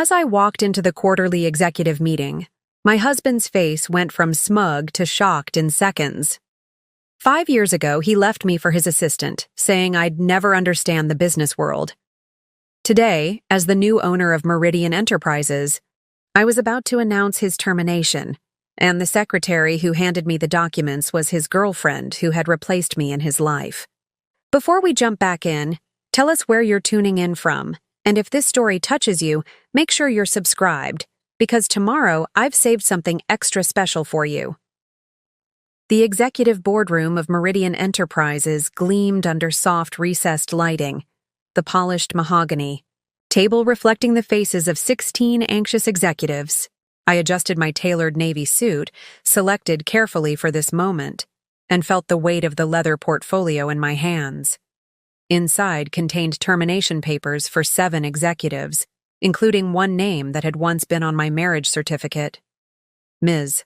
As I walked into the quarterly executive meeting, my husband's face went from smug to shocked in seconds. 5 years ago, he left me for his assistant, saying I'd never understand the business world. Today, as the new owner of Meridian Enterprises, I was about to announce his termination, and the secretary who handed me the documents was his girlfriend who had replaced me in his life. Before we jump back in, tell us where you're tuning in from, and if this story touches you, make sure you're subscribed, because tomorrow I've saved something extra special for you. The executive boardroom of Meridian Enterprises gleamed under soft recessed lighting, the polished mahogany, table reflecting the faces of 16 anxious executives. I adjusted my tailored navy suit, selected carefully for this moment, and felt the weight of the leather portfolio in my hands. Inside contained termination papers for 7 executives, including one name that had once been on my marriage certificate. Ms.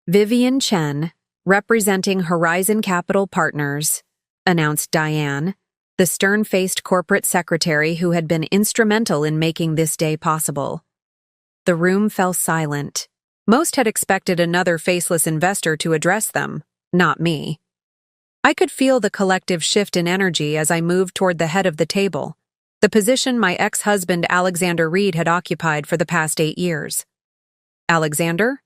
Vivian Chen, representing Horizon Capital Partners, announced Diane, the stern-faced corporate secretary who had been instrumental in making this day possible. The room fell silent. Most had expected another faceless investor to address them, not me. I could feel the collective shift in energy as I moved toward the head of the table, the position my ex-husband Alexander Reed had occupied for the past 8 years. Alexander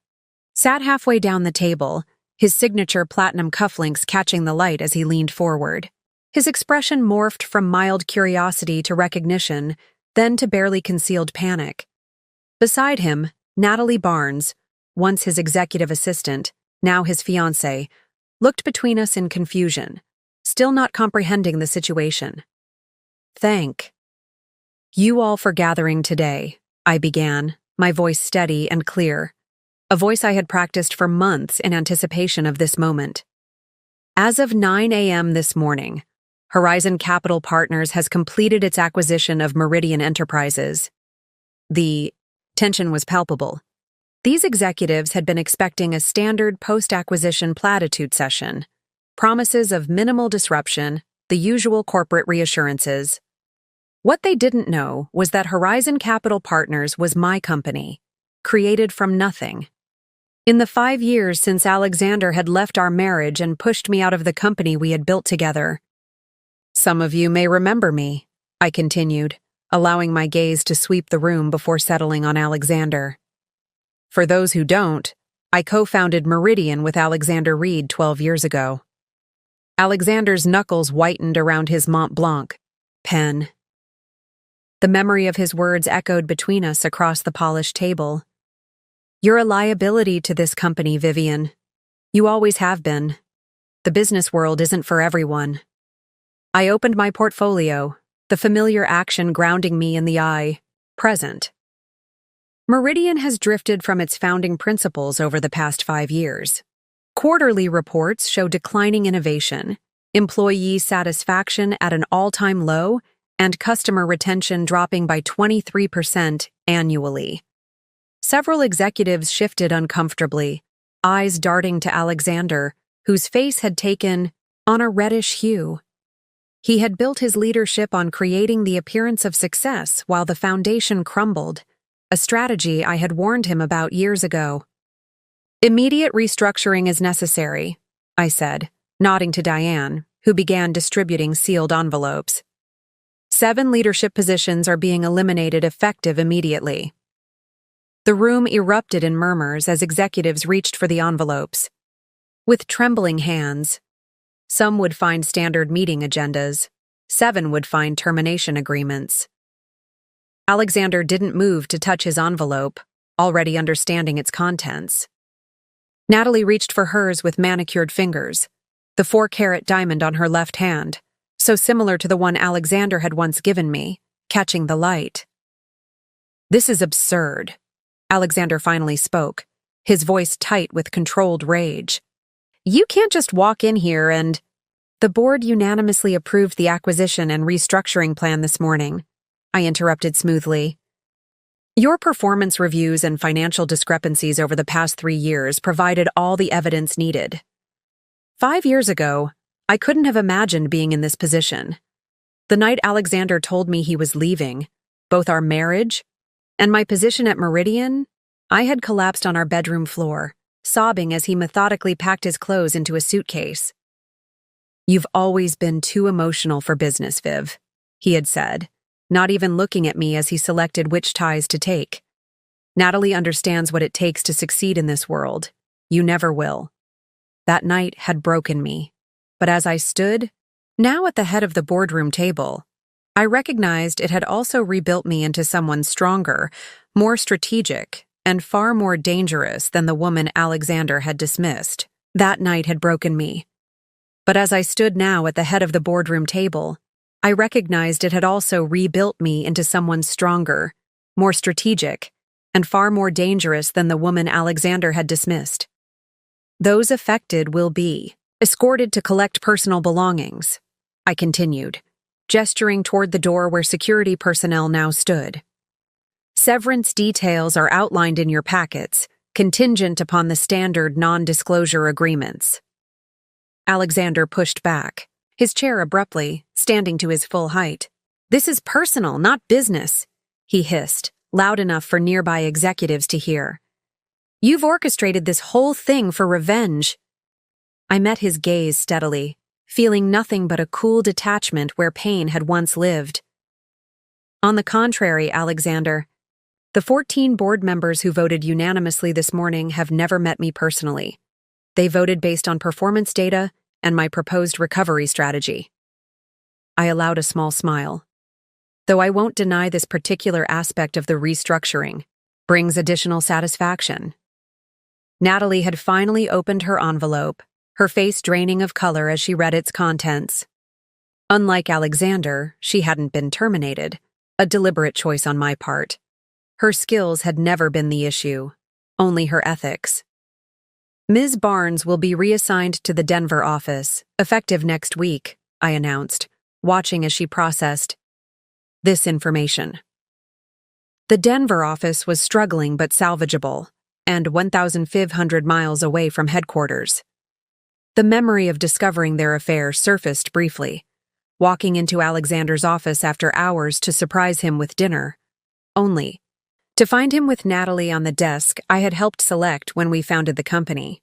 sat halfway down the table, his signature platinum cufflinks catching the light as he leaned forward. His expression morphed from mild curiosity to recognition, then to barely concealed panic. Beside him, Natalie Barnes, once his executive assistant, now his fiancée, looked between us in confusion, still not comprehending the situation. Thank you all for gathering today, I began, my voice steady and clear, a voice I had practiced for months in anticipation of this moment. As of 9 a.m. this morning, Horizon Capital Partners has completed its acquisition of Meridian Enterprises. The tension was palpable. These executives had been expecting a standard post-acquisition platitude session, promises of minimal disruption, the usual corporate reassurances. What they didn't know was that Horizon Capital Partners was my company, created from nothing. In the 5 years since Alexander had left our marriage and pushed me out of the company we had built together. Some of you may remember me, I continued, allowing my gaze to sweep the room before settling on Alexander. For those who don't, I co-founded Meridian with Alexander Reed 12 years ago. Alexander's knuckles whitened around his Mont Blanc pen. The memory of his words echoed between us across the polished table. You're a liability to this company, Vivian. You always have been. The business world isn't for everyone. I opened my portfolio, the familiar action grounding me in the eye, present. Meridian has drifted from its founding principles over the past 5 years. Quarterly reports show declining innovation, employee satisfaction at an all-time low, and customer retention dropping by 23% annually. Several executives shifted uncomfortably, eyes darting to Alexander, whose face had taken on a reddish hue. He had built his leadership on creating the appearance of success while the foundation crumbled, a strategy I had warned him about years ago. Immediate restructuring is necessary, I said, nodding to Diane, who began distributing sealed envelopes. 7 leadership positions are being eliminated effective immediately. The room erupted in murmurs as executives reached for the envelopes. With trembling hands, some would find standard meeting agendas, 7 would find termination agreements. Alexander didn't move to touch his envelope, already understanding its contents. Natalie reached for hers with manicured fingers, the 4-carat diamond on her left hand, so similar to the one Alexander had once given me, catching the light. This is absurd, Alexander finally spoke, his voice tight with controlled rage. You can't just walk in here and— The board unanimously approved the acquisition and restructuring plan this morning, I interrupted smoothly. Your performance reviews and financial discrepancies over the past 3 years provided all the evidence needed. 5 years ago, I couldn't have imagined being in this position. The night Alexander told me he was leaving, both our marriage And my position at Meridian? I had collapsed on our bedroom floor, sobbing as he methodically packed his clothes into a suitcase. "You've always been too emotional for business, Viv," he had said, not even looking at me as he selected which ties to take. "Natalie understands what it takes to succeed in this world. You never will." That night had broken me, but as I stood, now at the head of the boardroom table, I recognized it had also rebuilt me into someone stronger, more strategic, and far more dangerous than the woman Alexander had dismissed. That night had broken me. But as I stood now at the head of the boardroom table, I recognized it had also rebuilt me into someone stronger, more strategic, and far more dangerous than the woman Alexander had dismissed. "Those affected will be escorted to collect personal belongings," I continued, gesturing toward the door where security personnel now stood. "Severance details are outlined in your packets, contingent upon the standard non-disclosure agreements." Alexander pushed back, his chair abruptly, standing to his full height. "This is personal, not business," he hissed, loud enough for nearby executives to hear. "You've orchestrated this whole thing for revenge." I met his gaze steadily, feeling nothing but a cool detachment where pain had once lived. "On the contrary, Alexander, the 14 board members who voted unanimously this morning have never met me personally. They voted based on performance data and my proposed recovery strategy." I allowed a small smile. "Though I won't deny this particular aspect of the restructuring brings additional satisfaction." Natalie had finally opened her envelope, her face draining of color as she read its contents. Unlike Alexander, she hadn't been terminated, a deliberate choice on my part. Her skills had never been the issue, only her ethics. "Ms. Barnes will be reassigned to the Denver office, effective next week," I announced, watching as she processed this information. The Denver office was struggling but salvageable, and 1,500 miles away from headquarters. The memory of discovering their affair surfaced briefly, walking into Alexander's office after hours to surprise him with dinner, only to find him with Natalie on the desk I had helped select when we founded the company.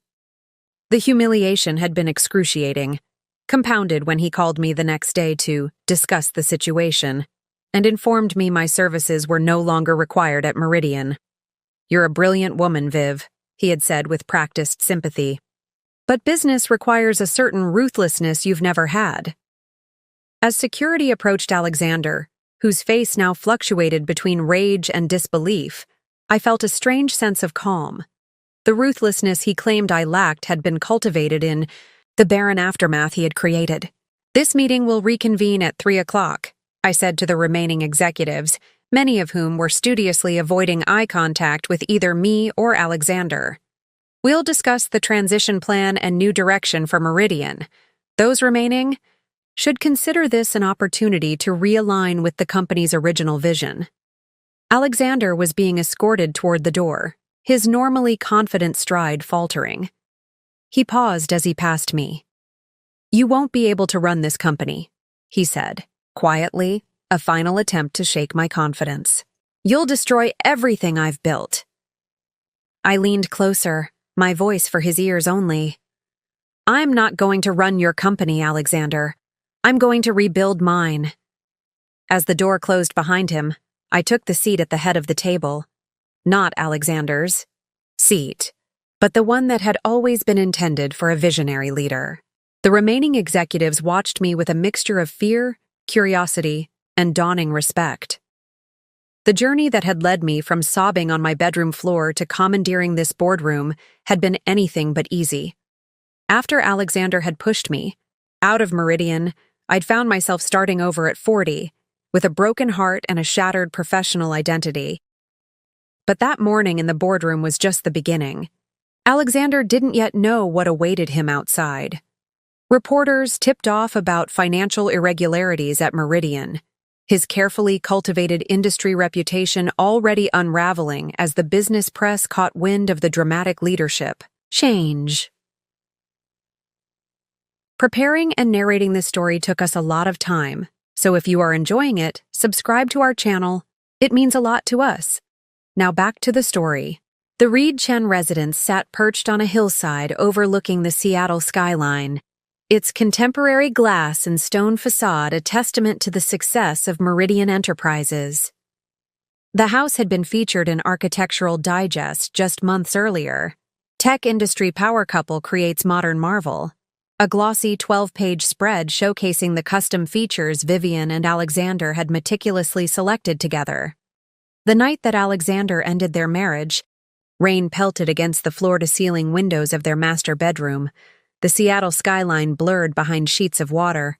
The humiliation had been excruciating, compounded when he called me the next day to discuss the situation and informed me my services were no longer required at Meridian. "You're a brilliant woman, Viv," he had said with practiced sympathy. "But business requires a certain ruthlessness you've never had." As security approached Alexander, whose face now fluctuated between rage and disbelief, I felt a strange sense of calm. The ruthlessness he claimed I lacked had been cultivated in the barren aftermath he had created. "This meeting will reconvene at 3 o'clock, I said to the remaining executives, many of whom were studiously avoiding eye contact with either me or Alexander. "We'll discuss the transition plan and new direction for Meridian. Those remaining should consider this an opportunity to realign with the company's original vision." Alexander was being escorted toward the door, his normally confident stride faltering. He paused as he passed me. "You won't be able to run this company," he said, quietly, a final attempt to shake my confidence. "You'll destroy everything I've built." I leaned closer, my voice for his ears only. "I'm not going to run your company, Alexander. I'm going to rebuild mine." As the door closed behind him, I took the seat at the head of the table. Not Alexander's seat, but the one that had always been intended for a visionary leader. The remaining executives watched me with a mixture of fear, curiosity, and dawning respect. The journey that had led me from sobbing on my bedroom floor to commandeering this boardroom had been anything but easy. After Alexander had pushed me out of Meridian, I'd found myself starting over at 40, with a broken heart and a shattered professional identity. But that morning in the boardroom was just the beginning. Alexander didn't yet know what awaited him outside. Reporters tipped off about financial irregularities at Meridian, his carefully cultivated industry reputation already unraveling as the business press caught wind of the dramatic leadership change. Preparing and narrating this story took us a lot of time, so if you are enjoying it, subscribe to our channel. It means a lot to us. Now back to the story. The Reed Chen residence sat perched on a hillside overlooking the Seattle skyline, its contemporary glass and stone facade a testament to the success of Meridian Enterprises. The house had been featured in Architectural Digest just months earlier. Tech industry power couple creates modern marvel. A glossy 12-page spread showcasing the custom features Vivian and Alexander had meticulously selected together. The night that Alexander ended their marriage, rain pelted against the floor-to-ceiling windows of their master bedroom, the Seattle skyline blurred behind sheets of water.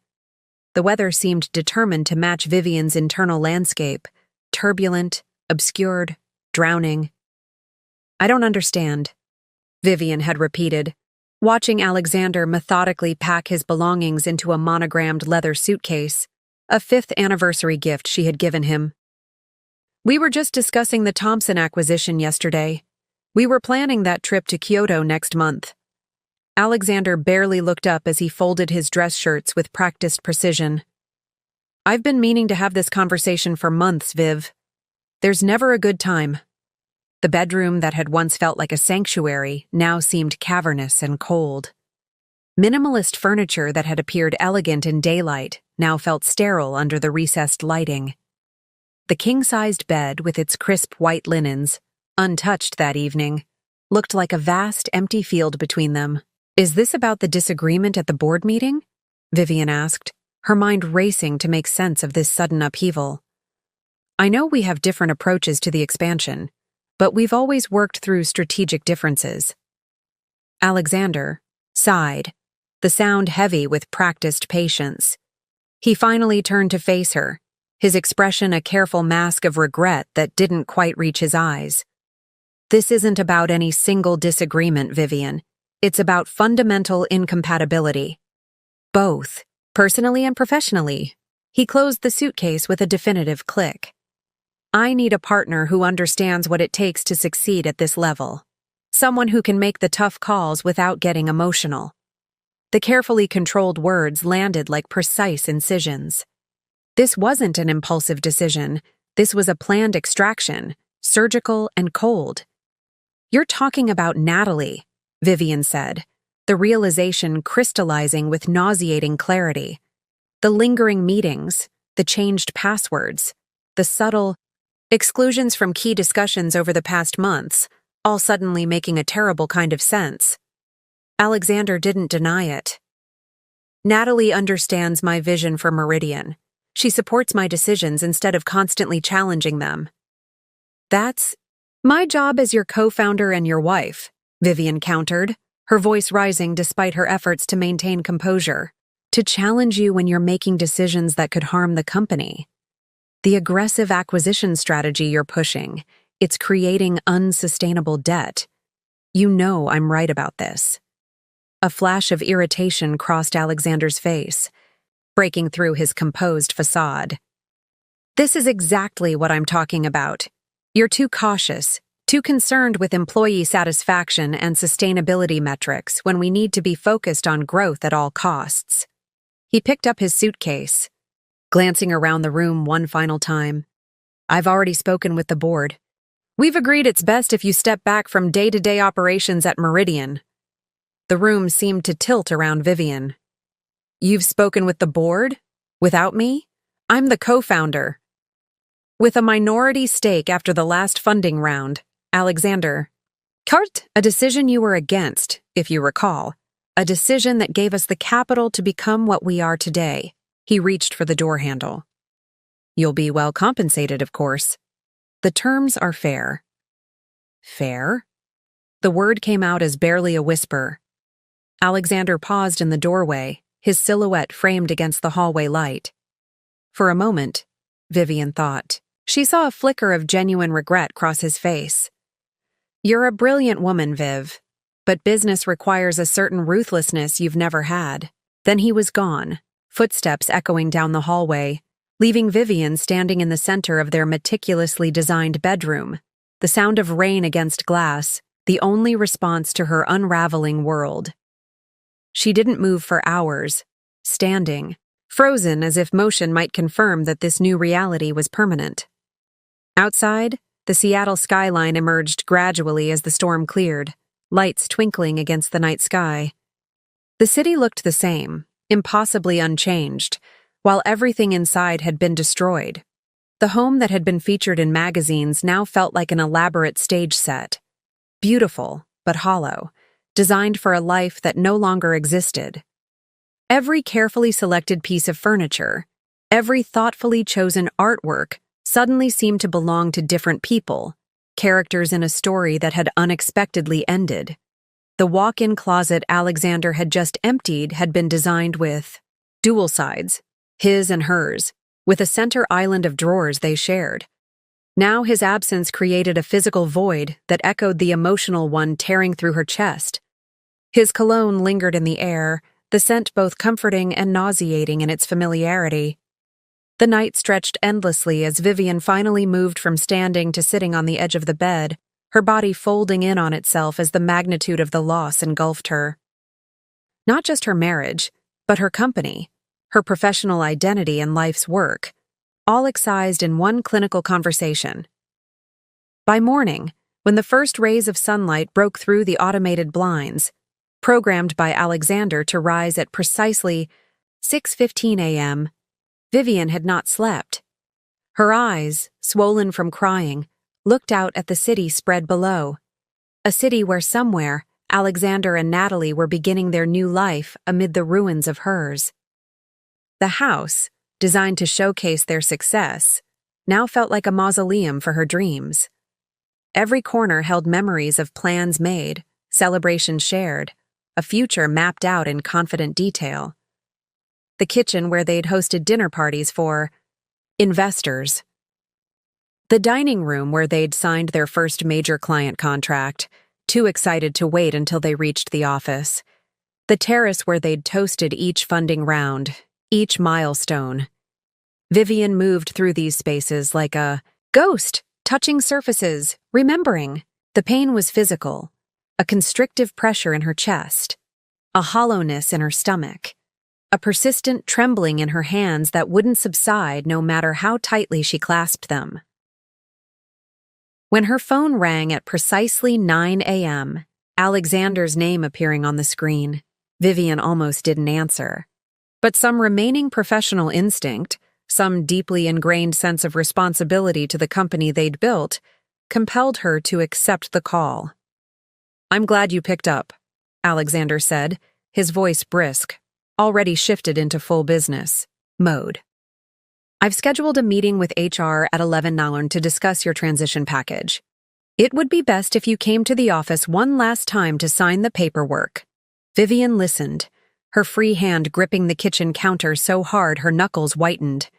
The weather seemed determined to match Vivian's internal landscape, turbulent, obscured, drowning. "I don't understand," Vivian had repeated, watching Alexander methodically pack his belongings into a monogrammed leather suitcase, a 5th anniversary gift she had given him. "We were just discussing the Thompson acquisition yesterday. We were planning that trip to Kyoto next month." Alexander barely looked up as he folded his dress shirts with practiced precision. "I've been meaning to have this conversation for months, Viv. There's never a good time." The bedroom that had once felt like a sanctuary now seemed cavernous and cold. Minimalist furniture that had appeared elegant in daylight now felt sterile under the recessed lighting. The king-sized bed with its crisp white linens, untouched that evening, looked like a vast empty field between them. "Is this about the disagreement at the board meeting?" Vivian asked, her mind racing to make sense of this sudden upheaval. "I know we have different approaches to the expansion, but we've always worked through strategic differences." Alexander sighed, the sound heavy with practiced patience. He finally turned to face her, his expression a careful mask of regret that didn't quite reach his eyes. "This isn't about any single disagreement, Vivian. It's about fundamental incompatibility. Both, personally and professionally." He closed the suitcase with a definitive click. "I need a partner who understands what it takes to succeed at this level. Someone who can make the tough calls without getting emotional." The carefully controlled words landed like precise incisions. This wasn't an impulsive decision. This was a planned extraction, surgical and cold. "You're talking about Natalie," Vivian said, the realization crystallizing with nauseating clarity. The lingering meetings, the changed passwords, the subtle exclusions from key discussions over the past months, all suddenly making a terrible kind of sense. Alexander didn't deny it. "Natalie understands my vision for Meridian. She supports my decisions instead of constantly challenging them." "That's my job as your co-founder and your wife," Vivian countered, her voice rising despite her efforts to maintain composure. "To challenge you when you're making decisions that could harm the company. The aggressive acquisition strategy you're pushing, it's creating unsustainable debt. You know I'm right about this." A flash of irritation crossed Alexander's face, breaking through his composed facade. "This is exactly what I'm talking about. You're too cautious, too concerned with employee satisfaction and sustainability metrics when we need to be focused on growth at all costs." He picked up his suitcase, glancing around the room one final time. "I've already spoken with the board. We've agreed it's best if you step back from day-to-day operations at Meridian." The room seemed to tilt around Vivian. "You've spoken with the board? Without me? I'm the co-founder." "With a minority stake after the last funding round, Alexander. Kurt, a decision you were against, if you recall. A decision that gave us the capital to become what we are today." He reached for the door handle. "You'll be well compensated, of course. The terms are fair." "Fair?" The word came out as barely a whisper. Alexander paused in the doorway, his silhouette framed against the hallway light. For a moment, Vivian thought. She saw a flicker of genuine regret cross his face. "You're a brilliant woman, Viv, but business requires a certain ruthlessness you've never had." Then he was gone, footsteps echoing down the hallway, leaving Vivian standing in the center of their meticulously designed bedroom, the sound of rain against glass, the only response to her unraveling world. She didn't move for hours, standing, frozen as if motion might confirm that this new reality was permanent. Outside, The Seattle skyline emerged gradually as the storm cleared, lights twinkling against the night sky. The city looked the same, impossibly unchanged, while everything inside had been destroyed. The home that had been featured in magazines now felt like an elaborate stage set. Beautiful, but hollow, designed for a life that no longer existed. Every carefully selected piece of furniture, every thoughtfully chosen artwork suddenly seemed to belong to different people, characters in a story that had unexpectedly ended. The walk-in closet Alexander had just emptied had been designed with dual sides, his and hers, with a center island of drawers they shared. Now his absence created a physical void that echoed the emotional one tearing through her chest. His cologne lingered in the air, the scent both comforting and nauseating in its familiarity. The night stretched endlessly as Vivian finally moved from standing to sitting on the edge of the bed, her body folding in on itself as the magnitude of the loss engulfed her. Not just her marriage, but her company, her professional identity and life's work, all excised in one clinical conversation. By morning, when the first rays of sunlight broke through the automated blinds, programmed by Alexander to rise at precisely 6:15 a.m., Vivian had not slept. Her eyes, swollen from crying, looked out at the city spread below. A city where somewhere Alexander and Natalie were beginning their new life amid the ruins of hers. The house, designed to showcase their success, now felt like a mausoleum for her dreams. Every corner held memories of plans made, celebrations shared, a future mapped out in confident detail. The kitchen where they'd hosted dinner parties for investors. The dining room where they'd signed their first major client contract, too excited to wait until they reached the office. The terrace where they'd toasted each funding round, each milestone. Vivian moved through these spaces like a ghost, touching surfaces, remembering. The pain was physical, a constrictive pressure in her chest, a hollowness in her stomach, a persistent trembling in her hands that wouldn't subside no matter how tightly she clasped them. When her phone rang at precisely 9 a.m., Alexander's name appearing on the screen, Vivian almost didn't answer. But some remaining professional instinct, some deeply ingrained sense of responsibility to the company they'd built, compelled her to accept the call. "I'm glad you picked up," Alexander said, his voice brisk, already shifted into full business mode. "I've scheduled a meeting with HR at 11 noon to discuss your transition package. It would be best if you came to the office one last time to sign the paperwork." Vivian listened, her free hand gripping the kitchen counter so hard her knuckles whitened.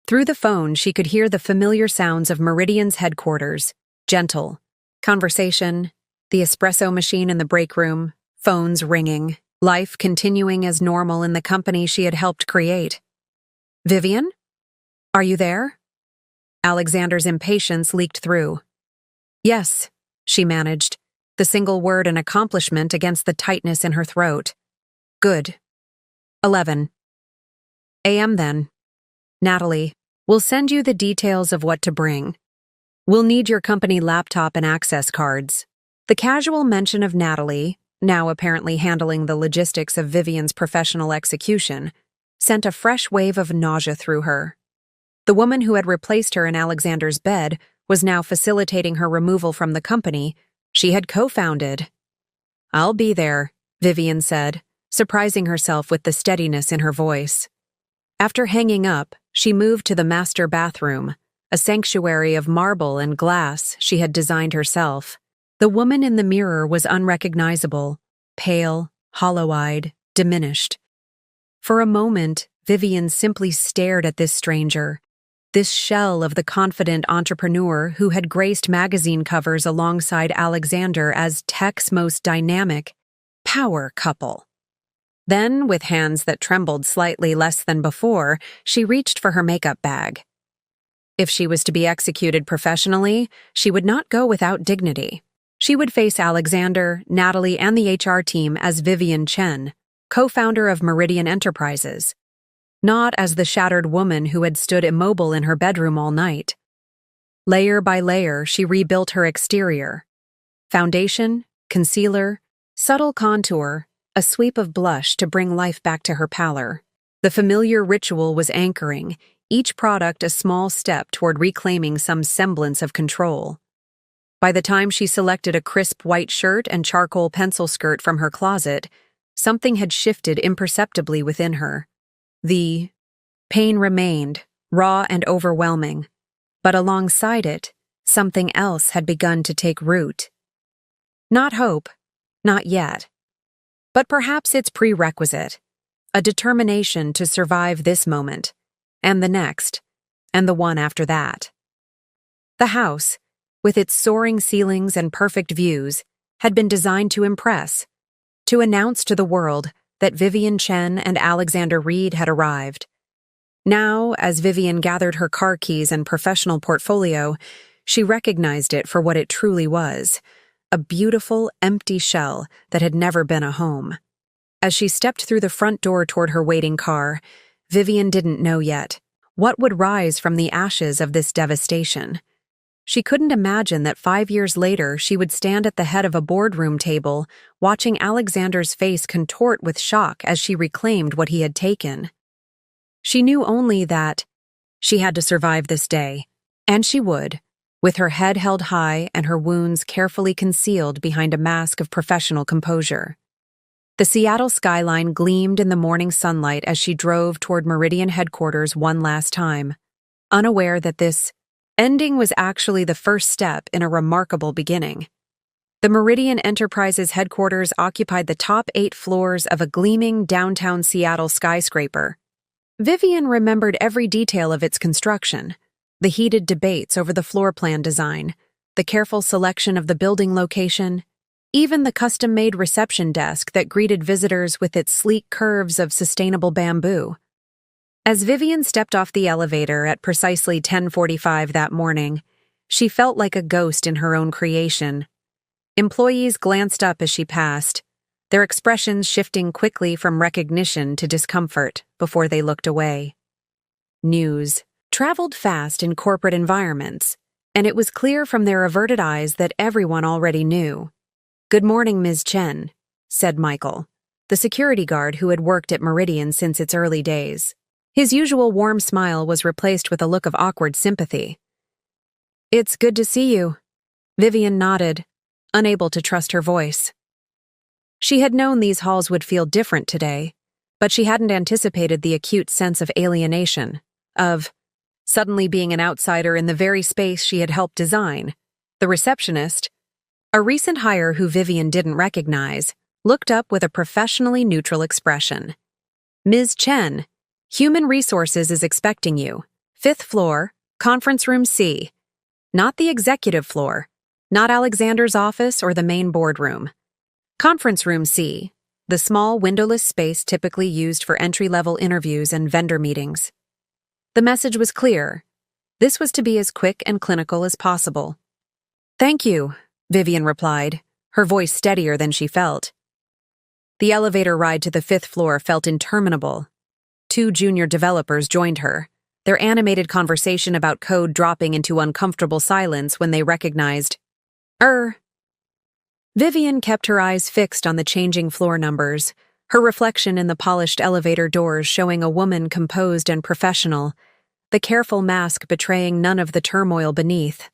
Through the phone, she could hear the familiar sounds of Meridian's headquarters, gentle. Conversation, the espresso machine in the break room, phones ringing, life continuing as normal in the company she had helped create. "Vivian? Are you there?" Alexander's impatience leaked through. "Yes," she managed, the single word an accomplishment against the tightness in her throat. "Good. 11 a.m. then. Natalie, we'll send you the details of what to bring. We'll need your company laptop and access cards." The casual mention of Natalie, now apparently handling the logistics of Vivian's professional execution, sent a fresh wave of nausea through her. The woman who had replaced her in Alexander's bed was now facilitating her removal from the company she had co-founded. "I'll be there," Vivian said, surprising herself with the steadiness in her voice. After hanging up, she moved to the master bathroom, a sanctuary of marble and glass she had designed herself. The woman in the mirror was unrecognizable, pale, hollow-eyed, diminished. For a moment, Vivian simply stared at this stranger, this shell of the confident entrepreneur who had graced magazine covers alongside Alexander as tech's most dynamic power couple. Then, with hands that trembled slightly less than before, she reached for her makeup bag. If she was to be executed professionally, she would not go without dignity. She would face Alexander, Natalie, and the HR team as Vivian Chen, co-founder of Meridian Enterprises, not as the shattered woman who had stood immobile in her bedroom all night. Layer by layer, she rebuilt her exterior. Foundation, concealer, subtle contour, a sweep of blush to bring life back to her pallor. The familiar ritual was anchoring, each product a small step toward reclaiming some semblance of control. By the time she selected a crisp white shirt and charcoal pencil skirt from her closet, something had shifted imperceptibly within her. The pain remained, raw and overwhelming, but alongside it, something else had begun to take root. Not hope, not yet, but perhaps its prerequisite, a determination to survive this moment, and the next, and the one after that. The house, with its soaring ceilings and perfect views, had been designed to impress, to announce to the world that Vivian Chen and Alexander Reed had arrived. Now, as Vivian gathered her car keys and professional portfolio, she recognized it for what it truly was, a beautiful, empty shell that had never been a home. As she stepped through the front door toward her waiting car, Vivian didn't know yet what would rise from the ashes of this devastation. She couldn't imagine that 5 years later she would stand at the head of a boardroom table, watching Alexander's face contort with shock as she reclaimed what he had taken. She knew only that she had to survive this day, and she would, with her head held high and her wounds carefully concealed behind a mask of professional composure. The Seattle skyline gleamed in the morning sunlight as she drove toward Meridian headquarters one last time, unaware that this ending was actually the first step in a remarkable beginning. The Meridian Enterprises headquarters occupied the top 8 floors of a gleaming downtown Seattle skyscraper. Vivian remembered every detail of its construction, the heated debates over the floor plan design, the careful selection of the building location, even the custom-made reception desk that greeted visitors with its sleek curves of sustainable bamboo. As Vivian stepped off the elevator at precisely 10:45 that morning, she felt like a ghost in her own creation. Employees glanced up as she passed, their expressions shifting quickly from recognition to discomfort before they looked away. News traveled fast in corporate environments, and it was clear from their averted eyes that everyone already knew. "Good morning, Ms. Chen," said Michael, the security guard who had worked at Meridian since its early days. His usual warm smile was replaced with a look of awkward sympathy. "It's good to see you." Vivian nodded, unable to trust her voice. She had known these halls would feel different today, but she hadn't anticipated the acute sense of alienation, of suddenly being an outsider in the very space she had helped design. The receptionist, a recent hire who Vivian didn't recognize, looked up with a professionally neutral expression. "Ms. Chen, Human Resources is expecting you. 5th floor, conference room C. Not the executive floor, not Alexander's office or the main boardroom. Conference room C, the small windowless space typically used for entry-level interviews and vendor meetings." The message was clear. This was to be as quick and clinical as possible. "Thank you," Vivian replied, her voice steadier than she felt. The elevator ride to the 5th floor felt interminable. 2 junior developers joined her, their animated conversation about code dropping into uncomfortable silence when they recognized, Vivian kept her eyes fixed on the changing floor numbers, her reflection in the polished elevator doors showing a woman composed and professional, the careful mask betraying none of the turmoil beneath.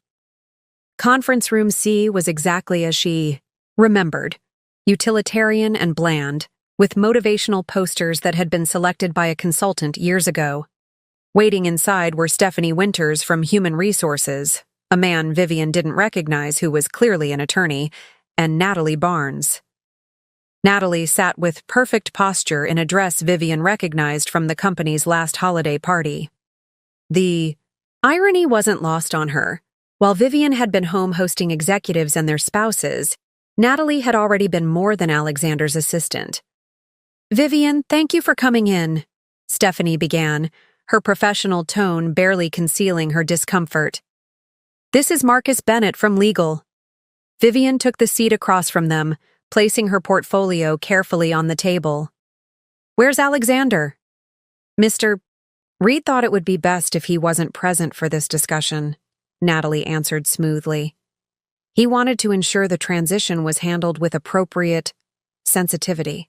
Conference room C was exactly as she remembered, utilitarian and bland, with motivational posters that had been selected by a consultant years ago. Waiting inside were Stephanie Winters from Human Resources, a man Vivian didn't recognize who was clearly an attorney, and Natalie Barnes. Natalie sat with perfect posture in a dress Vivian recognized from the company's last holiday party. The irony wasn't lost on her. While Vivian had been home hosting executives and their spouses, Natalie had already been more than Alexander's assistant. "Vivian, thank you for coming in," Stephanie began, her professional tone barely concealing her discomfort. "This is Marcus Bennett from Legal." Vivian took the seat across from them, placing her portfolio carefully on the table. "Where's Alexander?" Mr. Reed thought it would be best if he wasn't present for this discussion. Natalie answered smoothly. He wanted to ensure the transition was handled with appropriate sensitivity.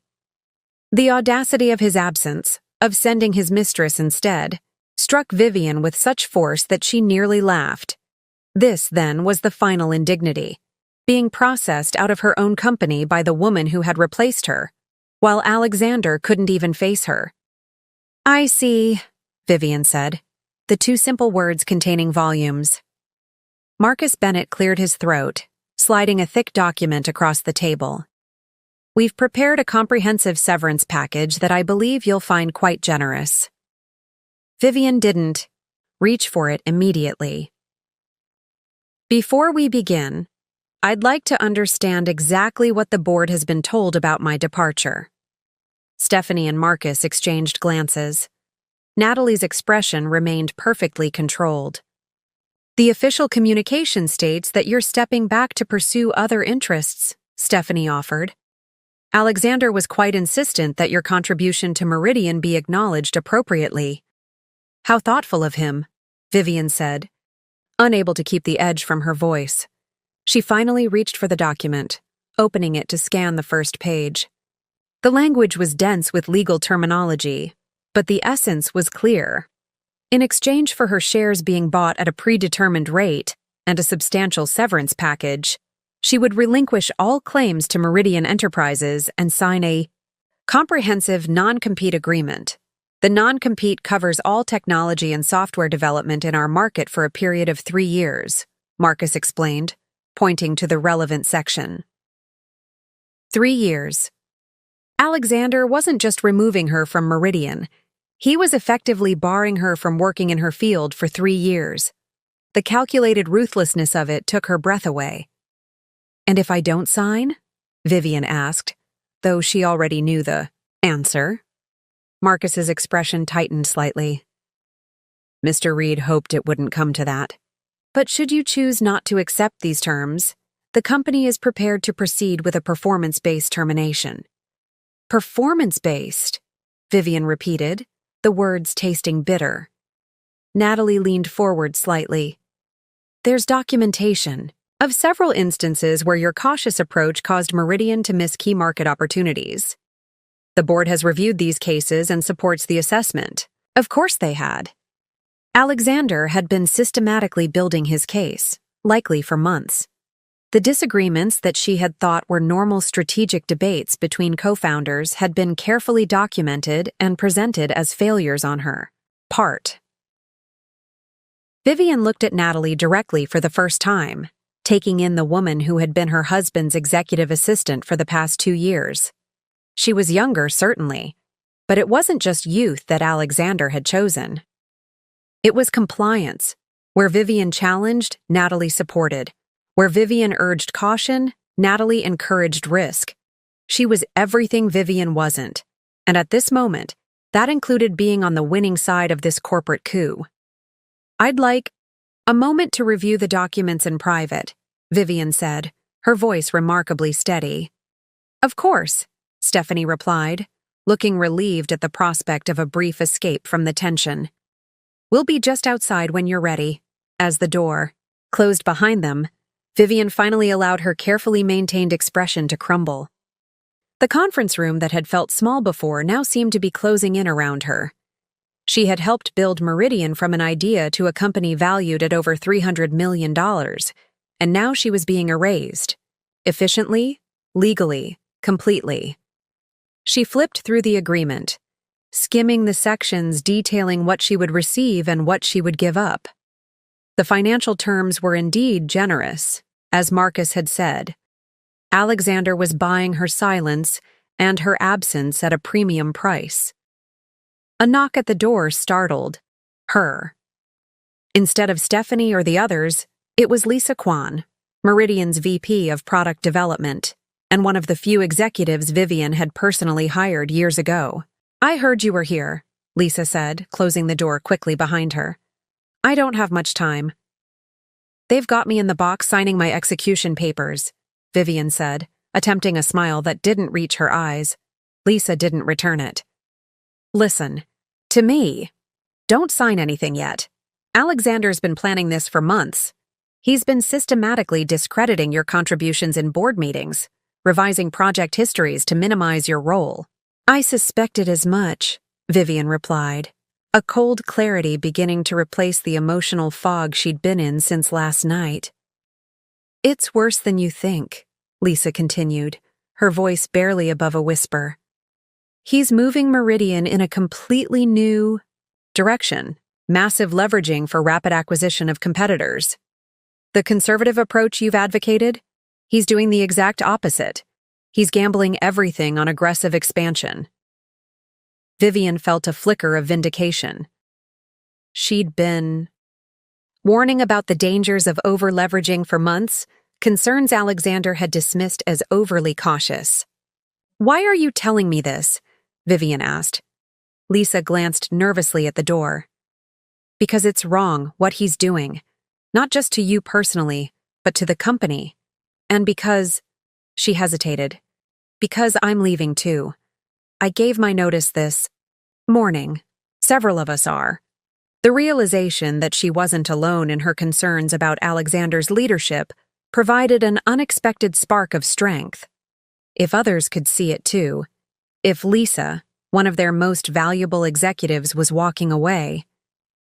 The audacity of his absence, of sending his mistress instead, struck Vivian with such force that she nearly laughed. This, then, was the final indignity, being processed out of her own company by the woman who had replaced her, while Alexander couldn't even face her. "I see," Vivian said, the two simple words containing volumes. Marcus Bennett cleared his throat, sliding a thick document across the table. "We've prepared a comprehensive severance package that I believe you'll find quite generous." Vivian didn't reach for it immediately. "Before we begin, I'd like to understand exactly what the board has been told about my departure." Stephanie and Marcus exchanged glances. Natalie's expression remained perfectly controlled. "The official communication states that you're stepping back to pursue other interests," Stephanie offered. "Alexander was quite insistent that your contribution to Meridian be acknowledged appropriately." "How thoughtful of him," Vivian said, unable to keep the edge from her voice. She finally reached for the document, opening it to scan the first page. The language was dense with legal terminology, but the essence was clear. In exchange for her shares being bought at a predetermined rate and a substantial severance package, she would relinquish all claims to Meridian Enterprises and sign a comprehensive non-compete agreement. The non-compete covers all technology and software development in our market for a period of 3 years, Marcus explained, pointing to the relevant section. 3 years. Alexander wasn't just removing her from Meridian. He was effectively barring her from working in her field for 3 years. The calculated ruthlessness of it took her breath away. "And if I don't sign?" Vivian asked, though she already knew the answer. Marcus's expression tightened slightly. "Mr. Reed hoped it wouldn't come to that. But should you choose not to accept these terms, the company is prepared to proceed with a performance-based termination." "Performance-based?" Vivian repeated, the words tasting bitter. Natalie leaned forward slightly. "There's documentation of several instances where your cautious approach caused Meridian to miss key market opportunities. The board has reviewed these cases and supports the assessment." Of course they had. Alexander had been systematically building his case, likely for months. The disagreements that she had thought were normal strategic debates between co-founders had been carefully documented and presented as failures on her part. Vivian looked at Natalie directly for the first time, taking in the woman who had been her husband's executive assistant for the past 2 years. She was younger, certainly, but it wasn't just youth that Alexander had chosen. It was compliance. Where Vivian challenged, Natalie supported. Where Vivian urged caution, Natalie encouraged risk. She was everything Vivian wasn't, and at this moment, that included being on the winning side of this corporate coup. "I'd like a moment to review the documents in private," Vivian said, her voice remarkably steady. "Of course," Stephanie replied, looking relieved at the prospect of a brief escape from the tension. "We'll be just outside when you're ready." As the door closed behind them, Vivian finally allowed her carefully maintained expression to crumble. The conference room that had felt small before now seemed to be closing in around her. She had helped build Meridian from an idea to a company valued at over $300 million, and now she was being erased. Efficiently, legally, completely. She flipped through the agreement, skimming the sections detailing what she would receive and what she would give up. The financial terms were indeed generous, as Marcus had said. Alexander was buying her silence and her absence at a premium price. A knock at the door startled her. Instead of Stephanie or the others, it was Lisa Kwan, Meridian's VP of Product Development, and one of the few executives Vivian had personally hired years ago. "I heard you were here," Lisa said, closing the door quickly behind her. "I don't have much time." "They've got me in the box signing my execution papers," Vivian said, attempting a smile that didn't reach her eyes. Lisa didn't return it. "Listen, to me, don't sign anything yet. Alexander's been planning this for months, He's been systematically discrediting your contributions in board meetings, revising project histories to minimize your role. I suspected as much, Vivian replied, a cold clarity beginning to replace the emotional fog she'd been in since last night. It's worse than you think, Lisa continued, her voice barely above a whisper. He's moving Meridian in a completely new direction, massive leveraging for rapid acquisition of competitors. The conservative approach you've advocated? He's doing the exact opposite. He's gambling everything on aggressive expansion. Vivian felt a flicker of vindication. She'd been warning about the dangers of over-leveraging for months, concerns Alexander had dismissed as overly cautious. Why are you telling me this? Vivian asked. Lisa glanced nervously at the door. Because it's wrong, what he's doing. Not just to you personally, but to the company. And because, she hesitated, because I'm leaving too. I gave my notice this morning. Several of us are. The realization that she wasn't alone in her concerns about Alexander's leadership provided an unexpected spark of strength. If others could see it too, if Lisa, one of their most valuable executives, was walking away,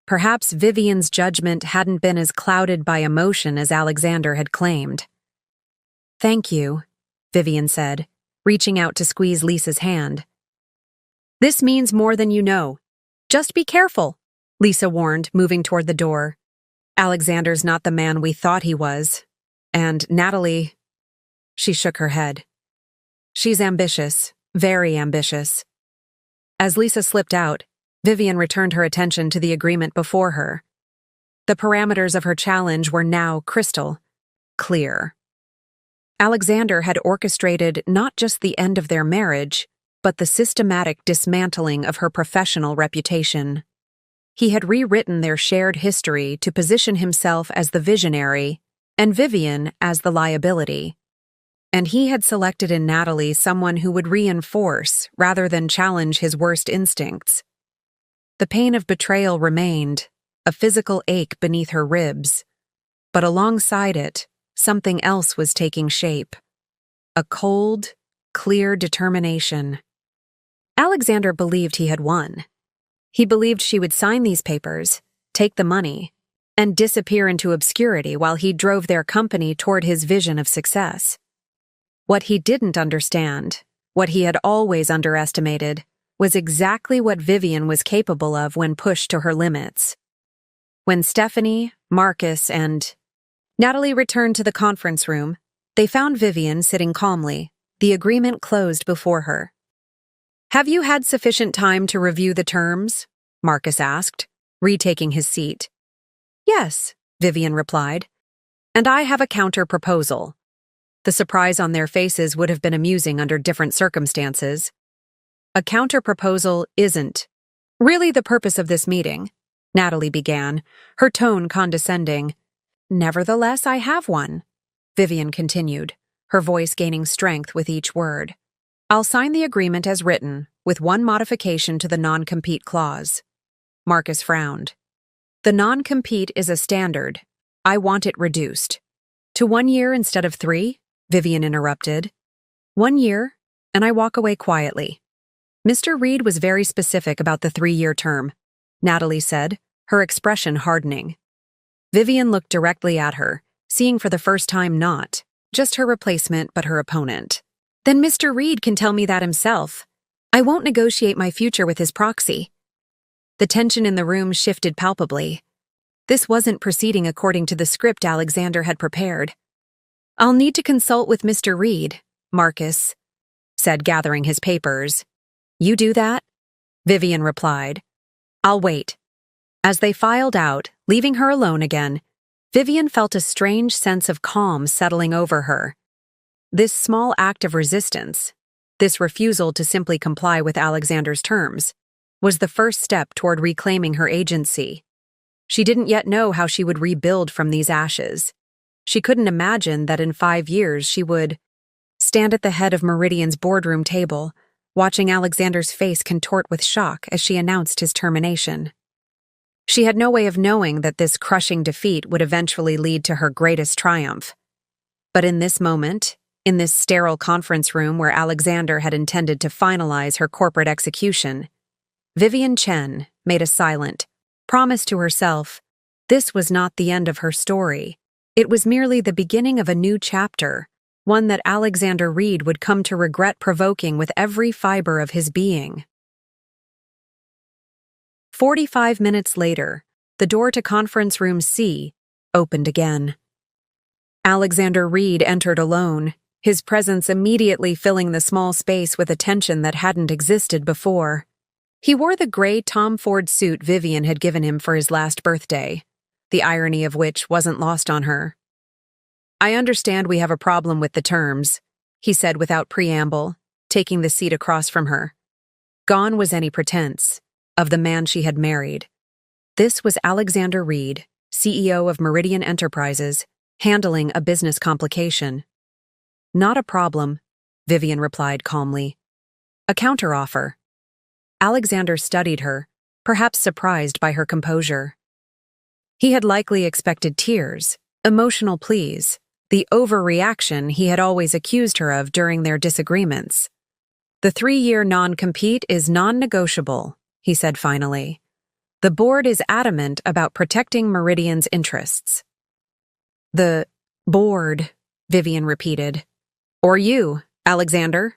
perhaps Vivian's judgment hadn't been as clouded by emotion as Alexander had claimed. Thank you, Vivian said, reaching out to squeeze Lisa's hand. This means more than you know. Just be careful, Lisa warned, moving toward the door. Alexander's not the man we thought he was. And Natalie, she shook her head. She's ambitious, very ambitious. As Lisa slipped out, Vivian returned her attention to the agreement before her. The parameters of her challenge were now crystal clear. Alexander had orchestrated not just the end of their marriage, but the systematic dismantling of her professional reputation. He had rewritten their shared history to position himself as the visionary and Vivian as the liability. And he had selected in Natalie someone who would reinforce rather than challenge his worst instincts. The pain of betrayal remained, a physical ache beneath her ribs. But alongside it, something else was taking shape. A cold, clear determination. Alexander believed he had won. He believed she would sign these papers, take the money, and disappear into obscurity while he drove their company toward his vision of success. What he didn't understand, what he had always underestimated, was exactly what Vivian was capable of when pushed to her limits. When Stephanie, Marcus, and Natalie returned to the conference room, they found Vivian sitting calmly, the agreement closed before her. Have you had sufficient time to review the terms? Marcus asked, retaking his seat. Yes, Vivian replied. And I have a counter-proposal. The surprise on their faces would have been amusing under different circumstances. A counter-proposal isn't really the purpose of this meeting, Natalie began, her tone condescending. Nevertheless, I have one, Vivian continued, her voice gaining strength with each word. I'll sign the agreement as written, with one modification to the non-compete clause. Marcus frowned. The non-compete is a standard. I want it reduced. To 1 year instead of 3, Vivian interrupted. 1 year, and I walk away quietly. Mr. Reed was very specific about the 3-year term, Natalie said, her expression hardening. Vivian looked directly at her, seeing for the first time not just her replacement but her opponent. Then Mr. Reed can tell me that himself. I won't negotiate my future with his proxy. The tension in the room shifted palpably. This wasn't proceeding according to the script Alexander had prepared. I'll need to consult with Mr. Reed, Marcus said, gathering his papers. You do that? Vivian replied. I'll wait. As they filed out, leaving her alone again, Vivian felt a strange sense of calm settling over her. This small act of resistance, this refusal to simply comply with Alexander's terms, was the first step toward reclaiming her agency. She didn't yet know how she would rebuild from these ashes. She couldn't imagine that in 5 years she would stand at the head of Meridian's boardroom table, watching Alexander's face contort with shock as she announced his termination. She had no way of knowing that this crushing defeat would eventually lead to her greatest triumph. But in this moment, in this sterile conference room where Alexander had intended to finalize her corporate execution, Vivian Chen made a silent promise to herself. This was not the end of her story. It was merely the beginning of a new chapter, one that Alexander Reed would come to regret provoking with every fiber of his being. 45 minutes later, the door to conference room C opened again. Alexander Reed entered alone, his presence immediately filling the small space with a tension that hadn't existed before. He wore the gray Tom Ford suit Vivian had given him for his last birthday, the irony of which wasn't lost on her. "I understand we have a problem with the terms," he said without preamble, taking the seat across from her. Gone was any pretense of the man she had married. This was Alexander Reed, CEO of Meridian Enterprises, handling a business complication. "Not a problem," Vivian replied calmly. "A counteroffer." Alexander studied her, perhaps surprised by her composure. He had likely expected tears, emotional pleas, the overreaction he had always accused her of during their disagreements. "The 3-year non-compete is non-negotiable," he said finally. "The board is adamant about protecting Meridian's interests." "The board," Vivian repeated. "Or you, Alexander?"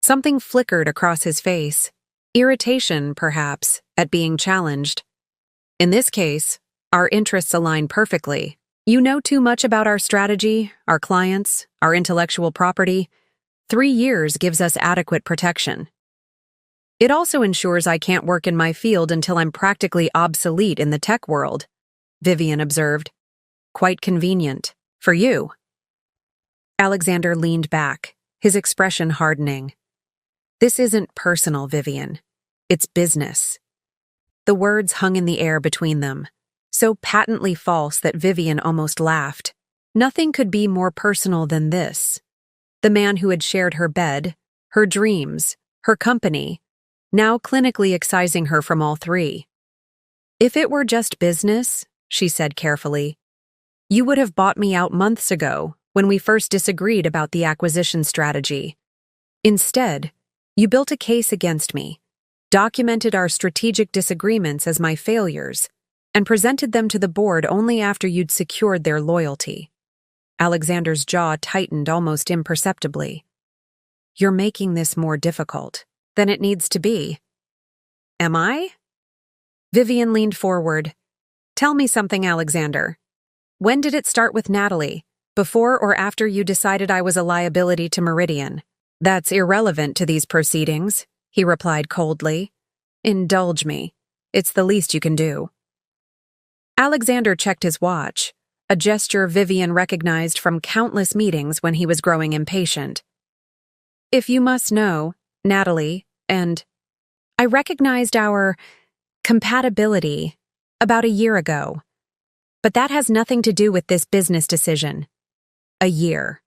Something flickered across his face. Irritation, perhaps, at being challenged. "In this case, our interests align perfectly. You know too much about our strategy, our clients, our intellectual property. 3 years gives us adequate protection. It also ensures I can't work in my field until I'm practically obsolete in the tech world," Vivian observed. "Quite convenient. For you." Alexander leaned back, his expression hardening. "This isn't personal, Vivian. It's business." The words hung in the air between them, so patently false that Vivian almost laughed. Nothing could be more personal than this. The man who had shared her bed, her dreams, her company, now clinically excising her from all three. "If it were just business," she said carefully, "you would have bought me out months ago when we first disagreed about the acquisition strategy. Instead, you built a case against me, documented our strategic disagreements as my failures, and presented them to the board only after you'd secured their loyalty." Alexander's jaw tightened almost imperceptibly. "You're making this more difficult than it needs to be." "Am I?" Vivian leaned forward. "Tell me something, Alexander. When did it start with Natalie? Before or after you decided I was a liability to Meridian?" "That's irrelevant to these proceedings," he replied coldly. "Indulge me. It's the least you can do." Alexander checked his watch, a gesture Vivian recognized from countless meetings when he was growing impatient. "If you must know, Natalie, and I recognized our compatibility about a year ago. But that has nothing to do with this business decision." A year.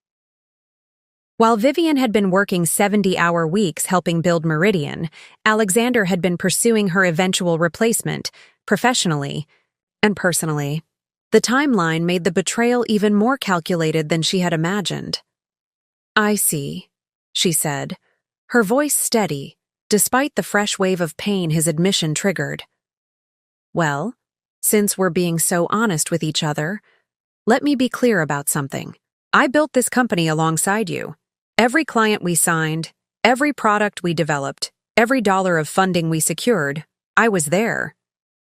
While Vivian had been working 70-hour weeks helping build Meridian, Alexander had been pursuing her eventual replacement, professionally and personally. The timeline made the betrayal even more calculated than she had imagined. "I see," she said, her voice steady, despite the fresh wave of pain his admission triggered. "Well, since we're being so honest with each other, let me be clear about something. I built this company alongside you. Every client we signed, every product we developed, every dollar of funding we secured, I was there.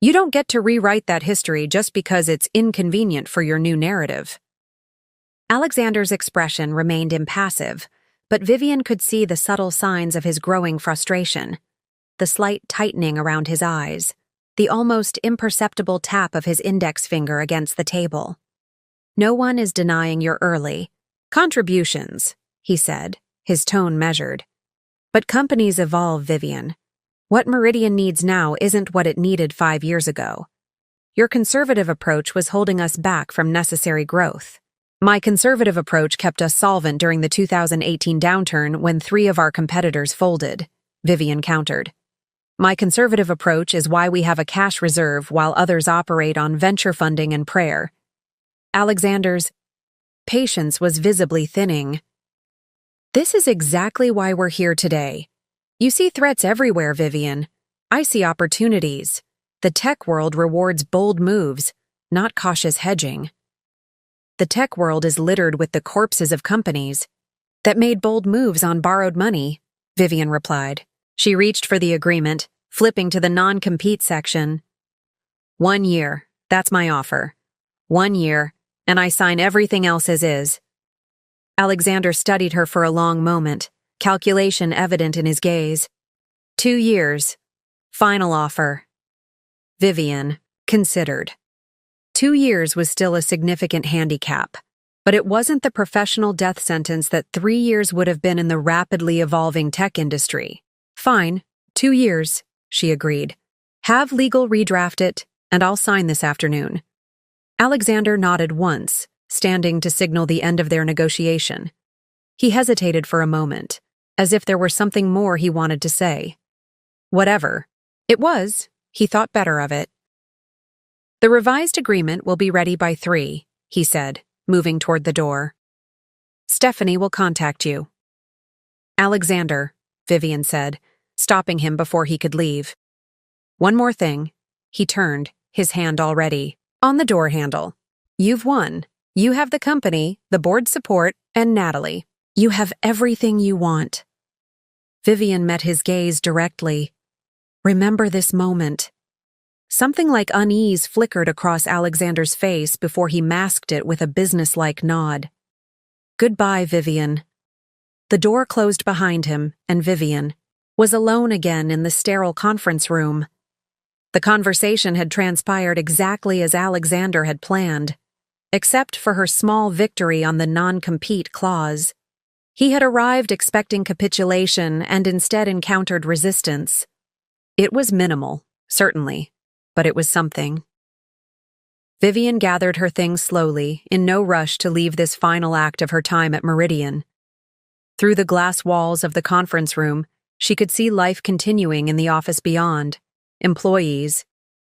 You don't get to rewrite that history just because it's inconvenient for your new narrative." Alexander's expression remained impassive, but Vivian could see the subtle signs of his growing frustration. The slight tightening around his eyes, the almost imperceptible tap of his index finger against the table. "No one is denying your early contributions," he said, his tone measured. "But companies evolve, Vivian. What Meridian needs now isn't what it needed 5 years ago. Your conservative approach was holding us back from necessary growth. My conservative approach kept us solvent during the 2018 downturn when 3 of our competitors folded," Vivian countered. My conservative approach is why we have a cash reserve while others operate on venture funding and prayer. Alexander's patience was visibly thinning. This is exactly why we're here today. You see threats everywhere, Vivian. I see opportunities. The tech world rewards bold moves, not cautious hedging. The tech world is littered with the corpses of companies that made bold moves on borrowed money, Vivian replied. She reached for the agreement, flipping to the non-compete section. 1 year, that's my offer. 1 year, and I sign everything else as is. Alexander studied her for a long moment, calculation evident in his gaze. 2 years. Final offer. Vivian considered. 2 years was still a significant handicap, but it wasn't the professional death sentence that 3 years would have been in the rapidly evolving tech industry. Fine, 2 years, she agreed. Have legal redraft it, and I'll sign this afternoon. Alexander nodded once, standing to signal the end of their negotiation. He hesitated for a moment, as if there were something more he wanted to say. Whatever it was, he thought better of it. The revised agreement will be ready by 3, he said, moving toward the door. Stephanie will contact you. Alexander, Vivian said, stopping him before he could leave. One more thing. He turned, his hand already on the door handle. You've won. You have the company, the board support, and Natalie. You have everything you want. Vivian met his gaze directly. Remember this moment. Something like unease flickered across Alexander's face before he masked it with a businesslike nod. Goodbye, Vivian. The door closed behind him, and Vivian was alone again in the sterile conference room. The conversation had transpired exactly as Alexander had planned, except for her small victory on the non-compete clause. He had arrived expecting capitulation and instead encountered resistance. It was minimal, certainly, but it was something. Vivian gathered her things slowly, in no rush to leave this final act of her time at Meridian. Through the glass walls of the conference room, she could see life continuing in the office beyond. Employees,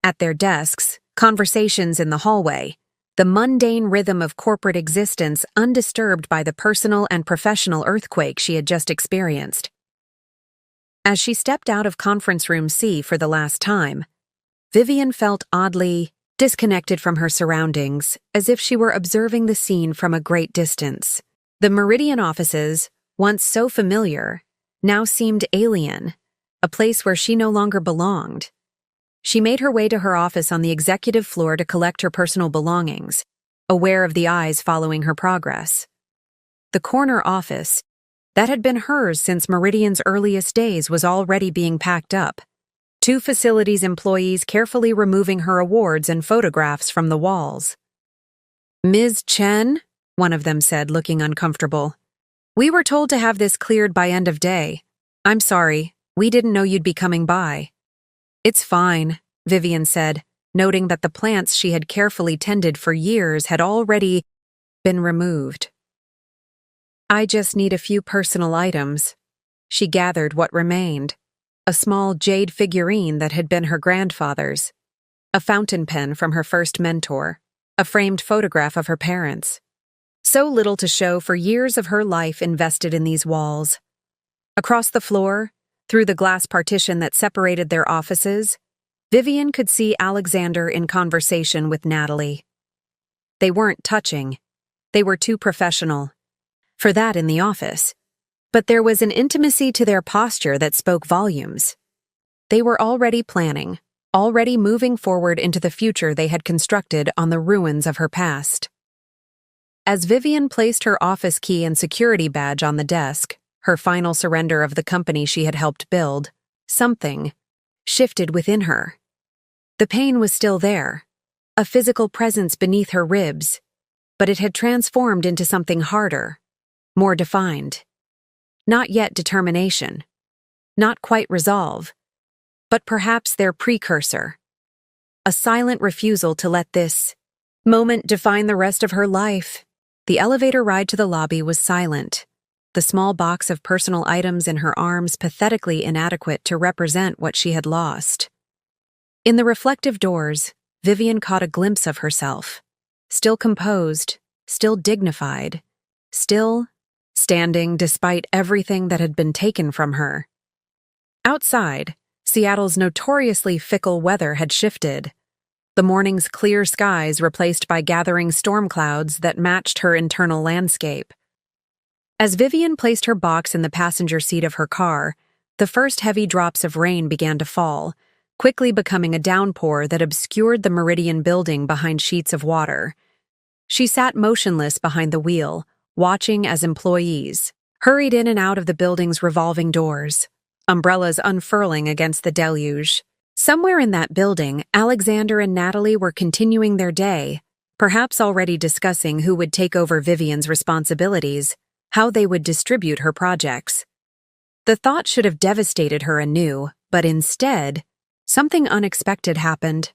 at their desks, conversations in the hallway, the mundane rhythm of corporate existence undisturbed by the personal and professional earthquake she had just experienced. As she stepped out of conference room C for the last time, Vivian felt oddly disconnected from her surroundings, as if she were observing the scene from a great distance. The Meridian offices, once so familiar, now seemed alien, a place where she no longer belonged. She made her way to her office on the executive floor to collect her personal belongings, aware of the eyes following her progress. The corner office, that had been hers since Meridian's earliest days, was already being packed up. 2 facilities employees carefully removing her awards and photographs from the walls. Ms. Chen, one of them said, looking uncomfortable. We were told to have this cleared by end of day. I'm sorry, we didn't know you'd be coming by. It's fine, Vivian said, noting that the plants she had carefully tended for years had already been removed. I just need a few personal items. She gathered what remained. A small jade figurine that had been her grandfather's, a fountain pen from her first mentor, a framed photograph of her parents. So little to show for years of her life invested in these walls. Across the floor, through the glass partition that separated their offices, Vivian could see Alexander in conversation with Natalie. They weren't touching. They were too professional for that in the office. But there was an intimacy to their posture that spoke volumes. They were already planning, already moving forward into the future they had constructed on the ruins of her past. As Vivian placed her office key and security badge on the desk, her final surrender of the company she had helped build, something shifted within her. The pain was still there, a physical presence beneath her ribs, but it had transformed into something harder, more defined. Not yet determination, not quite resolve, but perhaps their precursor. A silent refusal to let this moment define the rest of her life. The elevator ride to the lobby was silent. the small box of personal items in her arms pathetically inadequate to represent what she had lost. In the reflective doors, Vivian caught a glimpse of herself, still composed, still dignified, still standing despite everything that had been taken from her. Outside, Seattle's notoriously fickle weather had shifted. The morning's clear skies replaced by gathering storm clouds that matched her internal landscape. As Vivian placed her box in the passenger seat of her car, the first heavy drops of rain began to fall, quickly becoming a downpour that obscured the Meridian building behind sheets of water. She sat motionless behind the wheel, watching as employees hurried in and out of the building's revolving doors, umbrellas unfurling against the deluge. Somewhere in that building, Alexander and Natalie were continuing their day, perhaps already discussing who would take over Vivian's responsibilities, how they would distribute her projects. The thought should have devastated her anew, but instead, something unexpected happened.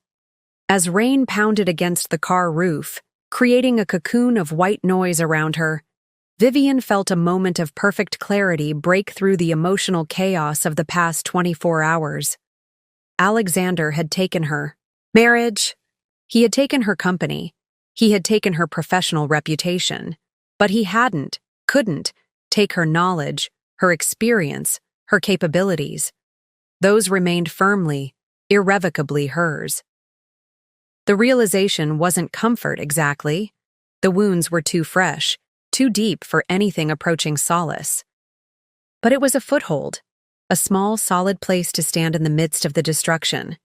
As rain pounded against the car roof, creating a cocoon of white noise around her, Vivian felt a moment of perfect clarity break through the emotional chaos of the past 24 hours. Alexander had taken her marriage. He had taken her company. He had taken her professional reputation. But he couldn't take her knowledge, her experience, her capabilities. Those remained firmly, irrevocably hers. The realization wasn't comfort exactly. The wounds were too fresh, too deep for anything approaching solace. But it was a foothold, a small, solid place to stand in the midst of the destruction.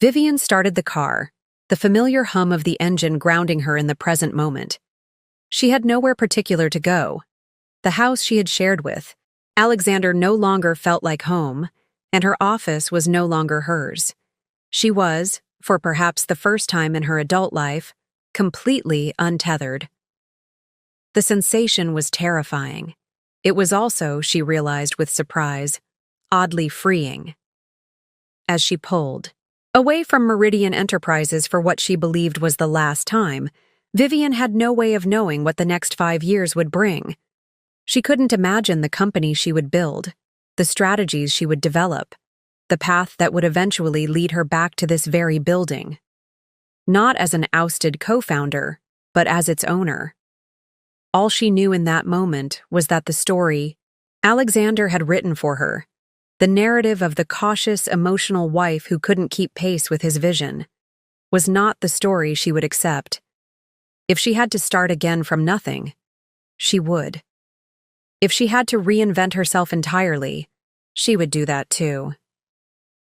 Vivian started the car, the familiar hum of the engine grounding her in the present moment. She had nowhere particular to go. The house she had shared with Alexander no longer felt like home, and her office was no longer hers. She was, for perhaps the first time in her adult life, completely untethered. The sensation was terrifying. It was also, she realized with surprise, oddly freeing. As she pulled away from Meridian Enterprises for what she believed was the last time, Vivian had no way of knowing what the next 5 years would bring. She couldn't imagine the company she would build, the strategies she would develop, the path that would eventually lead her back to this very building. Not as an ousted co-founder, but as its owner. All she knew in that moment was that the story Alexander had written for her, the narrative of the cautious, emotional wife who couldn't keep pace with his vision, was not the story she would accept. If she had to start again from nothing, she would. If she had to reinvent herself entirely, she would do that too.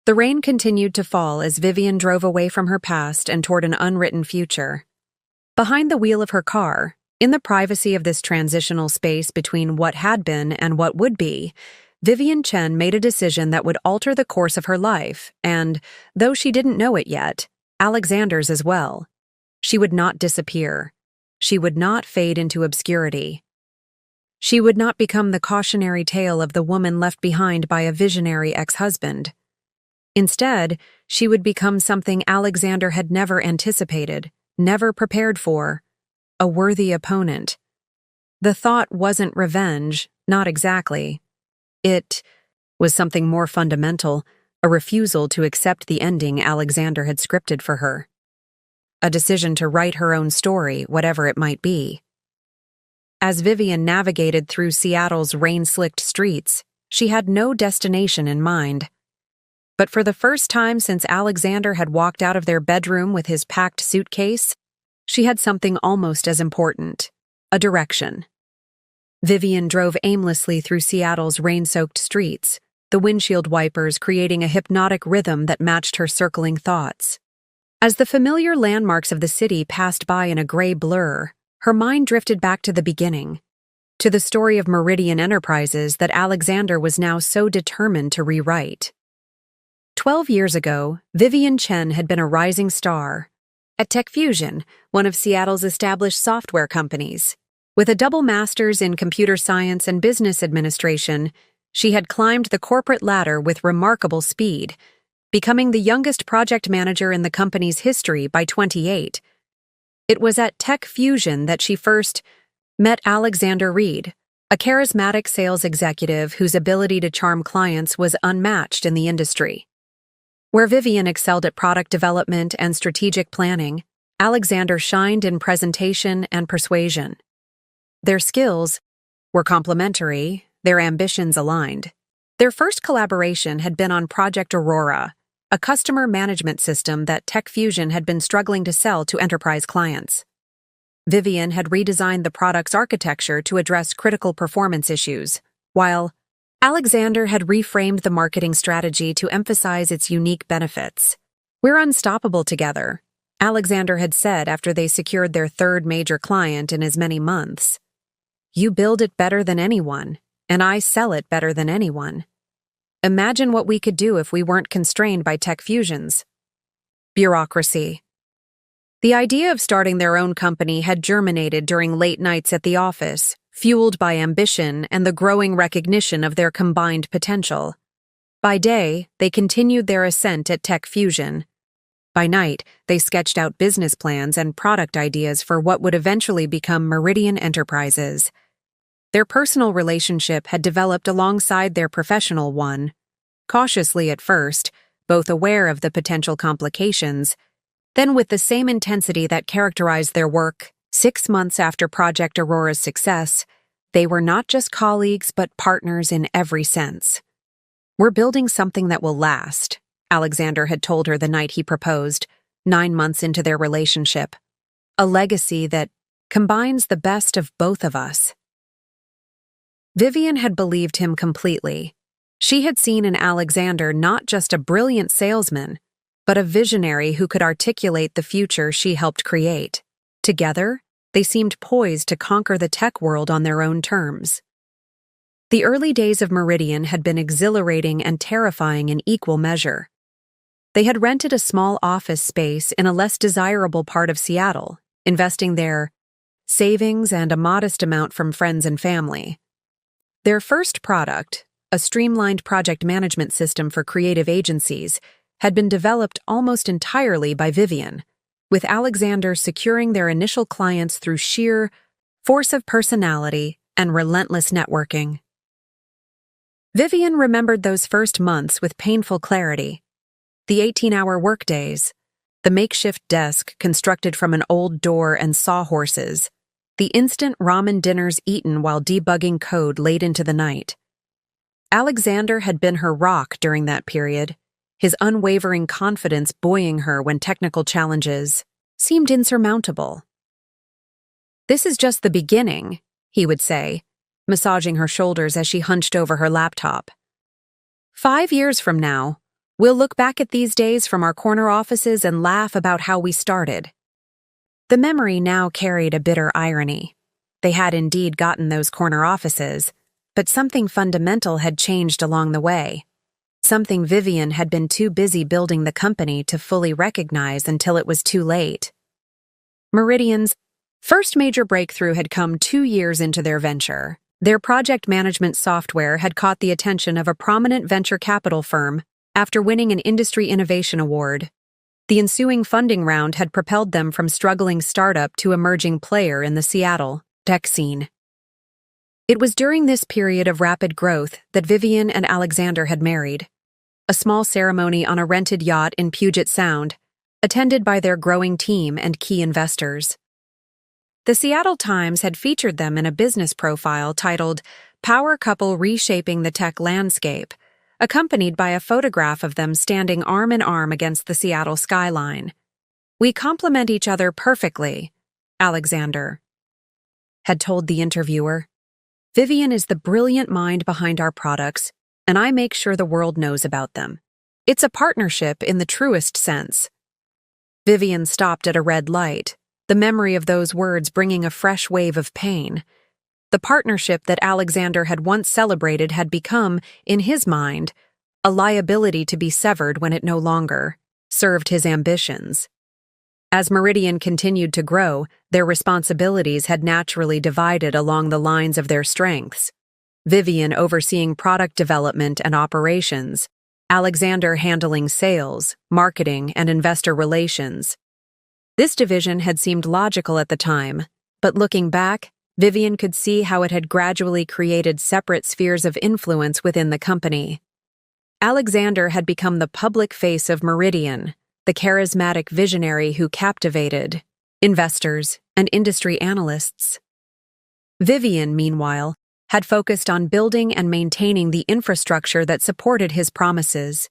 The rain continued to fall as Vivian drove away from her past and toward an unwritten future. Behind the wheel of her car, in the privacy of this transitional space between what had been and what would be, Vivian Chen made a decision that would alter the course of her life and, though she didn't know it yet, Alexander's as well. She would not disappear. She would not fade into obscurity. She would not become the cautionary tale of the woman left behind by a visionary ex-husband. Instead, she would become something Alexander had never anticipated, never prepared for, a worthy opponent. The thought wasn't revenge, not exactly. It was something more fundamental, a refusal to accept the ending Alexander had scripted for her. A decision to write her own story, whatever it might be. As Vivian navigated through Seattle's rain-slicked streets, she had no destination in mind. But for the first time since Alexander had walked out of their bedroom with his packed suitcase, she had something almost as important, a direction. Vivian drove aimlessly through Seattle's rain-soaked streets, the windshield wipers creating a hypnotic rhythm that matched her circling thoughts. As the familiar landmarks of the city passed by in a gray blur, her mind drifted back to the beginning, to the story of Meridian Enterprises that Alexander was now so determined to rewrite. 12 years ago, Vivian Chen had been a rising star at TechFusion, one of Seattle's established software companies. With a double master's in computer science and business administration, she had climbed the corporate ladder with remarkable speed, becoming the youngest project manager in the company's history by 28. It was at TechFusion that she first met Alexander Reed, a charismatic sales executive whose ability to charm clients was unmatched in the industry. Where Vivian excelled at product development and strategic planning, Alexander shined in presentation and persuasion. Their skills were complementary, their ambitions aligned. Their first collaboration had been on Project Aurora, a customer management system that TechFusion had been struggling to sell to enterprise clients. Vivian had redesigned the product's architecture to address critical performance issues, while Alexander had reframed the marketing strategy to emphasize its unique benefits. "We're unstoppable together," Alexander had said after they secured their third major client in as many months. "You build it better than anyone, and I sell it better than anyone. Imagine what we could do if we weren't constrained by TechFusion's bureaucracy." The idea of starting their own company had germinated during late nights at the office, fueled by ambition and the growing recognition of their combined potential. By day, they continued their ascent at TechFusion. By night, they sketched out business plans and product ideas for what would eventually become Meridian Enterprises. Their personal relationship had developed alongside their professional one. Cautiously at first, both aware of the potential complications, then with the same intensity that characterized their work, 6 months after Project Aurora's success, they were not just colleagues but partners in every sense. "We're building something that will last," Alexander had told her the night he proposed, 9 months into their relationship. "A legacy that combines the best of both of us." Vivian had believed him completely. She had seen in Alexander not just a brilliant salesman, but a visionary who could articulate the future she helped create. Together, they seemed poised to conquer the tech world on their own terms. The early days of Meridian had been exhilarating and terrifying in equal measure. They had rented a small office space in a less desirable part of Seattle, investing their savings and a modest amount from friends and family. Their first product, a streamlined project management system for creative agencies, had been developed almost entirely by Vivian, with Alexander securing their initial clients through sheer force of personality and relentless networking. Vivian remembered those first months with painful clarity. The 18-hour workdays, the makeshift desk constructed from an old door and sawhorses, the instant ramen dinners eaten while debugging code late into the night. Alexander had been her rock during that period, his unwavering confidence buoying her when technical challenges seemed insurmountable. "This is just the beginning," he would say, massaging her shoulders as she hunched over her laptop. "5 years from now, we'll look back at these days from our corner offices and laugh about how we started." The memory now carried a bitter irony. They had indeed gotten those corner offices, but something fundamental had changed along the way. Something Vivian had been too busy building the company to fully recognize until it was too late. Meridian's first major breakthrough had come 2 years into their venture. Their project management software had caught the attention of a prominent venture capital firm after winning an Industry Innovation Award. The ensuing funding round had propelled them from struggling startup to emerging player in the Seattle tech scene. It was during this period of rapid growth that Vivian and Alexander had married. A small ceremony on a rented yacht in Puget Sound, attended by their growing team and key investors. The Seattle Times had featured them in a business profile titled "Power Couple Reshaping the Tech Landscape," accompanied by a photograph of them standing arm in arm against the Seattle skyline. "We complement each other perfectly," Alexander had told the interviewer. "Vivian is the brilliant mind behind our products, and I make sure the world knows about them. It's a partnership in the truest sense." Vivian stopped at a red light, the memory of those words bringing a fresh wave of pain. The partnership that Alexander had once celebrated had become, in his mind, a liability to be severed when it no longer served his ambitions. As Meridian continued to grow, their responsibilities had naturally divided along the lines of their strengths. Vivian overseeing product development and operations, Alexander handling sales, marketing, and investor relations. This division had seemed logical at the time, but looking back, Vivian could see how it had gradually created separate spheres of influence within the company. Alexander had become the public face of Meridian, the charismatic visionary who captivated investors and industry analysts. Vivian, meanwhile, had focused on building and maintaining the infrastructure that supported his promises,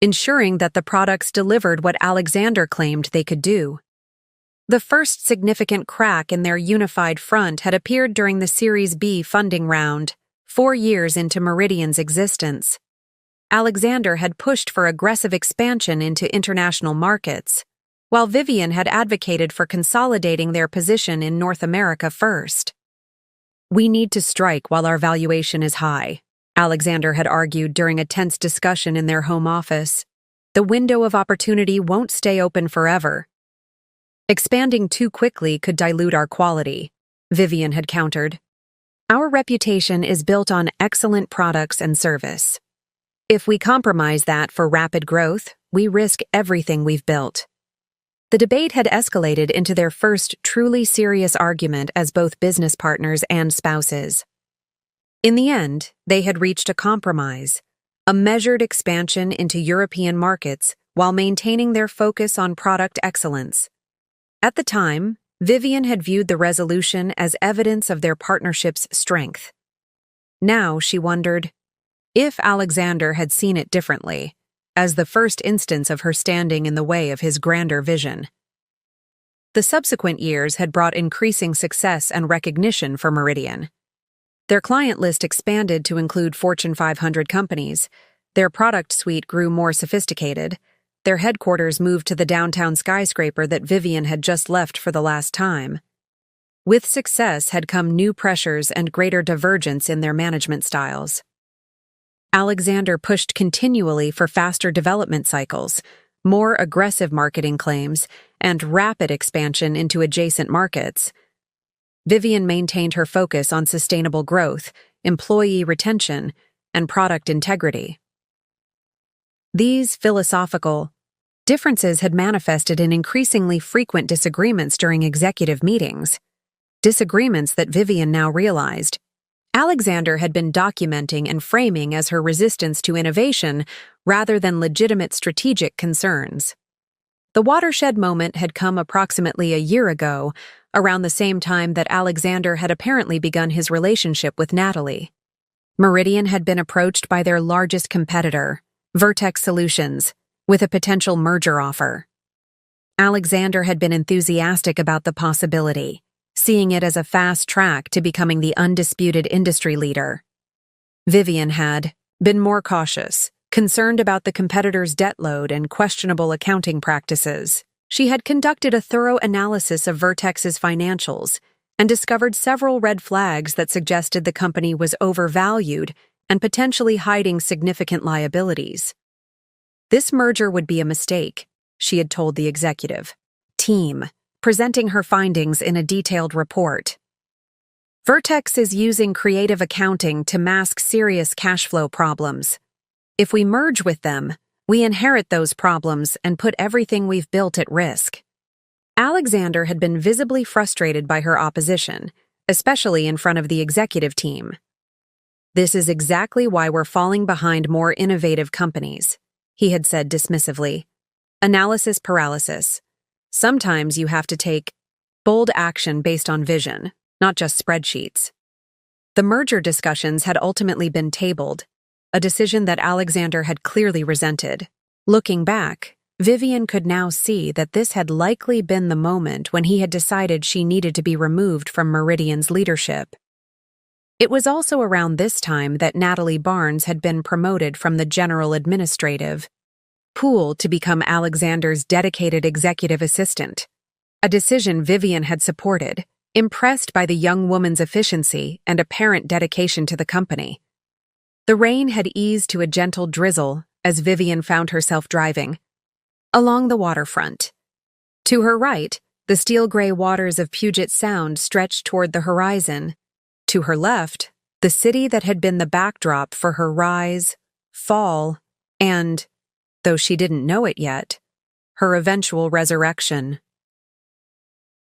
ensuring that the products delivered what Alexander claimed they could do. The first significant crack in their unified front had appeared during the Series B funding round, 4 years into Meridian's existence. Alexander had pushed for aggressive expansion into international markets, while Vivian had advocated for consolidating their position in North America first. "We need to strike while our valuation is high," Alexander had argued during a tense discussion in their home office. "The window of opportunity won't stay open forever." "Expanding too quickly could dilute our quality," Vivian had countered. "Our reputation is built on excellent products and service. If we compromise that for rapid growth, we risk everything we've built." The debate had escalated into their first truly serious argument as both business partners and spouses. In the end, they had reached a compromise, a measured expansion into European markets while maintaining their focus on product excellence. At the time, Vivian had viewed the resolution as evidence of their partnership's strength. Now she wondered if Alexander had seen it differently, as the first instance of her standing in the way of his grander vision. The subsequent years had brought increasing success and recognition for Meridian. Their client list expanded to include Fortune 500 companies, their product suite grew more sophisticated, their headquarters moved to the downtown skyscraper that Vivian had just left for the last time. With success had come new pressures and greater divergence in their management styles. Alexander pushed continually for faster development cycles, more aggressive marketing claims, and rapid expansion into adjacent markets. Vivian maintained her focus on sustainable growth, employee retention, and product integrity. These philosophical differences had manifested in increasingly frequent disagreements during executive meetings, disagreements that Vivian now realized Alexander had been documenting and framing as her resistance to innovation rather than legitimate strategic concerns. The watershed moment had come approximately a year ago, around the same time that Alexander had apparently begun his relationship with Natalie. Meridian had been approached by their largest competitor, Vertex Solutions, with a potential merger offer. Alexander had been enthusiastic about the possibility, seeing it as a fast track to becoming the undisputed industry leader. Vivian had been more cautious, concerned about the competitor's debt load and questionable accounting practices. She had conducted a thorough analysis of Vertex's financials and discovered several red flags that suggested the company was overvalued and potentially hiding significant liabilities. This merger would be a mistake, she had told the executive team, presenting her findings in a detailed report. Vertex is using creative accounting to mask serious cash flow problems. If we merge with them, we inherit those problems and put everything we've built at risk. Alexander had been visibly frustrated by her opposition, especially in front of the executive team. "This is exactly why we're falling behind more innovative companies," he had said dismissively. "Analysis paralysis. Sometimes you have to take bold action based on vision, not just spreadsheets." The merger discussions had ultimately been tabled, a decision that Alexander had clearly resented. Looking back, Vivian could now see that this had likely been the moment when he had decided she needed to be removed from Meridian's leadership. It was also around this time that Natalie Barnes had been promoted from the general administrative pool to become Alexander's dedicated executive assistant, a decision Vivian had supported, impressed by the young woman's efficiency and apparent dedication to the company. The rain had eased to a gentle drizzle as Vivian found herself driving along the waterfront. To her right, the steel-gray waters of Puget Sound stretched toward the horizon. To her left, the city that had been the backdrop for her rise, fall, and, though she didn't know it yet, her eventual resurrection.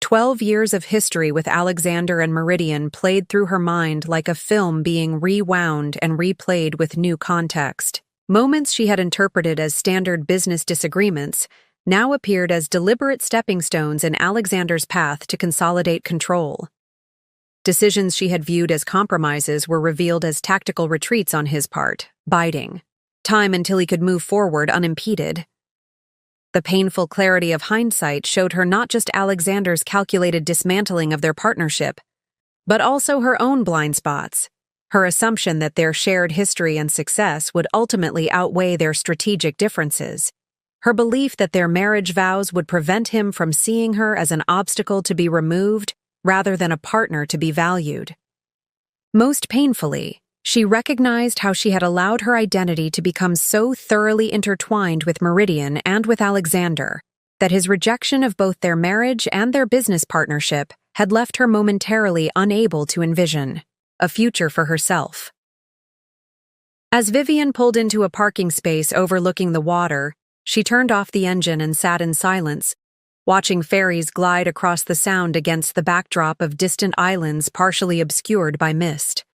12 years of history with Alexander and Meridian played through her mind like a film being rewound and replayed with new context. Moments she had interpreted as standard business disagreements now appeared as deliberate stepping stones in Alexander's path to consolidate control. Decisions she had viewed as compromises were revealed as tactical retreats on his part, biding time until he could move forward unimpeded. The painful clarity of hindsight showed her not just Alexander's calculated dismantling of their partnership, but also her own blind spots, her assumption that their shared history and success would ultimately outweigh their strategic differences, her belief that their marriage vows would prevent him from seeing her as an obstacle to be removed rather than a partner to be valued. Most painfully, she recognized how she had allowed her identity to become so thoroughly intertwined with Meridian and with Alexander that his rejection of both their marriage and their business partnership had left her momentarily unable to envision a future for herself. As Vivian pulled into a parking space overlooking the water, she turned off the engine and sat in silence, watching ferries glide across the Sound against the backdrop of distant islands partially obscured by mist.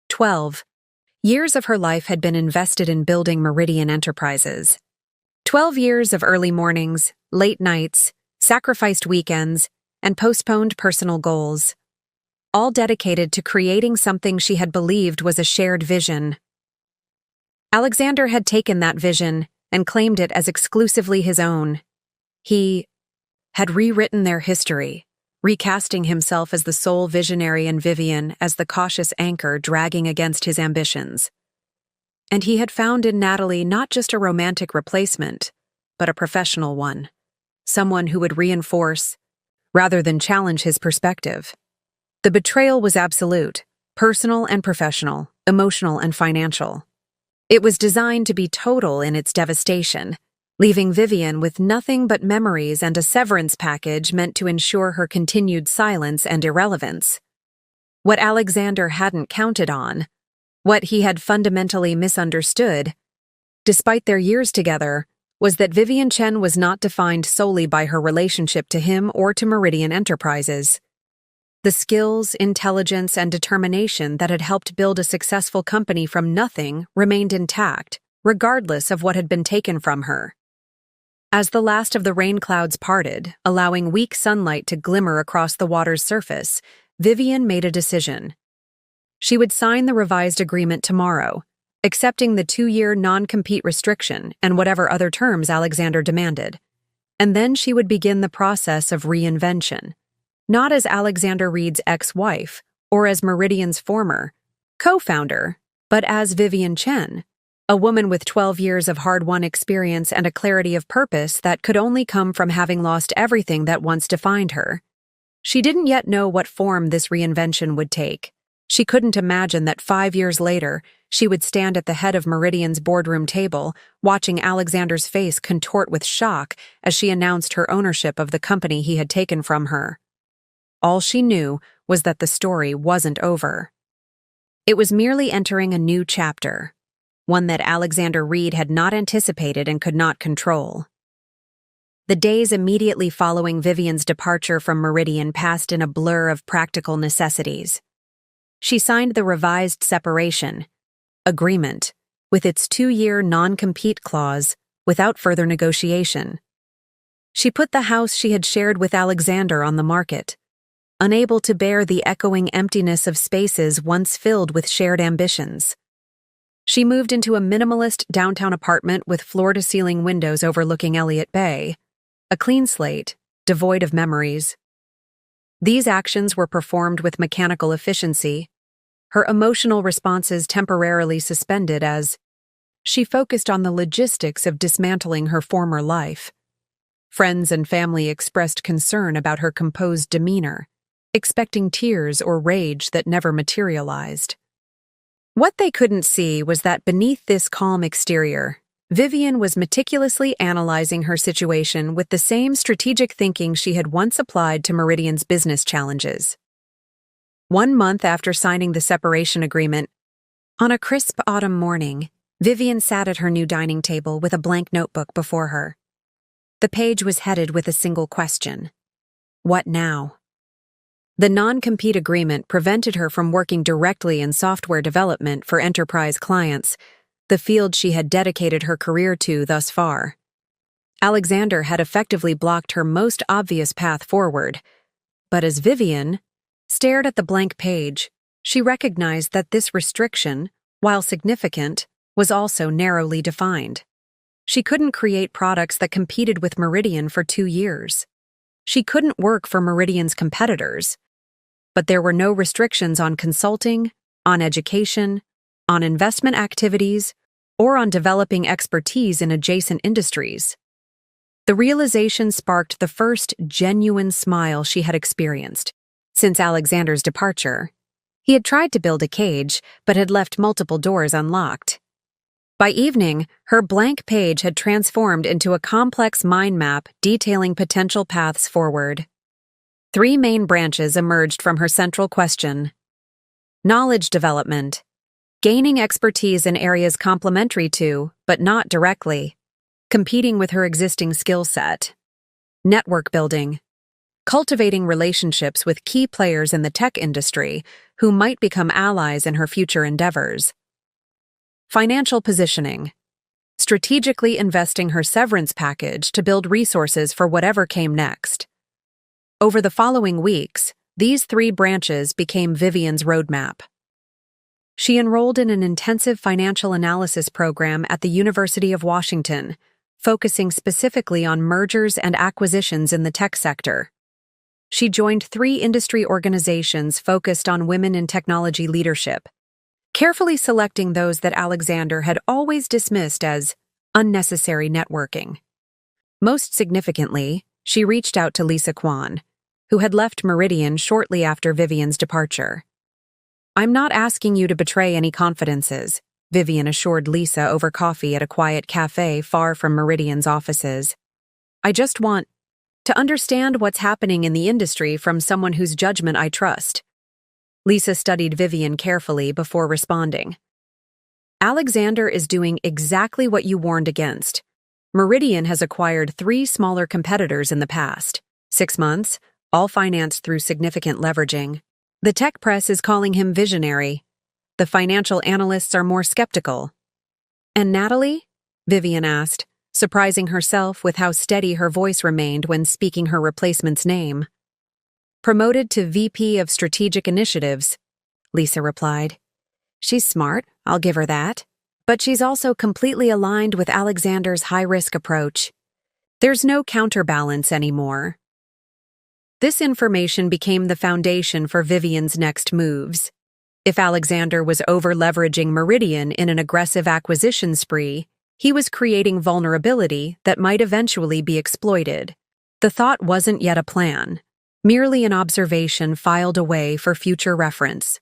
12 years of her life had been invested in building Meridian Enterprises. 12 years of early mornings, late nights, sacrificed weekends, and postponed personal goals, all dedicated to creating something she had believed was a shared vision. Alexander had taken that vision and claimed it as exclusively his own. He had rewritten their history, recasting himself as the sole visionary and Vivian as the cautious anchor dragging against his ambitions. And he had found in Natalie not just a romantic replacement, but a professional one, someone who would reinforce, rather than challenge his perspective. The betrayal was absolute, personal and professional, emotional and financial. It was designed to be total in its devastation, leaving Vivian with nothing but memories and a severance package meant to ensure her continued silence and irrelevance. What Alexander hadn't counted on, what he had fundamentally misunderstood, despite their years together, was that Vivian Chen was not defined solely by her relationship to him or to Meridian Enterprises. The skills, intelligence, and determination that had helped build a successful company from nothing remained intact, regardless of what had been taken from her. As the last of the rain clouds parted, allowing weak sunlight to glimmer across the water's surface, Vivian made a decision. She would sign the revised agreement tomorrow, accepting the 2-year non-compete restriction and whatever other terms Alexander demanded. And then she would begin the process of reinvention, not as Alexander Reed's ex-wife or as Meridian's former co-founder, but as Vivian Chen, a woman with 12 years of hard-won experience and a clarity of purpose that could only come from having lost everything that once defined her. She didn't yet know what form this reinvention would take. She couldn't imagine that 5 years later, she would stand at the head of Meridian's boardroom table, watching Alexander's face contort with shock as she announced her ownership of the company he had taken from her. All she knew was that the story wasn't over. It was merely entering a new chapter, one that Alexander Reed had not anticipated and could not control. The days immediately following Vivian's departure from Meridian passed in a blur of practical necessities. She signed the revised separation agreement, with its 2-year non-compete clause, without further negotiation. She put the house she had shared with Alexander on the market, unable to bear the echoing emptiness of spaces once filled with shared ambitions. She moved into a minimalist downtown apartment with floor-to-ceiling windows overlooking Elliott Bay, a clean slate, devoid of memories. These actions were performed with mechanical efficiency, her emotional responses temporarily suspended as she focused on the logistics of dismantling her former life. Friends and family expressed concern about her composed demeanor, expecting tears or rage that never materialized. What they couldn't see was that beneath this calm exterior, Vivian was meticulously analyzing her situation with the same strategic thinking she had once applied to Meridian's business challenges. 1 month after signing the separation agreement, on a crisp autumn morning, Vivian sat at her new dining table with a blank notebook before her. The page was headed with a single question. What now? The non-compete agreement prevented her from working directly in software development for enterprise clients, the field she had dedicated her career to thus far. Alexander had effectively blocked her most obvious path forward, but as Vivian stared at the blank page, she recognized that this restriction, while significant, was also narrowly defined. She couldn't create products that competed with Meridian for 2 years. She couldn't work for Meridian's competitors. But there were no restrictions on consulting, on education, on investment activities, or on developing expertise in adjacent industries. The realization sparked the first genuine smile she had experienced since Alexander's departure. He had tried to build a cage, but had left multiple doors unlocked. By evening, her blank page had transformed into a complex mind map detailing potential paths forward. 3 main branches emerged from her central question. Knowledge development, gaining expertise in areas complementary to, but not directly, competing with her existing skill set. Network building, cultivating relationships with key players in the tech industry who might become allies in her future endeavors. Financial positioning, strategically investing her severance package to build resources for whatever came next. Over the following weeks, these 3 branches became Vivian's roadmap. She enrolled in an intensive financial analysis program at the University of Washington, focusing specifically on mergers and acquisitions in the tech sector. She joined 3 industry organizations focused on women in technology leadership, carefully selecting those that Alexander had always dismissed as unnecessary networking. Most significantly, she reached out to Lisa Kwan, who had left Meridian shortly after Vivian's departure. "I'm not asking you to betray any confidences," Vivian assured Lisa over coffee at a quiet cafe far from Meridian's offices. "I just want to understand what's happening in the industry from someone whose judgment I trust." Lisa studied Vivian carefully before responding. "Alexander is doing exactly what you warned against. Meridian has acquired 3 smaller competitors in the past 6 months, all financed through significant leveraging. The tech press is calling him visionary. The financial analysts are more skeptical." "And Natalie?" Vivian asked, surprising herself with how steady her voice remained when speaking her replacement's name. "Promoted to VP of Strategic Initiatives," Lisa replied. "She's smart, I'll give her that. But she's also completely aligned with Alexander's high-risk approach. There's no counterbalance anymore." This information became the foundation for Vivian's next moves. If Alexander was over-leveraging Meridian in an aggressive acquisition spree, he was creating vulnerability that might eventually be exploited. The thought wasn't yet a plan, merely an observation filed away for future reference.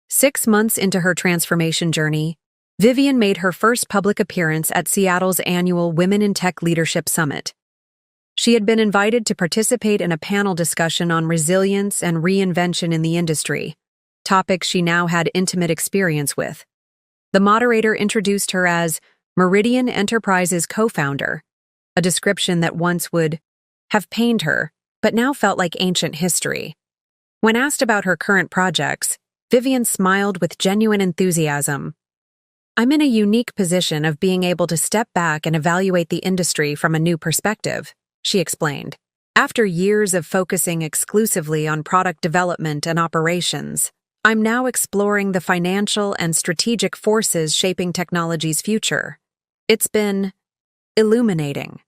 6 months into her transformation journey, Vivian made her first public appearance at Seattle's annual Women in Tech Leadership Summit. She had been invited to participate in a panel discussion on resilience and reinvention in the industry, topics she now had intimate experience with. The moderator introduced her as Meridian Enterprises co-founder, a description that once would have pained her, but now felt like ancient history. When asked about her current projects, Vivian smiled with genuine enthusiasm. "I'm in a unique position of being able to step back and evaluate the industry from a new perspective," she explained. "After years of focusing exclusively on product development and operations, I'm now exploring the financial and strategic forces shaping technology's future. It's been illuminating."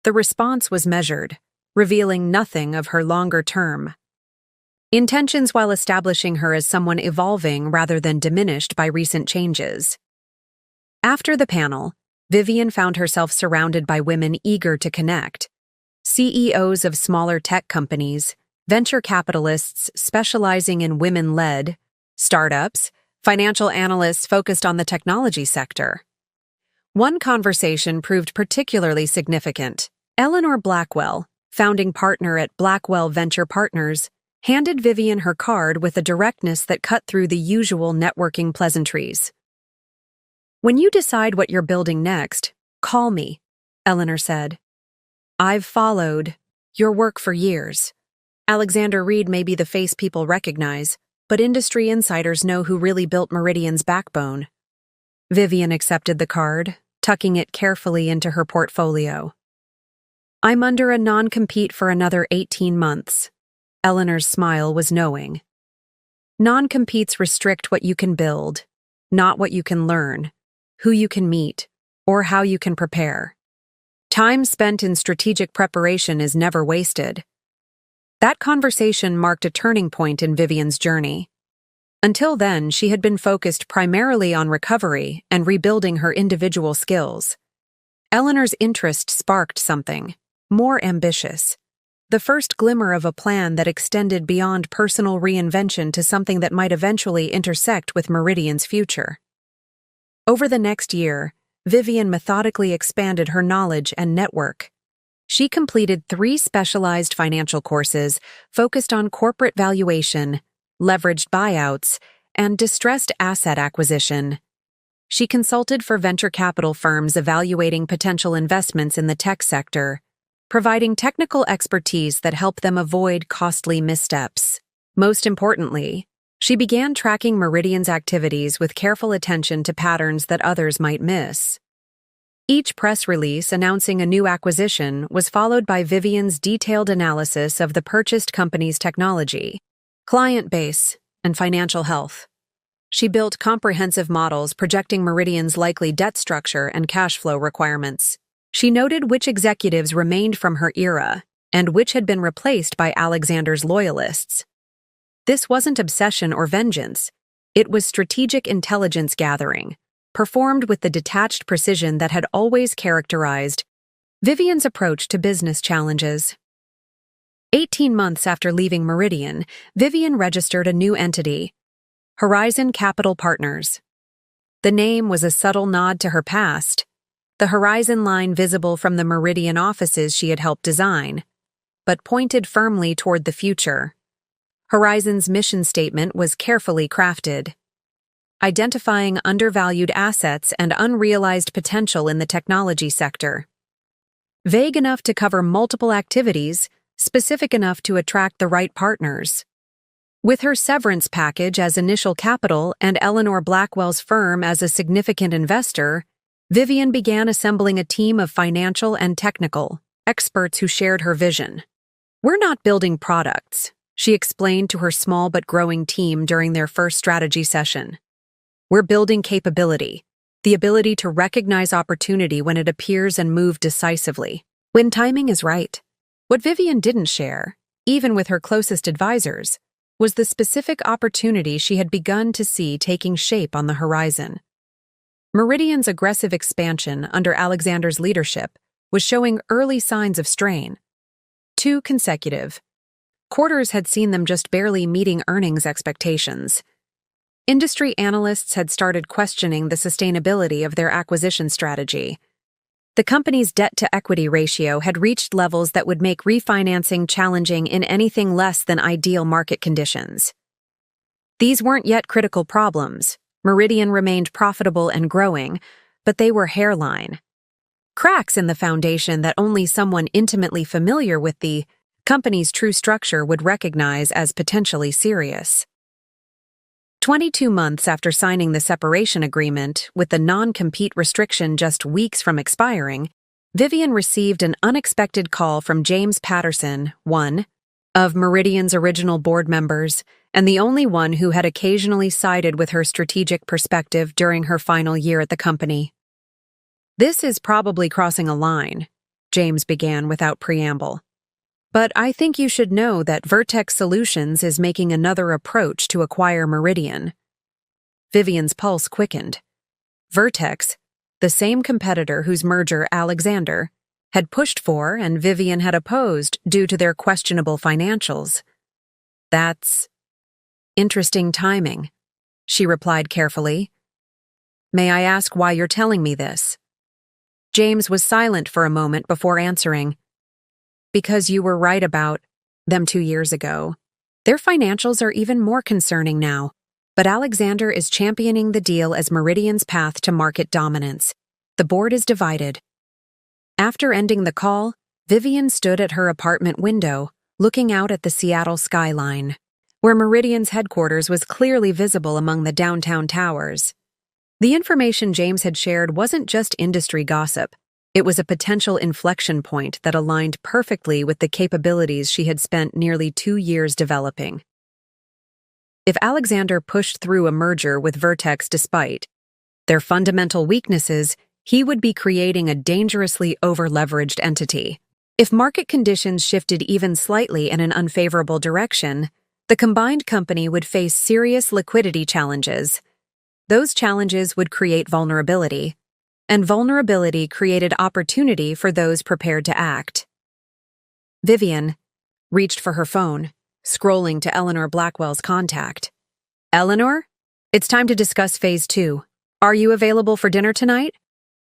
The response was measured, revealing nothing of her longer-term intentions while establishing her as someone evolving rather than diminished by recent changes. After the panel, Vivian found herself surrounded by women eager to connect. CEOs of smaller tech companies, venture capitalists specializing in women-led startups, financial analysts focused on the technology sector. One conversation proved particularly significant. Eleanor Blackwell, founding partner at Blackwell Venture Partners, handed Vivian her card with a directness that cut through the usual networking pleasantries. "When you decide what you're building next, call me," Eleanor said. "I've followed Your work for years. Alexander Reed may be the face people recognize, but industry insiders know who really built Meridian's backbone. Vivian accepted the card, tucking it carefully into her portfolio. I'm under a non-compete for another 18 months. Eleanor's smile was knowing. Non-competes restrict what you can build, not what you can learn, who you can meet, or how you can prepare. Time spent in strategic preparation is never wasted. That conversation marked a turning point in Vivian's journey. Until then, she had been focused primarily on recovery and rebuilding her individual skills. Eleanor's interest sparked something more ambitious. The first glimmer of a plan that extended beyond personal reinvention to something that might eventually intersect with Meridian's future. Over the next year, Vivian methodically expanded her knowledge and network. She completed 3 specialized financial courses focused on corporate valuation, leveraged buyouts, and distressed asset acquisition. She consulted for venture capital firms evaluating potential investments in the tech sector, providing technical expertise that helped them avoid costly missteps. Most importantly, she began tracking Meridian's activities with careful attention to patterns that others might miss. Each press release announcing a new acquisition was followed by Vivian's detailed analysis of the purchased company's technology, client base, and financial health. She built comprehensive models projecting Meridian's likely debt structure and cash flow requirements. She noted which executives remained from her era and which had been replaced by Alexander's loyalists. This wasn't obsession or vengeance. It was strategic intelligence gathering, performed with the detached precision that had always characterized Vivian's approach to business challenges. 18 months after leaving Meridian, Vivian registered a new entity, Horizon Capital Partners. The name was a subtle nod to her past, the Horizon line visible from the Meridian offices she had helped design, but pointed firmly toward the future. Horizon's mission statement was carefully crafted, identifying undervalued assets and unrealized potential in the technology sector. Vague enough to cover multiple activities, specific enough to attract the right partners. With her severance package as initial capital and Eleanor Blackwell's firm as a significant investor, Vivian began assembling a team of financial and technical experts who shared her vision. We're not building products, she explained to her small but growing team during their first strategy session. We're building capability, the ability to recognize opportunity when it appears and move decisively, when timing is right. What Vivian didn't share, even with her closest advisors, was the specific opportunity she had begun to see taking shape on the horizon. Meridian's aggressive expansion under Alexander's leadership was showing early signs of strain. 2 consecutive quarters had seen them just barely meeting earnings expectations. Industry analysts had started questioning the sustainability of their acquisition strategy. The company's debt-to-equity ratio had reached levels that would make refinancing challenging in anything less than ideal market conditions. These weren't yet critical problems. Meridian remained profitable and growing, but they were hairline. Cracks in the foundation that only someone intimately familiar with the company's true structure would recognize as potentially serious. 22 months after signing the separation agreement, with the non-compete restriction just weeks from expiring, Vivian received an unexpected call from James Patterson, one of Meridian's original board members, and the only one who had occasionally sided with her strategic perspective during her final year at the company. This is probably crossing a line, James began without preamble. But I think you should know that Vertex Solutions is making another approach to acquire Meridian. Vivian's pulse quickened. Vertex, the same competitor whose merger Alexander had pushed for and Vivian had opposed due to their questionable financials. That's interesting timing, she replied carefully. May I ask why you're telling me this? James was silent for a moment before answering. Because you were right about them 2 years ago. Their financials are even more concerning now, but Alexander is championing the deal as Meridian's path to market dominance. The board is divided. After ending the call, Vivian stood at her apartment window, looking out at the Seattle skyline, where Meridian's headquarters was clearly visible among the downtown towers. The information James had shared wasn't just industry gossip. It was a potential inflection point that aligned perfectly with the capabilities she had spent nearly 2 years developing. If Alexander pushed through a merger with Vertex despite their fundamental weaknesses, he would be creating a dangerously over-leveraged entity. If market conditions shifted even slightly in an unfavorable direction, the combined company would face serious liquidity challenges. Those challenges would create vulnerability, and vulnerability created opportunity for those prepared to act. Vivian reached for her phone, scrolling to Eleanor Blackwell's contact. "Eleanor? It's time to discuss Phase 2. Are you available for dinner tonight?"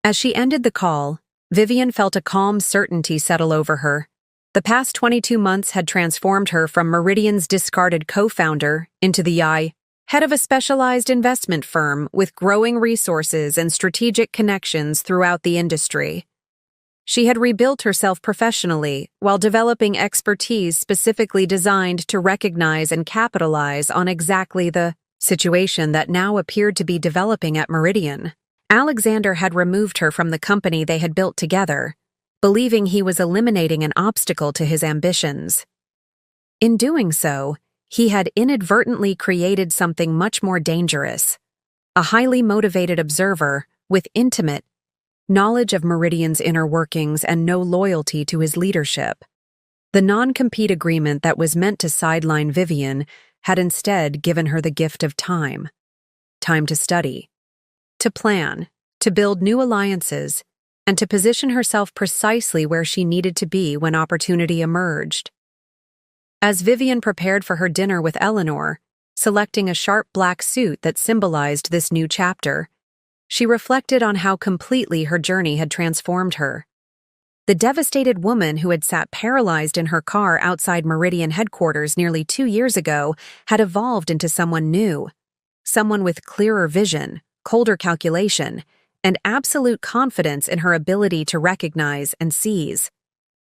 As she ended the call, Vivian felt a calm certainty settle over her. The past 22 months had transformed her from Meridian's discarded co-founder into the head of a specialized investment firm with growing resources and strategic connections throughout the industry. She had rebuilt herself professionally while developing expertise specifically designed to recognize and capitalize on exactly the situation that now appeared to be developing at Meridian. Alexander had removed her from the company they had built together, believing he was eliminating an obstacle to his ambitions. In doing so, he had inadvertently created something much more dangerous: a highly motivated observer with intimate knowledge of Meridian's inner workings and no loyalty to his leadership. The non-compete agreement that was meant to sideline Vivian had instead given her the gift of time. Time to study, to plan, to build new alliances, and to position herself precisely where she needed to be when opportunity emerged. As Vivian prepared for her dinner with Eleanor, selecting a sharp black suit that symbolized this new chapter, she reflected on how completely her journey had transformed her. The devastated woman who had sat paralyzed in her car outside Meridian headquarters nearly 2 years ago had evolved into someone new, someone with clearer vision, colder calculation, and absolute confidence in her ability to recognize and seize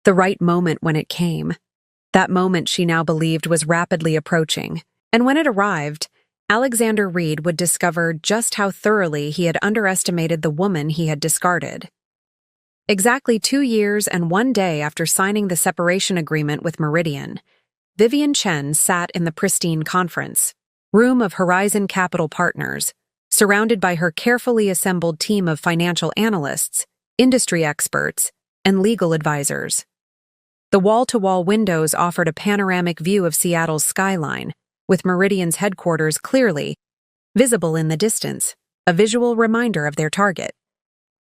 the right moment when it came. That moment she now believed was rapidly approaching, and when it arrived, Alexander Reed would discover just how thoroughly he had underestimated the woman he had discarded. Exactly 2 years and 1 day after signing the separation agreement with Meridian, Vivian Chen sat in the pristine conference room of Horizon Capital Partners, surrounded by her carefully assembled team of financial analysts, industry experts, and legal advisors. The wall-to-wall windows offered a panoramic view of Seattle's skyline, with Meridian's headquarters clearly visible in the distance, a visual reminder of their target.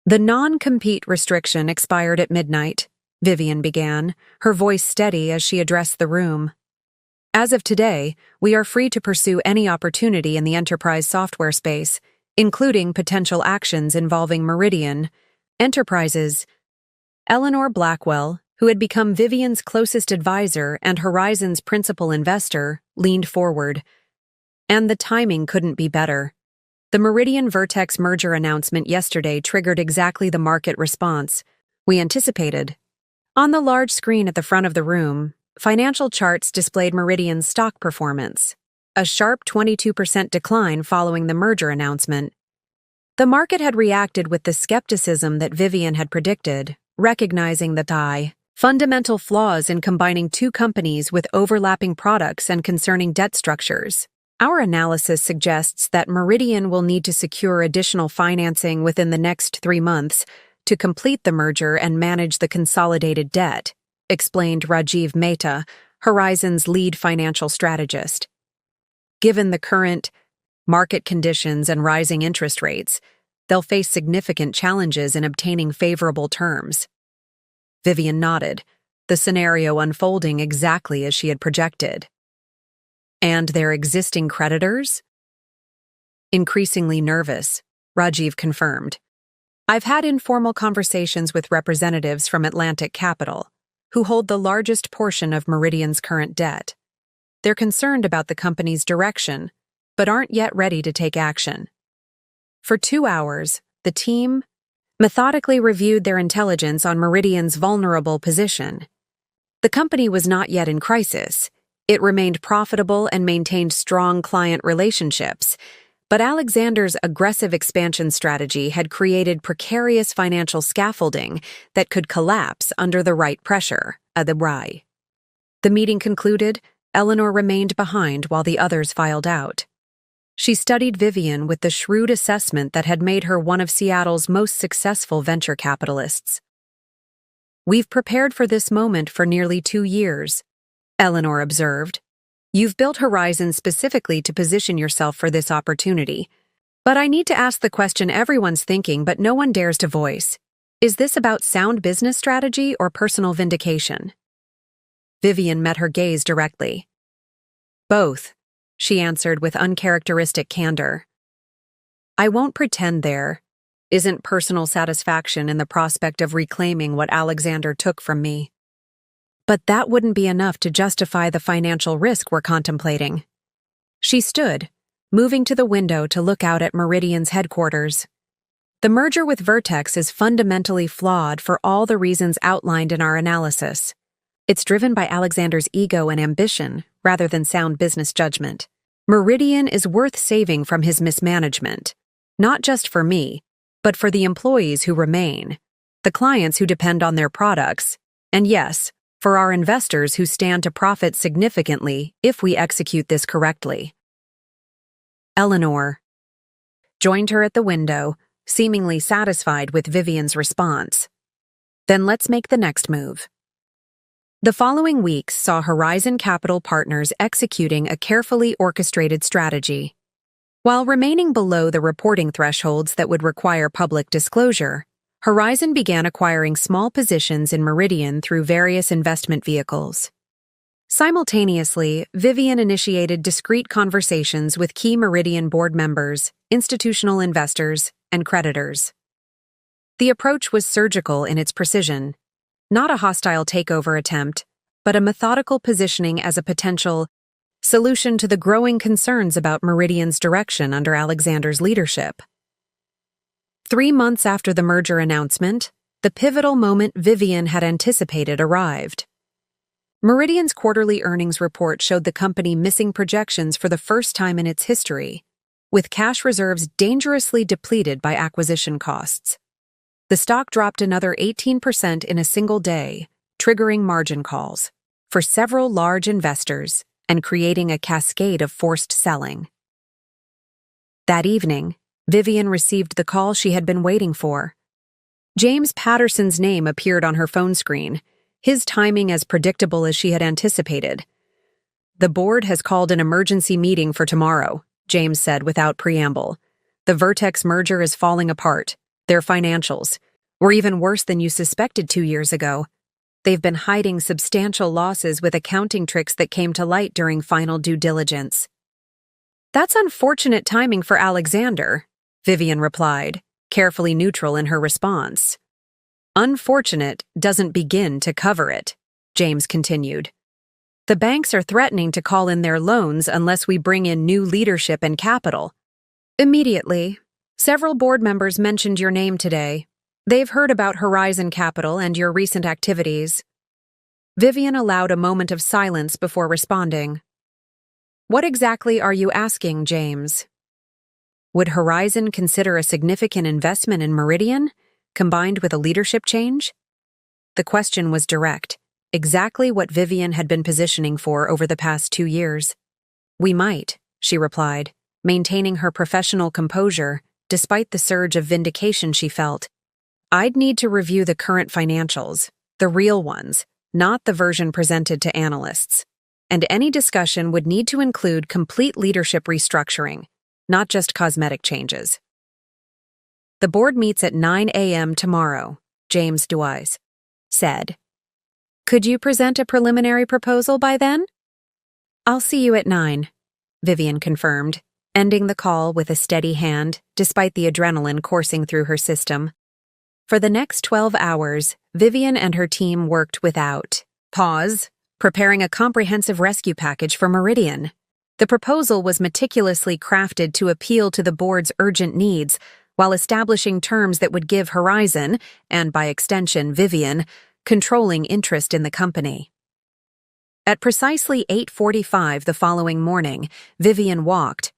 "The non-compete restriction expired at midnight," Vivian began, her voice steady as she addressed the room. "As of today, we are free to pursue any opportunity in the enterprise software space, including potential actions involving Meridian Enterprises." Eleanor Blackwell, who had become Vivian's closest advisor and Horizon's principal investor, leaned forward. "And the timing couldn't be better. The Meridian-Vertex merger announcement yesterday triggered exactly the market response we anticipated." On the large screen at the front of the room, financial charts displayed Meridian's stock performance, a sharp 22% decline following the merger announcement. The market had reacted with the skepticism that Vivian had predicted, recognizing the fundamental flaws in combining two companies with overlapping products and concerning debt structures. "Our analysis suggests that Meridian will need to secure additional financing within the next 3 months to complete the merger and manage the consolidated debt," explained Rajiv Mehta, Horizon's lead financial strategist. "Given the current market conditions and rising interest rates, they'll face significant challenges in obtaining favorable terms." Vivian nodded, the scenario unfolding exactly as she had projected. "And their existing creditors?" Increasingly nervous, Rajiv confirmed. "I've had informal conversations with representatives from Atlantic Capital, who hold the largest portion of Meridian's current debt. They're concerned about the company's direction, but aren't yet ready to take action." For 2 hours, the team methodically reviewed their intelligence on Meridian's vulnerable position. The company was not yet in crisis. It remained profitable and maintained strong client relationships, but Alexander's aggressive expansion strategy had created precarious financial scaffolding that could collapse under the right pressure. The meeting concluded. Eleanor remained behind while the others filed out. She studied Vivian with the shrewd assessment that had made her one of Seattle's most successful venture capitalists. "We've prepared for this moment for nearly 2 years," Eleanor observed. "You've built Horizon specifically to position yourself for this opportunity. But I need to ask the question everyone's thinking but no one dares to voice. Is this about sound business strategy or personal vindication?" Vivian met her gaze directly. "Both," she answered with uncharacteristic candor. "I won't pretend there isn't personal satisfaction in the prospect of reclaiming what Alexander took from me. But that wouldn't be enough to justify the financial risk we're contemplating." She stood, moving to the window to look out at Meridian's headquarters. "The merger with Vertex is fundamentally flawed for all the reasons outlined in our analysis. It's driven by Alexander's ego and ambition, rather than sound business judgment. Meridian is worth saving from his mismanagement, not just for me, but for the employees who remain, the clients who depend on their products, and yes, for our investors who stand to profit significantly if we execute this correctly." Eleanor joined her at the window, seemingly satisfied with Vivian's response. "Then let's make the next move." The following weeks saw Horizon Capital Partners executing a carefully orchestrated strategy. While remaining below the reporting thresholds that would require public disclosure, Horizon began acquiring small positions in Meridian through various investment vehicles. Simultaneously, Vivian initiated discreet conversations with key Meridian board members, institutional investors, and creditors. The approach was surgical in its precision. Not a hostile takeover attempt, but a methodical positioning as a potential solution to the growing concerns about Meridian's direction under Alexander's leadership. 3 months after the merger announcement, the pivotal moment Vivian had anticipated arrived. Meridian's quarterly earnings report showed the company missing projections for the first time in its history, with cash reserves dangerously depleted by acquisition costs. The stock dropped another 18% in a single day, triggering margin calls for several large investors and creating a cascade of forced selling. That evening, Vivian received the call she had been waiting for. James Patterson's name appeared on her phone screen, his timing as predictable as she had anticipated. "The board has called an emergency meeting for tomorrow," James said without preamble. "The Vertex merger is falling apart. Their financials were even worse than you suspected 2 years ago. They've been hiding substantial losses with accounting tricks that came to light during final due diligence." "That's unfortunate timing for Alexander," Vivian replied, carefully neutral in her response. "Unfortunate doesn't begin to cover it," James continued. "The banks are threatening to call in their loans unless we bring in new leadership and capital. Immediately, several board members mentioned your name today. They've heard about Horizon Capital and your recent activities." Vivian allowed a moment of silence before responding. "What exactly are you asking, James?" Would Horizon consider a significant investment in Meridian, combined with a leadership change? The question was direct, exactly what Vivian had been positioning for over the past 2 years. "We might," she replied, maintaining her professional composure despite the surge of vindication she felt. "I'd need to review the current financials, the real ones, not the version presented to analysts. And any discussion would need to include complete leadership restructuring, not just cosmetic changes." "The board meets at 9 a.m. tomorrow," James Duais said. "Could you present a preliminary proposal by then?" "I'll see you at 9, Vivian confirmed, ending the call with a steady hand, despite the adrenaline coursing through her system. For the next 12 hours, Vivian and her team worked without pause, preparing a comprehensive rescue package for Meridian. The proposal was meticulously crafted to appeal to the board's urgent needs, while establishing terms that would give Horizon, and by extension Vivian, controlling interest in the company. At precisely 8:45 the following morning, Vivian walked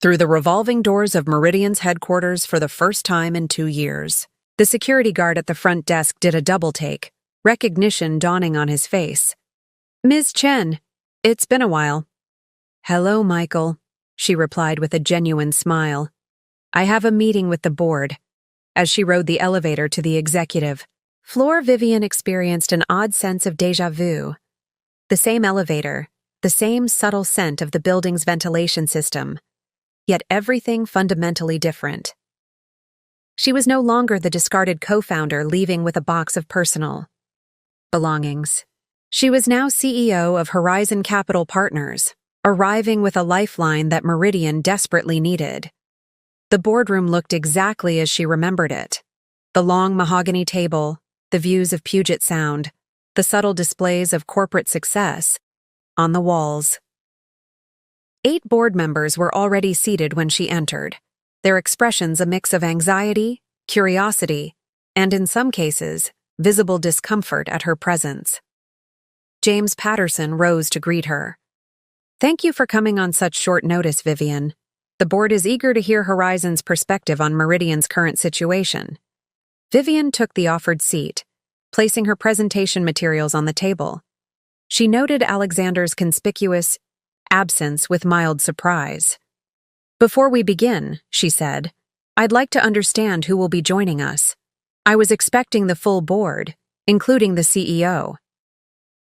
through the revolving doors of Meridian's headquarters for the first time in 2 years. The security guard at the front desk did a double-take, recognition dawning on his face. "Ms. Chen, it's been a while." "Hello, Michael," she replied with a genuine smile. "I have a meeting with the board." As she rode the elevator to the executive floor, Vivian experienced an odd sense of déjà vu. The same elevator, the same subtle scent of the building's ventilation system, yet everything fundamentally different. She was no longer the discarded co-founder leaving with a box of personal belongings. She was now CEO of Horizon Capital Partners, arriving with a lifeline that Meridian desperately needed. The boardroom looked exactly as she remembered it. The long mahogany table, the views of Puget Sound, the subtle displays of corporate success on the walls. 8 board members were already seated when she entered, their expressions a mix of anxiety, curiosity, and in some cases, visible discomfort at her presence. James Patterson rose to greet her. "Thank you for coming on such short notice, Vivian. The board is eager to hear Horizon's perspective on Meridian's current situation." Vivian took the offered seat, placing her presentation materials on the table. She noted Alexander's conspicuous absence with mild surprise. "Before we begin," she said, "I'd like to understand who will be joining us. I was expecting the full board, including the CEO."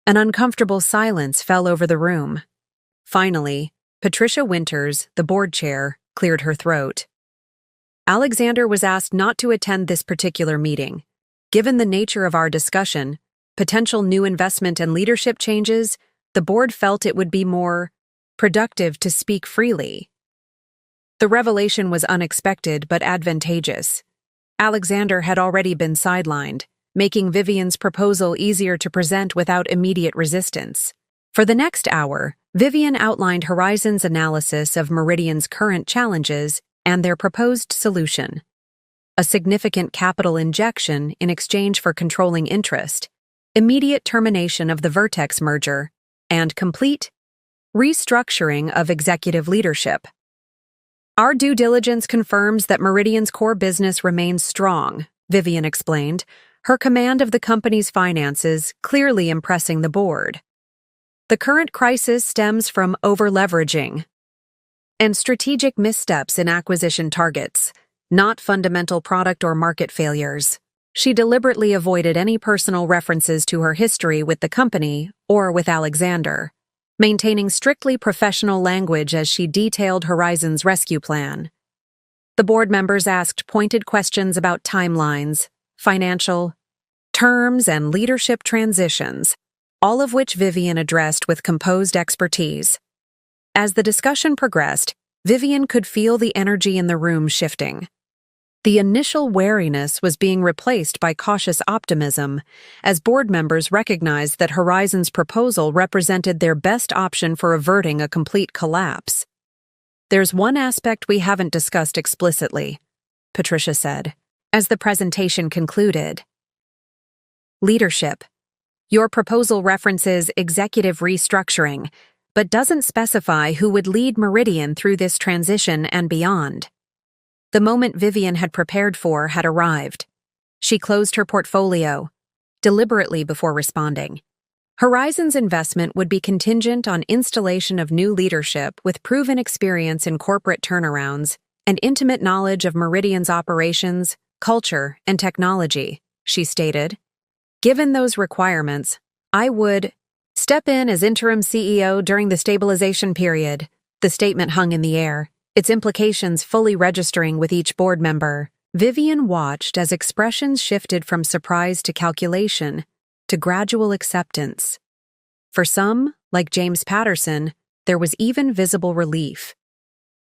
An uncomfortable silence fell over the room. Finally, Patricia Winters, the board chair, cleared her throat. "Alexander was asked not to attend this particular meeting. Given the nature of our discussion, potential new investment and leadership changes, the board felt it would be more productive to speak freely." The revelation was unexpected but advantageous. Alexander had already been sidelined, making Vivian's proposal easier to present without immediate resistance. For the next hour, Vivian outlined Horizon's analysis of Meridian's current challenges and their proposed solution: a significant capital injection in exchange for controlling interest, immediate termination of the Vertex merger, and complete restructuring of executive leadership. "Our due diligence confirms that Meridian's core business remains strong," Vivian explained, her command of the company's finances clearly impressing the board. "The current crisis stems from over-leveraging and strategic missteps in acquisition targets, not fundamental product or market failures." She deliberately avoided any personal references to her history with the company or with Alexander, maintaining strictly professional language as she detailed Horizon's rescue plan. The board members asked pointed questions about timelines, financial terms, and leadership transitions, all of which Vivian addressed with composed expertise. As the discussion progressed, Vivian could feel the energy in the room shifting. The initial wariness was being replaced by cautious optimism, as board members recognized that Horizon's proposal represented their best option for averting a complete collapse. "There's one aspect we haven't discussed explicitly," Patricia said, as the presentation concluded. "Leadership. Your proposal references executive restructuring, but doesn't specify who would lead Meridian through this transition and beyond." The moment Vivian had prepared for had arrived. She closed her portfolio, deliberately before responding. Horizon's investment would be contingent on installation of new leadership with proven experience in corporate turnarounds and intimate knowledge of Meridian's operations, culture, and technology, she stated. "Given those requirements, I would step in as interim CEO during the stabilization period." The statement hung in the air, its implications fully registering with each board member. Vivian watched as expressions shifted from surprise to calculation to gradual acceptance. For some, like James Patterson, there was even visible relief.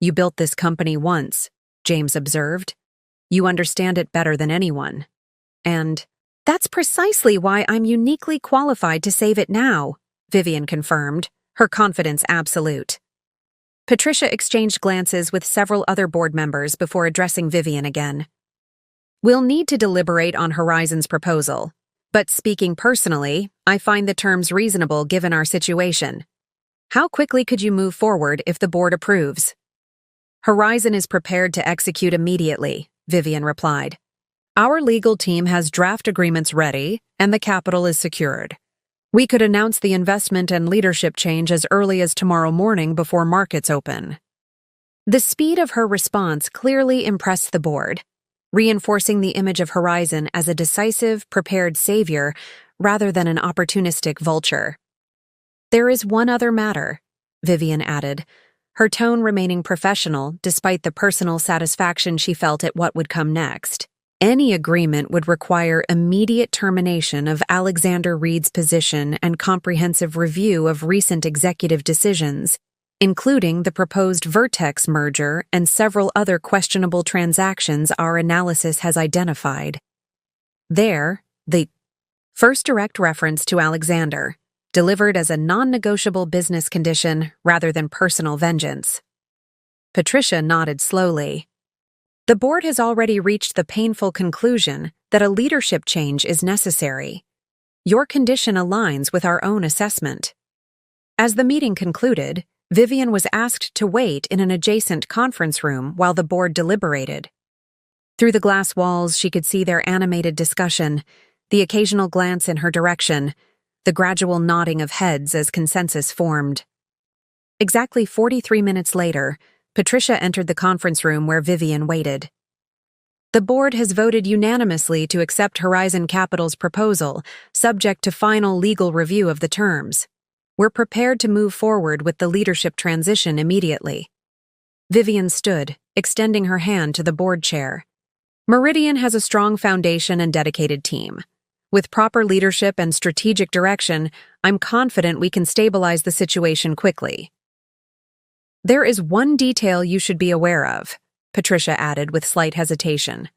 "You built this company once," James observed. "You understand it better than anyone. And that's precisely why I'm uniquely qualified to save it now," Vivian confirmed, her confidence absolute. Patricia exchanged glances with several other board members before addressing Vivian again. We'll need to deliberate on Horizon's proposal, but speaking personally, I find the terms reasonable given our situation. How quickly could you move forward if the board approves? Horizon is prepared to execute immediately, Vivian replied. Our legal team has draft agreements ready, and the capital is secured. We could announce the investment and leadership change as early as tomorrow morning before markets open. The speed of her response clearly impressed the board, reinforcing the image of Horizon as a decisive, prepared savior rather than an opportunistic vulture. There is one other matter, Vivian added, her tone remaining professional despite the personal satisfaction she felt at what would come next. Any agreement would require immediate termination of Alexander Reed's position and comprehensive review of recent executive decisions, including the proposed Vertex merger and several other questionable transactions our analysis has identified. There, the first direct reference to Alexander, delivered as a non-negotiable business condition rather than personal vengeance. Patricia nodded slowly. The board has already reached the painful conclusion that a leadership change is necessary. Your condition aligns with our own assessment. As the meeting concluded, Vivian was asked to wait in an adjacent conference room while the board deliberated. Through the glass walls, she could see their animated discussion, the occasional glance in her direction, the gradual nodding of heads as consensus formed. Exactly 43 minutes later, Patricia entered the conference room where Vivian waited. The board has voted unanimously to accept Horizon Capital's proposal, subject to final legal review of the terms. We're prepared to move forward with the leadership transition immediately. Vivian stood, extending her hand to the board chair. Meridian has a strong foundation and dedicated team. With proper leadership and strategic direction, I'm confident we can stabilize the situation quickly. There is one detail you should be aware of, Patricia added with slight hesitation.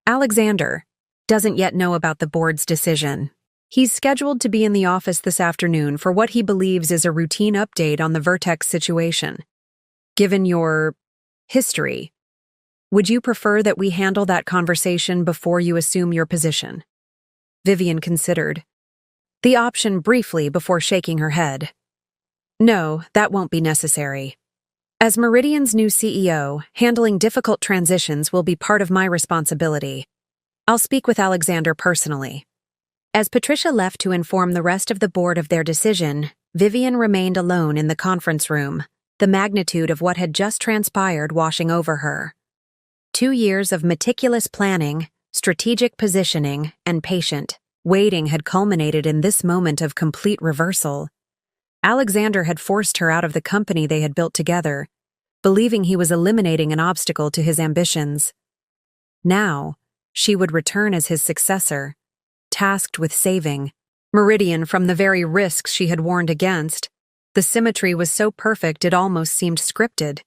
Alexander doesn't yet know about the board's decision. He's scheduled to be in the office this afternoon for what he believes is a routine update on the Vertex situation. Given your history, would you prefer that we handle that conversation before you assume your position? Vivian considered the option briefly before shaking her head. No, that won't be necessary. As Meridian's new CEO, handling difficult transitions will be part of my responsibility. I'll speak with Alexander personally. As Patricia left to inform the rest of the board of their decision, Vivian remained alone in the conference room, the magnitude of what had just transpired washing over her. 2 years of meticulous planning, strategic positioning, and patient waiting had culminated in this moment of complete reversal. Alexander had forced her out of the company they had built together, believing he was eliminating an obstacle to his ambitions. Now, she would return as his successor, tasked with saving Meridian from the very risks she had warned against. The symmetry was so perfect it almost seemed scripted.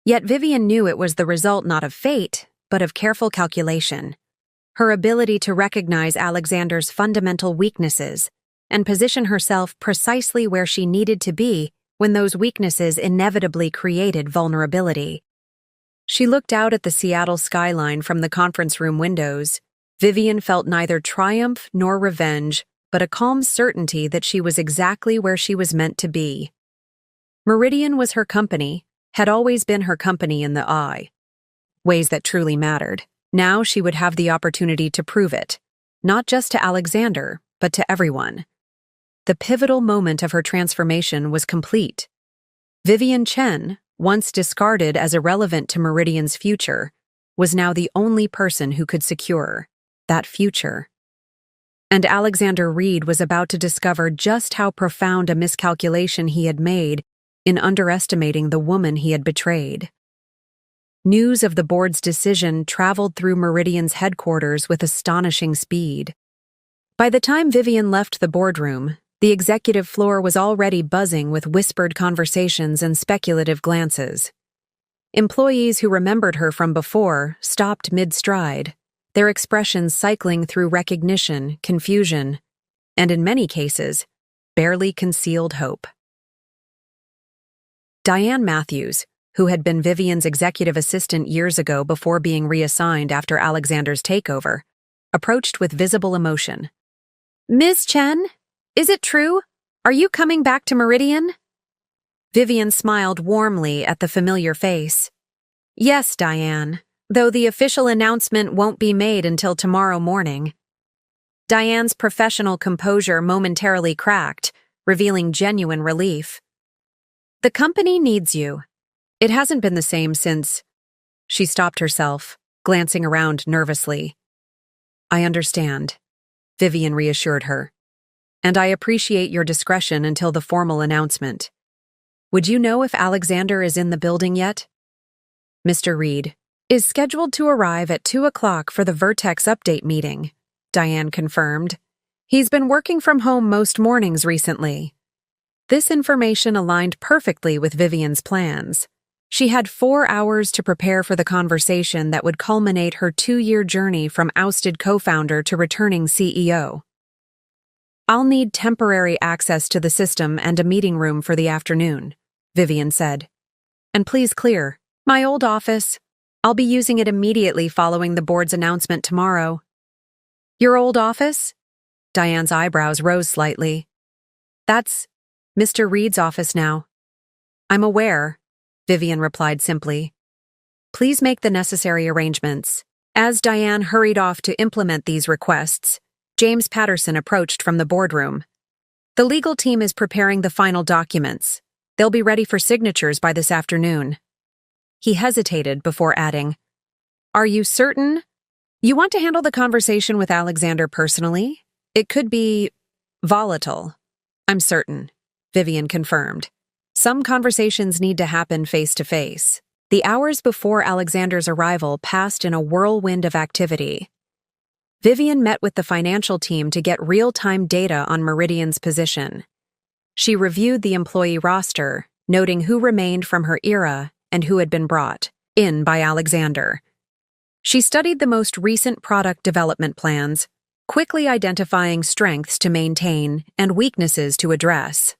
Yet Vivian knew it was the result not of fate, but of careful calculation. Her ability to recognize Alexander's fundamental weaknesses and position herself precisely where she needed to be when those weaknesses inevitably created vulnerability. She looked out at the Seattle skyline from the conference room windows. Vivian felt neither triumph nor revenge, but a calm certainty that she was exactly where she was meant to be. Meridian was her company, had always been her company in the eye. Ways that truly mattered. Now she would have the opportunity to prove it, not just to Alexander, but to everyone. The pivotal moment of her transformation was complete. Vivian Chen, once discarded as irrelevant to Meridian's future, was now the only person who could secure that future. And Alexander Reed was about to discover just how profound a miscalculation he had made in underestimating the woman he had betrayed. News of the board's decision traveled through Meridian's headquarters with astonishing speed. By the time Vivian left the boardroom, the executive floor was already buzzing with whispered conversations and speculative glances. Employees who remembered her from before stopped mid-stride, their expressions cycling through recognition, confusion, and in many cases, barely concealed hope. Diane Matthews, who had been Vivian's executive assistant years ago before being reassigned after Alexander's takeover, approached with visible emotion. "Ms. Chen, is it true? Are you coming back to Meridian?" Vivian smiled warmly at the familiar face. "Yes, Diane, though the official announcement won't be made until tomorrow morning." Diane's professional composure momentarily cracked, revealing genuine relief. "The company needs you. It hasn't been the same since—" She stopped herself, glancing around nervously. "I understand," Vivian reassured her. "And I appreciate your discretion until the formal announcement. Would you know if Alexander is in the building yet?" "Mr. Reed is scheduled to arrive at 2 o'clock for the Vertex update meeting," Diane confirmed. "He's been working from home most mornings recently." This information aligned perfectly with Vivian's plans. She had 4 hours to prepare for the conversation that would culminate her 2-year journey from ousted co-founder to returning CEO. "I'll need temporary access to the system and a meeting room for the afternoon," Vivian said. "And please clear my old office. I'll be using it immediately following the board's announcement tomorrow." "Your old office?" Diane's eyebrows rose slightly. "That's Mr. Reed's office now." "I'm aware," Vivian replied simply. "Please make the necessary arrangements." As Diane hurried off to implement these requests, James Patterson approached from the boardroom. "The legal team is preparing the final documents. They'll be ready for signatures by this afternoon." He hesitated before adding, "Are you certain? You want to handle the conversation with Alexander personally? It could be volatile." "I'm certain," Vivian confirmed. "Some conversations need to happen face-to-face." The hours before Alexander's arrival passed in a whirlwind of activity. Vivian met with the financial team to get real-time data on Meridian's position. She reviewed the employee roster, noting who remained from her era and who had been brought in by Alexander. She studied the most recent product development plans, quickly identifying strengths to maintain and weaknesses to address.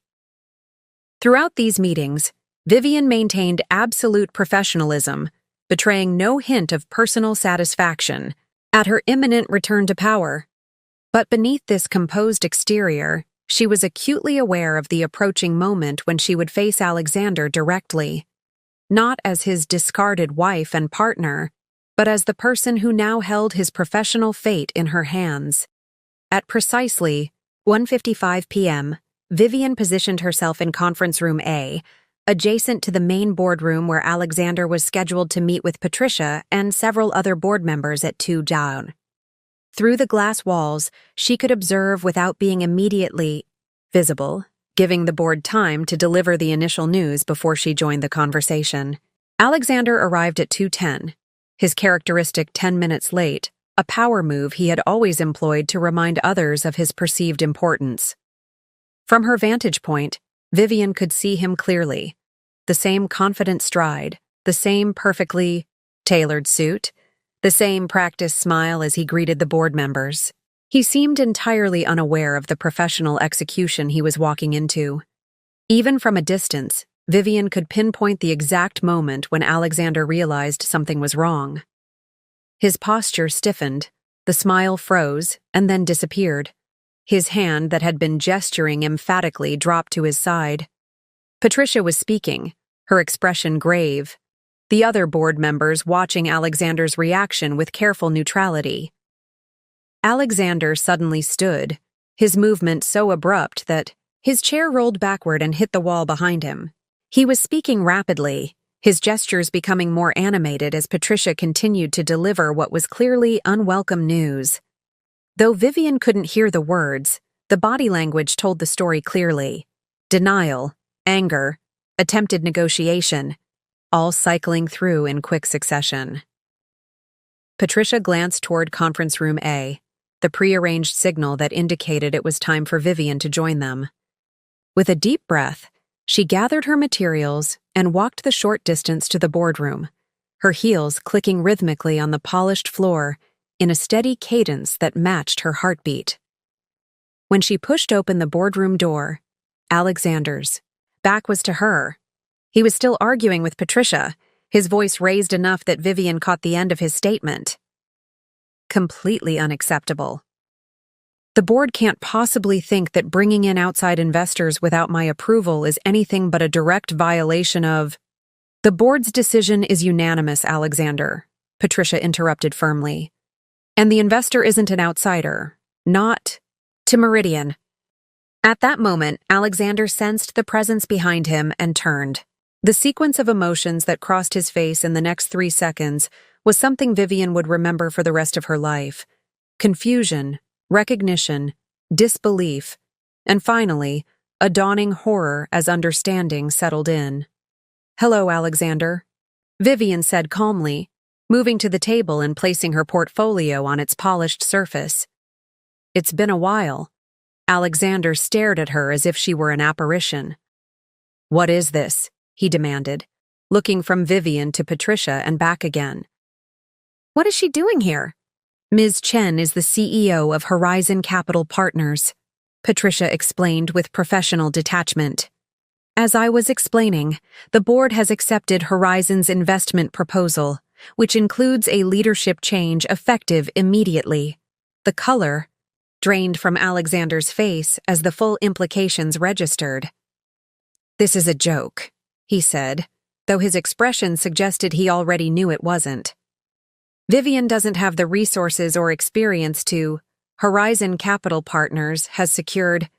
Throughout these meetings, Vivian maintained absolute professionalism, betraying no hint of personal satisfaction at her imminent return to power. But beneath this composed exterior, she was acutely aware of the approaching moment when she would face Alexander directly, not as his discarded wife and partner, but as the person who now held his professional fate in her hands. At precisely 1:55 p.m., Vivian positioned herself in Conference Room A, adjacent to the main boardroom where Alexander was scheduled to meet with Patricia and several other board members at 2 down. Through the glass walls, she could observe without being immediately visible, giving the board time to deliver the initial news before she joined the conversation. Alexander arrived at 2:10, his characteristic 10 minutes late, a power move he had always employed to remind others of his perceived importance. From her vantage point, Vivian could see him clearly. The same confident stride, the same perfectly tailored suit, the same practiced smile as he greeted the board members. He seemed entirely unaware of the professional execution he was walking into. Even from a distance, Vivian could pinpoint the exact moment when Alexander realized something was wrong. His posture stiffened, the smile froze, and then disappeared. His hand that had been gesturing emphatically dropped to his side. Patricia was speaking, her expression grave, the other board members watching Alexander's reaction with careful neutrality. Alexander suddenly stood, his movement so abrupt that his chair rolled backward and hit the wall behind him. He was speaking rapidly, his gestures becoming more animated as Patricia continued to deliver what was clearly unwelcome news. Though Vivian couldn't hear the words, the body language told the story clearly. Denial, anger, attempted negotiation, all cycling through in quick succession. Patricia glanced toward Conference Room A, the prearranged signal that indicated it was time for Vivian to join them. With a deep breath, she gathered her materials and walked the short distance to the boardroom, her heels clicking rhythmically on the polished floor in a steady cadence that matched her heartbeat. When she pushed open the boardroom door, Alexander's back was to her. He was still arguing with Patricia, his voice raised enough that Vivian caught the end of his statement. Completely unacceptable. The board can't possibly think that bringing in outside investors without my approval is anything but a direct violation of— The board's decision is unanimous, Alexander, Patricia interrupted firmly. And the investor isn't an outsider. Not to Meridian. At that moment, Alexander sensed the presence behind him and turned. The sequence of emotions that crossed his face in the next 3 seconds was something Vivian would remember for the rest of her life. Confusion, recognition, disbelief, and finally, a dawning horror as understanding settled in. "Hello, Alexander," Vivian said calmly, moving to the table and placing her portfolio on its polished surface. "It's been a while." Alexander stared at her as if she were an apparition. "What is this?" he demanded, looking from Vivian to Patricia and back again. "What is she doing here?" "Ms. Chen is the CEO of Horizon Capital Partners," Patricia explained with professional detachment. "As I was explaining, the board has accepted Horizon's investment proposal, which includes a leadership change effective immediately." The color drained from Alexander's face as the full implications registered. "This is a joke," he said, though his expression suggested he already knew it wasn't. "Vivian doesn't have the resources or experience to— Horizon Capital Partners has secured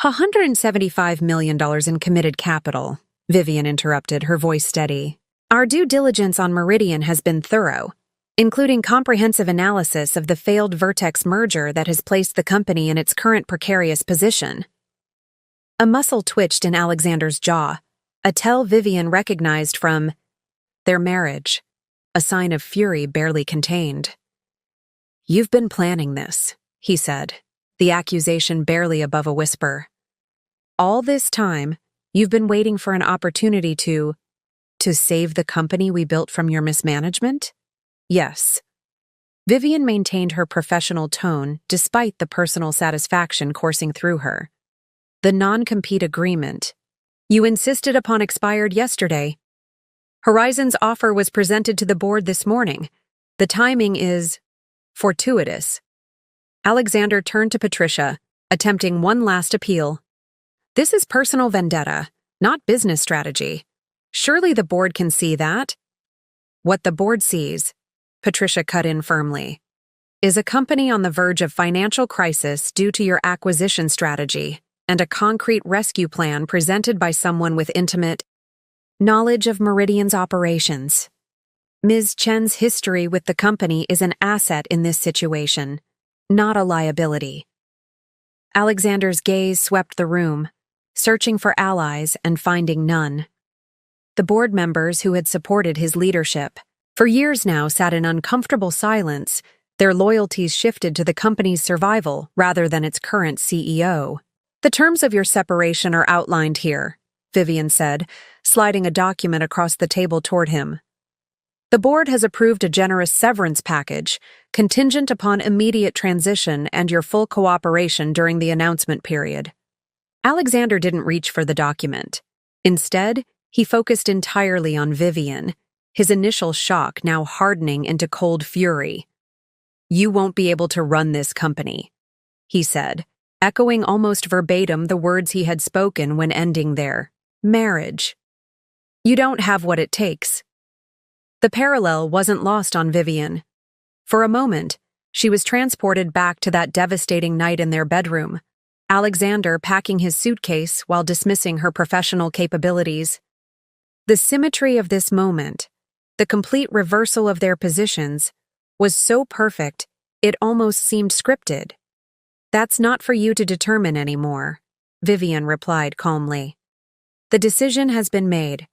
$175 million in committed capital," Vivian interrupted, her voice steady. "Our due diligence on Meridian has been thorough, including comprehensive analysis of the failed Vertex merger that has placed the company in its current precarious position." A muscle twitched in Alexander's jaw, a tell Vivian recognized from their marriage, a sign of fury barely contained. "You've been planning this," he said, the accusation barely above a whisper. "All this time, you've been waiting for an opportunity to save the company we built from your mismanagement?" "Yes." Vivian maintained her professional tone despite the personal satisfaction coursing through her. "The non-compete agreement you insisted upon expired yesterday. Horizon's offer was presented to the board this morning. The timing is fortuitous." Alexander turned to Patricia, attempting one last appeal. "This is personal vendetta, not business strategy. Surely the board can see that." "What the board sees," Patricia cut in firmly, "is a company on the verge of financial crisis due to your acquisition strategy and a concrete rescue plan presented by someone with intimate knowledge of Meridian's operations. Ms. Chen's history with the company is an asset in this situation, not a liability." Alexander's gaze swept the room, searching for allies and finding none. The board members who had supported his leadership for years now sat in uncomfortable silence, their loyalties shifted to the company's survival rather than its current CEO. "The terms of your separation are outlined here," Vivian said, sliding a document across the table toward him. "The board has approved a generous severance package, contingent upon immediate transition and your full cooperation during the announcement period." Alexander didn't reach for the document. Instead, he focused entirely on Vivian, his initial shock now hardening into cold fury. "You won't be able to run this company," he said, echoing almost verbatim the words he had spoken when ending their marriage. "You don't have what it takes." The parallel wasn't lost on Vivian. For a moment, she was transported back to that devastating night in their bedroom, Alexander packing his suitcase while dismissing her professional capabilities. The symmetry of this moment, the complete reversal of their positions, was so perfect it almost seemed scripted. "That's not for you to determine anymore," Vivian replied calmly. "The decision has been made.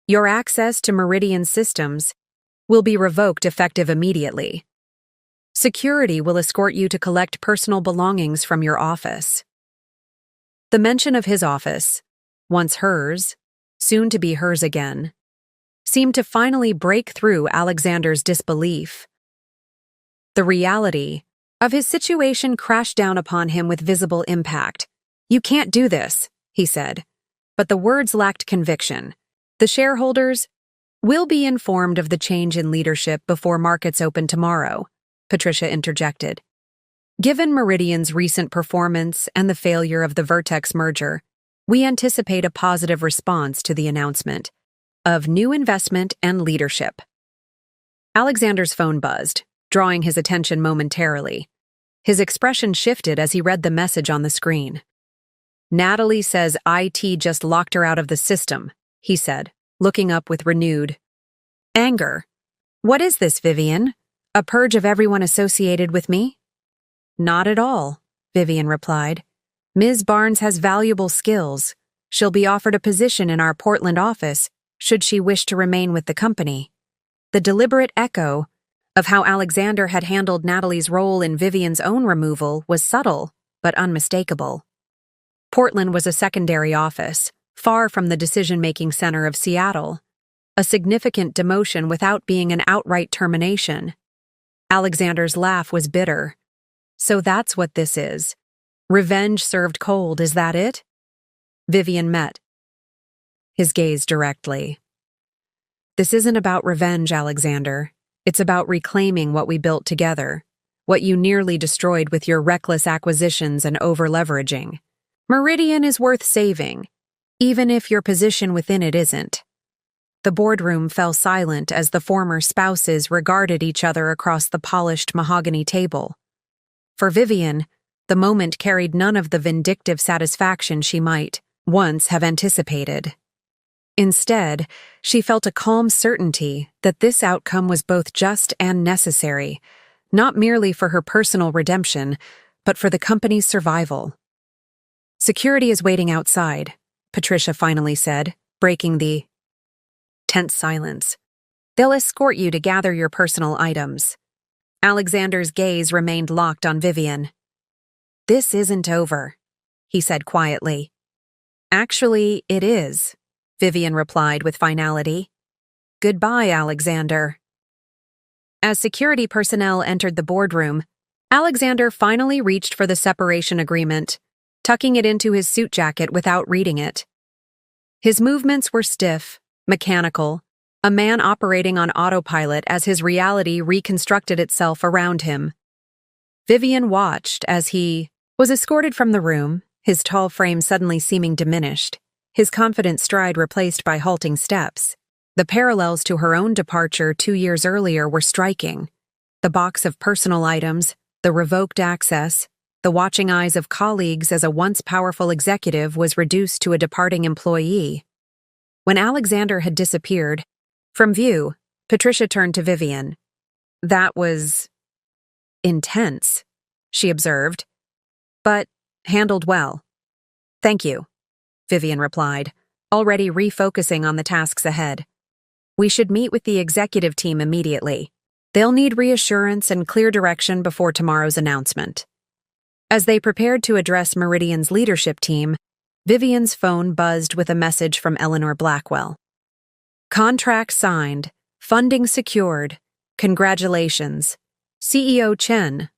Your access to Meridian systems will be revoked effective immediately. Security will escort you to collect personal belongings from your office." The mention of his office, once hers, soon to be hers again, seemed to finally break through Alexander's disbelief. The reality of his situation crashed down upon him with visible impact. "You can't do this," he said, but the words lacked conviction. The shareholders will be informed of the change in leadership before markets open tomorrow, Patricia interjected. Given Meridian's recent performance and the failure of the Vertex merger, we anticipate a positive response to the announcement of new investment and leadership. Alexander's phone buzzed, drawing his attention momentarily. His expression shifted as he read the message on the screen. Natalie says IT just locked her out of the system, he said, looking up with renewed anger. What is this, Vivian? A purge of everyone associated with me? Not at all, Vivian replied. Ms. Barnes has valuable skills. She'll be offered a position in our Portland office should she wish to remain with the company. The deliberate echo of how Alexander had handled Natalie's role in Vivian's own removal was subtle but unmistakable. Portland was a secondary office, far from the decision-making center of Seattle. A significant demotion without being an outright termination. Alexander's laugh was bitter. So that's what this is. Revenge served cold, is that it? Vivian met his gaze directly. This isn't about revenge, Alexander. It's about reclaiming what we built together, what you nearly destroyed with your reckless acquisitions and over-leveraging. Meridian is worth saving, even if your position within it isn't. The boardroom fell silent as the former spouses regarded each other across the polished mahogany table. For Vivian, the moment carried none of the vindictive satisfaction she might once have anticipated. Instead, she felt a calm certainty that this outcome was both just and necessary, not merely for her personal redemption, but for the company's survival. Security is waiting outside, Patricia finally said, breaking the tense silence. They'll escort you to gather your personal items. Alexander's gaze remained locked on Vivian. This isn't over, he said quietly. Actually, it is, Vivian replied with finality. Goodbye, Alexander. As security personnel entered the boardroom, Alexander finally reached for the separation agreement, tucking it into his suit jacket without reading it. His movements were stiff, mechanical, a man operating on autopilot as his reality reconstructed itself around him. Vivian watched as he was escorted from the room, his tall frame suddenly seeming diminished, his confident stride replaced by halting steps. The parallels to her own departure 2 years earlier were striking. The box of personal items, the revoked access, the watching eyes of colleagues as a once powerful executive was reduced to a departing employee. When Alexander had disappeared from view, Patricia turned to Vivian. That was intense, she observed, but handled well. Thank you, Vivian replied, already refocusing on the tasks ahead. We should meet with the executive team immediately. They'll need reassurance and clear direction before tomorrow's announcement. As they prepared to address Meridian's leadership team, Vivian's phone buzzed with a message from Eleanor Blackwell. Contract signed. Funding secured. Congratulations. CEO Chen.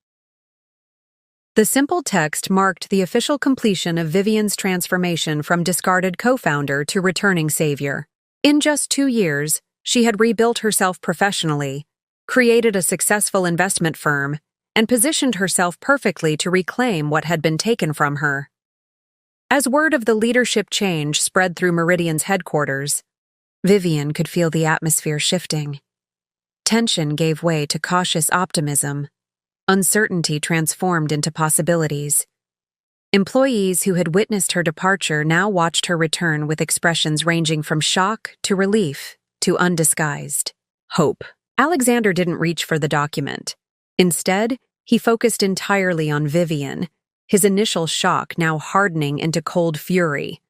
The simple text marked the official completion of Vivian's transformation from discarded co-founder to returning savior. In just 2 years, she had rebuilt herself professionally, created a successful investment firm, and positioned herself perfectly to reclaim what had been taken from her. As word of the leadership change spread through Meridian's headquarters, Vivian could feel the atmosphere shifting. Tension gave way to cautious optimism. Uncertainty transformed into possibilities. Employees who had witnessed her departure now watched her return with expressions ranging from shock to relief to undisguised hope. Alexander didn't reach for the document. Instead, he focused entirely on Vivian, his initial shock now hardening into cold fury.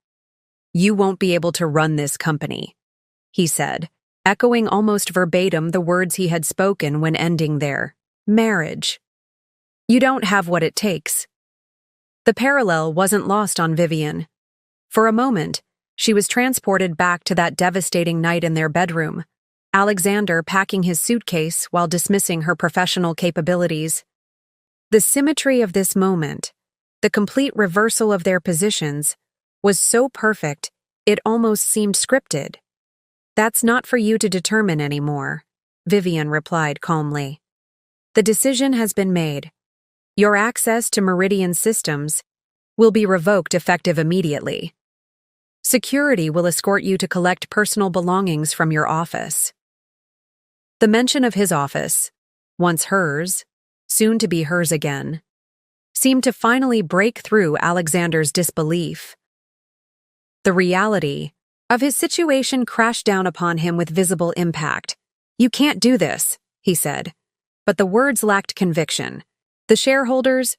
You won't be able to run this company, he said, echoing almost verbatim the words he had spoken when ending their marriage. You don't have what it takes. The parallel wasn't lost on Vivian. For a moment, she was transported back to that devastating night in their bedroom, Alexander packing his suitcase while dismissing her professional capabilities. The symmetry of this moment, the complete reversal of their positions, was so perfect it almost seemed scripted. That's not for you to determine anymore, Vivian replied calmly. The decision has been made. Your access to Meridian systems will be revoked effective immediately. Security will escort you to collect personal belongings from your office. The mention of his office, once hers, soon to be hers again, seemed to finally break through Alexander's disbelief. The reality of his situation crashed down upon him with visible impact. You can't do this, he said. But the words lacked conviction. The shareholders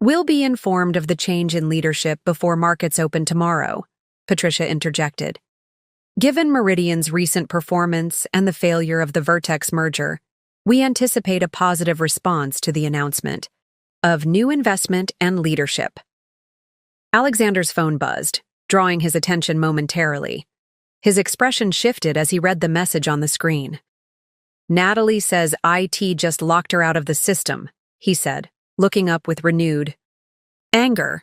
will be informed of the change in leadership before markets open tomorrow, Patricia interjected. Given Meridian's recent performance and the failure of the Vertex merger, we anticipate a positive response to the announcement of new investment and leadership. Alexander's phone buzzed, drawing his attention momentarily. His expression shifted as he read the message on the screen. Natalie says IT just locked her out of the system, he said, looking up with renewed anger.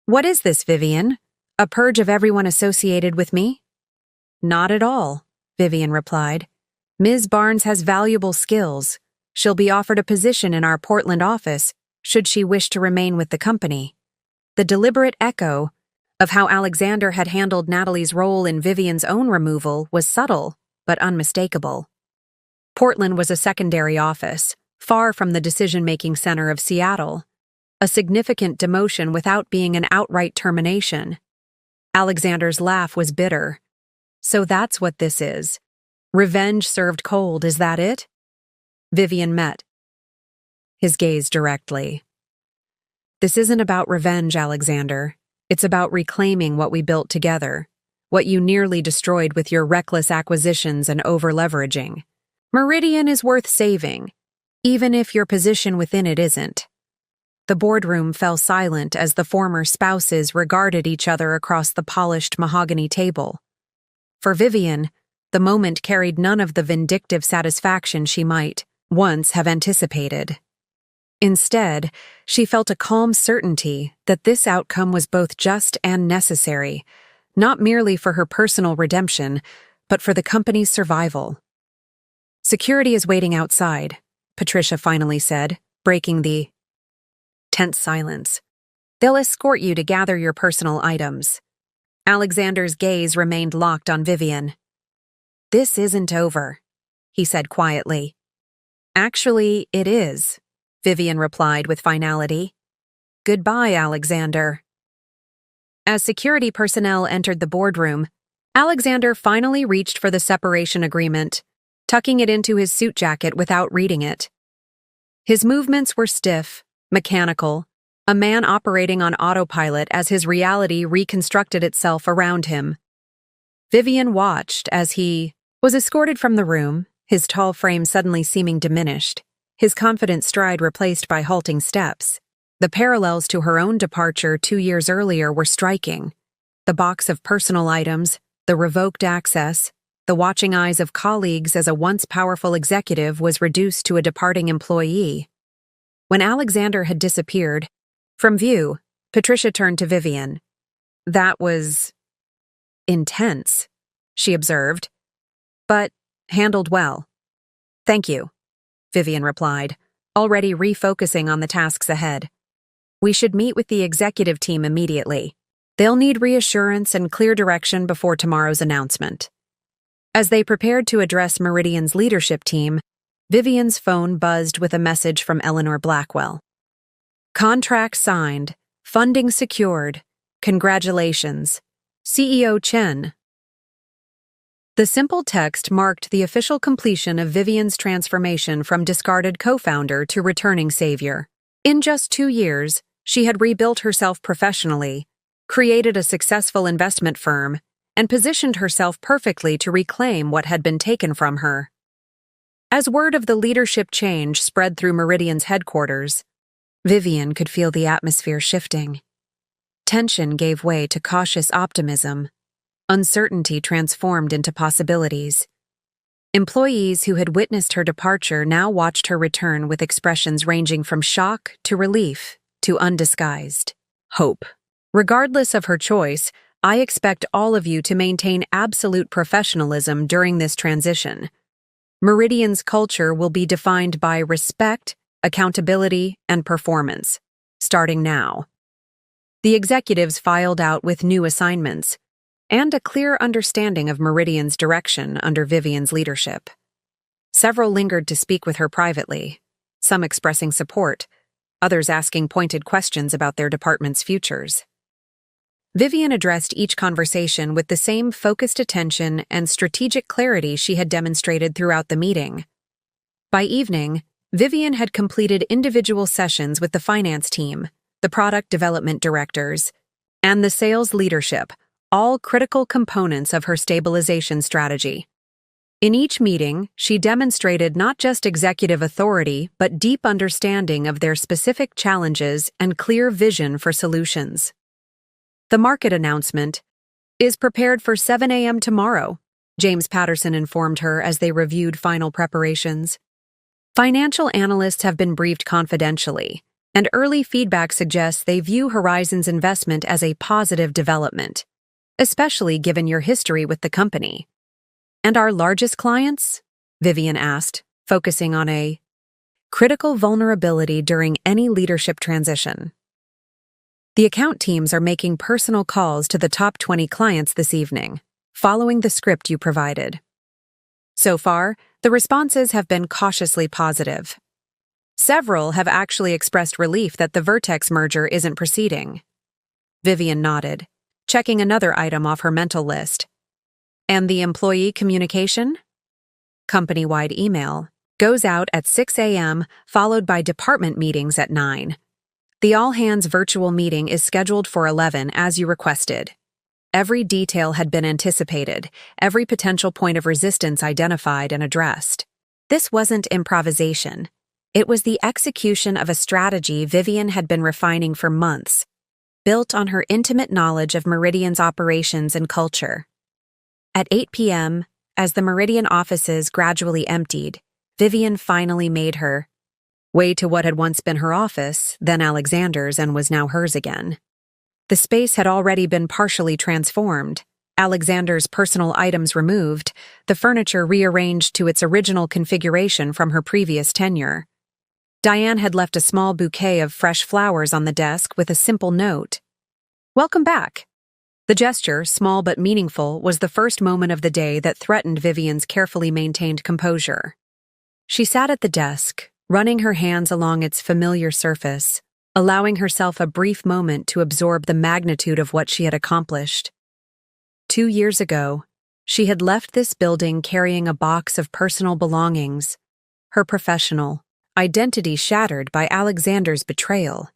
What is this, Vivian? A purge of everyone associated with me? Not at all, Vivian replied. Ms. Barnes has valuable skills. She'll be offered a position in our Portland office should she wish to remain with the company. The deliberate echo of how Alexander had handled Natalie's role in Vivian's own removal was subtle but unmistakable. Portland was a secondary office, far from the decision-making center of Seattle, a significant demotion without being an outright termination. Alexander's laugh was bitter. So that's what this is. Revenge served cold, is that it? Vivian met his gaze directly. This isn't about revenge, Alexander. It's about reclaiming what we built together, what you nearly destroyed with your reckless acquisitions and over-leveraging. Meridian is worth saving, even if your position within it isn't. The boardroom fell silent as the former spouses regarded each other across the polished mahogany table. For Vivian, the moment carried none of the vindictive satisfaction she might once have anticipated. Instead, she felt a calm certainty that this outcome was both just and necessary, not merely for her personal redemption, but for the company's survival. Security is waiting outside, Patricia finally said, breaking the tense silence. They'll escort you to gather your personal items. Alexander's gaze remained locked on Vivian. This isn't over, he said quietly. Actually, it is, Vivian replied with finality. Goodbye, Alexander. As security personnel entered the boardroom, Alexander finally reached for the separation agreement, tucking it into his suit jacket without reading it. His movements were stiff, mechanical, a man operating on autopilot as his reality reconstructed itself around him. Vivian watched as he was escorted from the room, his tall frame suddenly seeming diminished, his confident stride replaced by halting steps. The parallels to her own departure 2 years earlier were striking. The box of personal items, the revoked access, the watching eyes of colleagues as a once powerful executive was reduced to a departing employee. When Alexander had disappeared from view, Patricia turned to Vivian. That was intense, she observed, but handled well. Thank you, Vivian replied, already refocusing on the tasks ahead. We should meet with the executive team immediately. They'll need reassurance and clear direction before tomorrow's announcement. As they prepared to address Meridian's leadership team, Vivian's phone buzzed with a message from Eleanor Blackwell. Contract signed. Funding secured. Congratulations. CEO Chen. The simple text marked the official completion of Vivian's transformation from discarded co-founder to returning savior. In just 2 years, she had rebuilt herself professionally, created a successful investment firm, and positioned herself perfectly to reclaim what had been taken from her. As word of the leadership change spread through Meridian's headquarters, Vivian could feel the atmosphere shifting. Tension gave way to cautious optimism. Uncertainty transformed into possibilities. Employees who had witnessed her departure now watched her return with expressions ranging from shock to relief to undisguised hope. Regardless of her choice, I expect all of you to maintain absolute professionalism during this transition. Meridian's culture will be defined by respect, accountability, and performance, starting now. The executives filed out with new assignments and a clear understanding of Meridian's direction under Vivian's leadership. Several lingered to speak with her privately, some expressing support, others asking pointed questions about their department's futures. Vivian addressed each conversation with the same focused attention and strategic clarity she had demonstrated throughout the meeting. By evening, Vivian had completed individual sessions with the finance team, the product development directors, and the sales leadership, all critical components of her stabilization strategy. In each meeting, she demonstrated not just executive authority but deep understanding of their specific challenges and clear vision for solutions. The market announcement is prepared for 7 a.m. tomorrow, James Patterson informed her as they reviewed final preparations. Financial analysts have been briefed confidentially, and early feedback suggests they view Horizon's investment as a positive development, especially given your history with the company. And our largest clients? Vivian asked, focusing on a critical vulnerability during any leadership transition. The account teams are making personal calls to the top 20 clients this evening, following the script you provided. So far, the responses have been cautiously positive. Several have actually expressed relief that the Vertex merger isn't proceeding. Vivian nodded, checking another item off her mental list. And the employee communication? Company-wide email goes out at 6 a.m., followed by department meetings at 9. The all-hands virtual meeting is scheduled for 11 as you requested. Every detail had been anticipated, every potential point of resistance identified and addressed. This wasn't improvisation. It was the execution of a strategy Vivian had been refining for months, built on her intimate knowledge of Meridian's operations and culture. At 8 p.m., as the Meridian offices gradually emptied, Vivian finally made her way to what had once been her office, then Alexander's, and was now hers again. The space had already been partially transformed, Alexander's personal items removed, the furniture rearranged to its original configuration from her previous tenure. Diane had left a small bouquet of fresh flowers on the desk with a simple note. "Welcome back." The gesture, small but meaningful, was the first moment of the day that threatened Vivian's carefully maintained composure. She sat at the desk, running her hands along its familiar surface, allowing herself a brief moment to absorb the magnitude of what she had accomplished. 2 years ago, she had left this building carrying a box of personal belongings, her professional identity shattered by Alexander's betrayal.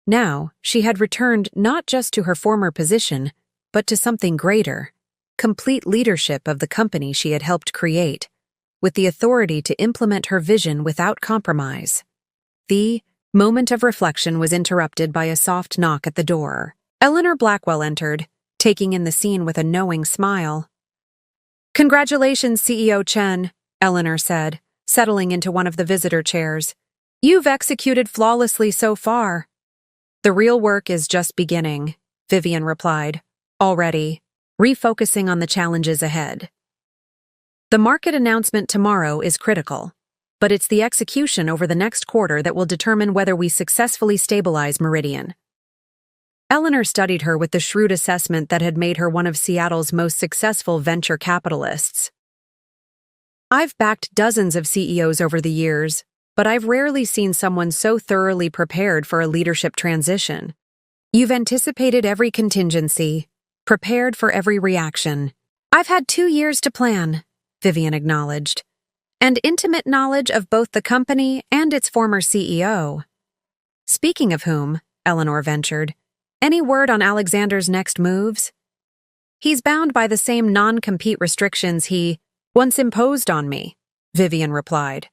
Now, she had returned not just to her former position, but to something greater, complete leadership of the company she had helped create, with the authority to implement her vision without compromise. The moment of reflection was interrupted by a soft knock at the door. Eleanor Blackwell entered, taking in the scene with a knowing smile. "Congratulations, CEO Chen," Eleanor said, settling into one of the visitor chairs. "You've executed flawlessly so far." "The real work is just beginning," Vivian replied, already refocusing on the challenges ahead. The market announcement tomorrow is critical, but it's the execution over the next quarter that will determine whether we successfully stabilize Meridian. Eleanor studied her with the shrewd assessment that had made her one of Seattle's most successful venture capitalists. "I've backed dozens of CEOs over the years, but I've rarely seen someone so thoroughly prepared for a leadership transition. You've anticipated every contingency, prepared for every reaction. I've had 2 years to plan," Vivian acknowledged, "and intimate knowledge of both the company and its former CEO. Speaking of whom," Eleanor ventured, "any word on Alexander's next moves?" "He's bound by the same non-compete restrictions he once imposed on me," Vivian replied.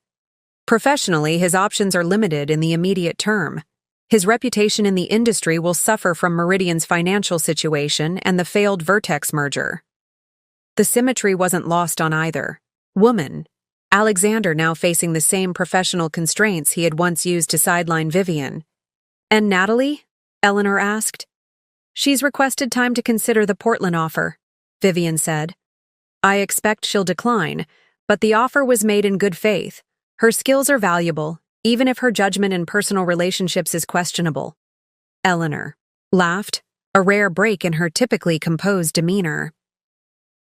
"Professionally, his options are limited in the immediate term. His reputation in the industry will suffer from Meridian's financial situation and the failed Vertex merger." The symmetry wasn't lost on either. Woman, Alexander now facing the same professional constraints he had once used to sideline Vivian. "And Natalie?" Eleanor asked. She's requested time to consider the Portland offer, Vivian said. I expect she'll decline, but the offer was made in good faith. Her skills are valuable, even if her judgment in personal relationships is questionable. Eleanor laughed, a rare break in her typically composed demeanor.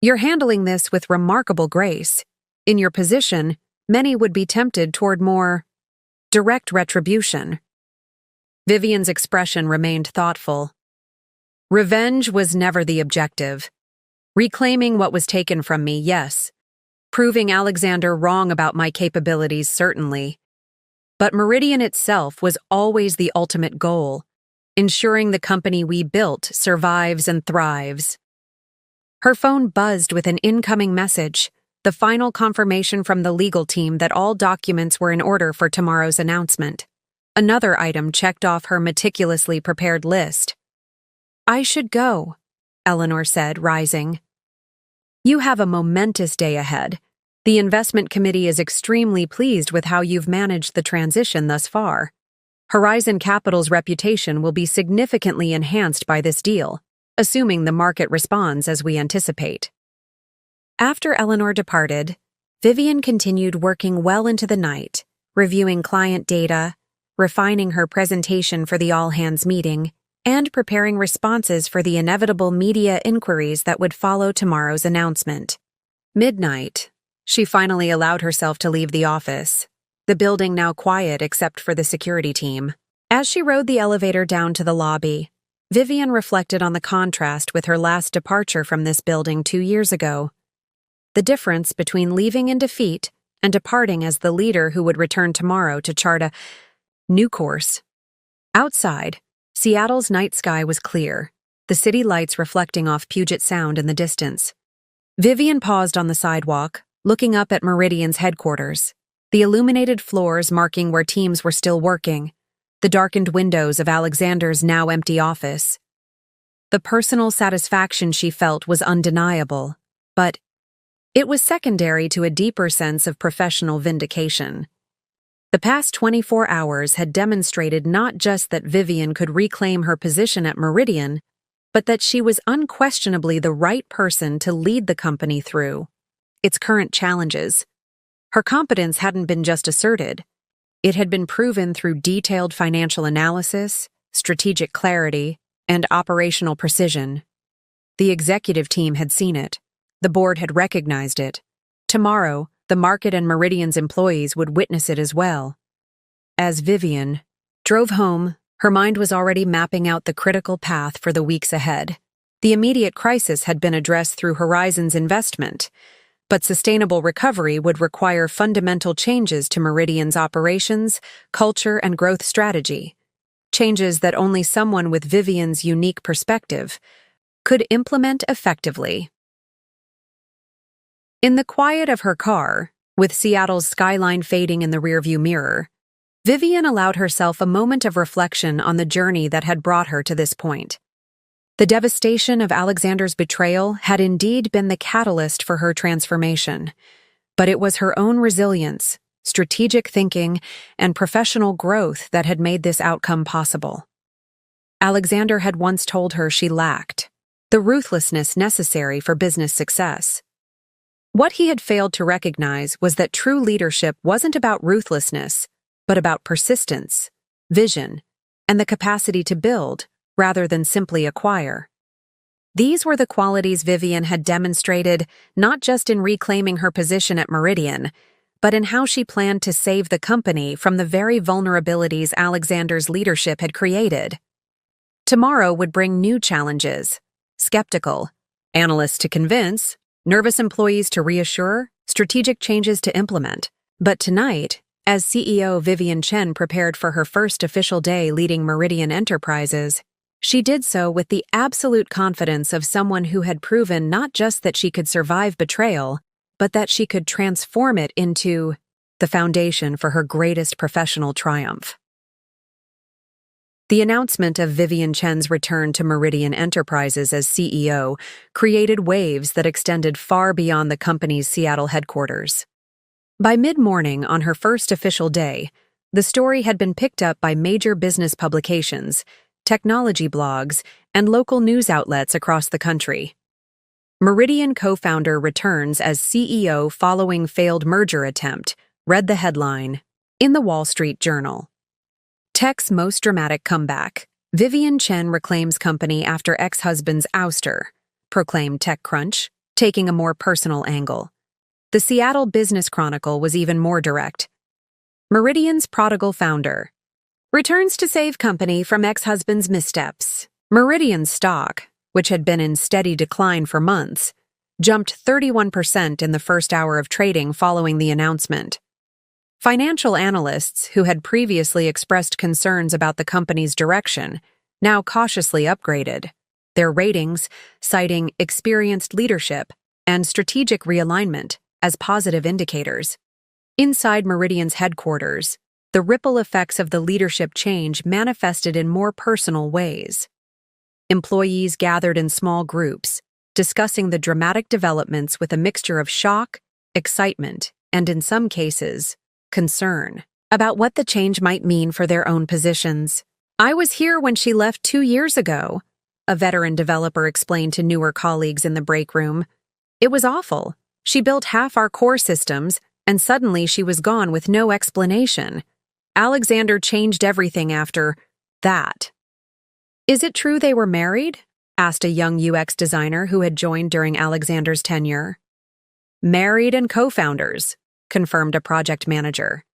You're handling this with remarkable grace. In your position, many would be tempted toward more direct retribution. Vivian's expression remained thoughtful. Revenge was never the objective. Reclaiming what was taken from me, yes. Proving Alexander wrong about my capabilities, certainly. But Meridian itself was always the ultimate goal, ensuring the company we built survives and thrives. Her phone buzzed with an incoming message, the final confirmation from the legal team that all documents were in order for tomorrow's announcement. Another item checked off her meticulously prepared list. I should go, Eleanor said, rising. You have a momentous day ahead. The investment committee is extremely pleased with how you've managed the transition thus far. Horizon Capital's reputation will be significantly enhanced by this deal, assuming the market responds as we anticipate. After Eleanor departed, Vivian continued working well into the night, reviewing client data, refining her presentation for the all-hands meeting, and preparing responses for the inevitable media inquiries that would follow tomorrow's announcement. Midnight, she finally allowed herself to leave the office, the building now quiet except for the security team. As she rode the elevator down to the lobby, Vivian reflected on the contrast with her last departure from this building 2 years ago. The difference between leaving in defeat and departing as the leader who would return tomorrow to chart a new course. Outside, Seattle's night sky was clear, the city lights reflecting off Puget Sound in the distance. Vivian paused on the sidewalk, looking up at Meridian's headquarters, the illuminated floors marking where teams were still working, the darkened windows of Alexander's now empty office. The personal satisfaction she felt was undeniable, but it was secondary to a deeper sense of professional vindication. The past 24 hours had demonstrated not just that Vivian could reclaim her position at Meridian, but that she was unquestionably the right person to lead the company through its current challenges. Her competence hadn't been just asserted. It had been proven through detailed financial analysis, strategic clarity, and operational precision. The executive team had seen it. The board had recognized it. Tomorrow, the market and Meridian's employees would witness it as well. As Vivian drove home, her mind was already mapping out the critical path for the weeks ahead. The immediate crisis had been addressed through Horizon's investment, but sustainable recovery would require fundamental changes to Meridian's operations, culture, and growth strategy. Changes that only someone with Vivian's unique perspective could implement effectively. In the quiet of her car, with Seattle's skyline fading in the rearview mirror, Vivian allowed herself a moment of reflection on the journey that had brought her to this point. The devastation of Alexander's betrayal had indeed been the catalyst for her transformation, but it was her own resilience, strategic thinking, and professional growth that had made this outcome possible. Alexander had once told her she lacked the ruthlessness necessary for business success. What he had failed to recognize was that true leadership wasn't about ruthlessness, but about persistence, vision, and the capacity to build, rather than simply acquire. These were the qualities Vivian had demonstrated not just in reclaiming her position at Meridian, but in how she planned to save the company from the very vulnerabilities Alexander's leadership had created. Tomorrow would bring new challenges: skeptical, analysts to convince, nervous employees to reassure, strategic changes to implement. But tonight, as CEO Vivian Chen prepared for her first official day leading Meridian Enterprises, she did so with the absolute confidence of someone who had proven not just that she could survive betrayal, but that she could transform it into the foundation for her greatest professional triumph. The announcement of Vivian Chen's return to Meridian Enterprises as CEO created waves that extended far beyond the company's Seattle headquarters. By mid-morning on her first official day, the story had been picked up by major business publications, technology blogs, and local news outlets across the country. Meridian co-founder returns as CEO following failed merger attempt, read the headline in the Wall Street Journal. Tech's most dramatic comeback. Vivian Chen reclaims company after ex-husband's ouster, proclaimed TechCrunch, taking a more personal angle. The Seattle Business Chronicle was even more direct. Meridian's prodigal founder returns to save company from ex-husband's missteps. Meridian's stock, which had been in steady decline for months, jumped 31% in the first hour of trading following the announcement. Financial analysts who had previously expressed concerns about the company's direction now cautiously upgraded their ratings, citing experienced leadership and strategic realignment as positive indicators. Inside Meridian's headquarters, the ripple effects of the leadership change manifested in more personal ways. Employees gathered in small groups, discussing the dramatic developments with a mixture of shock, excitement, and in some cases, concern about what the change might mean for their own positions. "I was here when she left 2 years ago," a veteran developer explained to newer colleagues in the break room. "It was awful. She built half our core systems, and suddenly she was gone with no explanation. Alexander changed everything after that." "Is it true they were married?" asked a young UX designer who had joined during Alexander's tenure. "Married and co-founders," confirmed a project manager.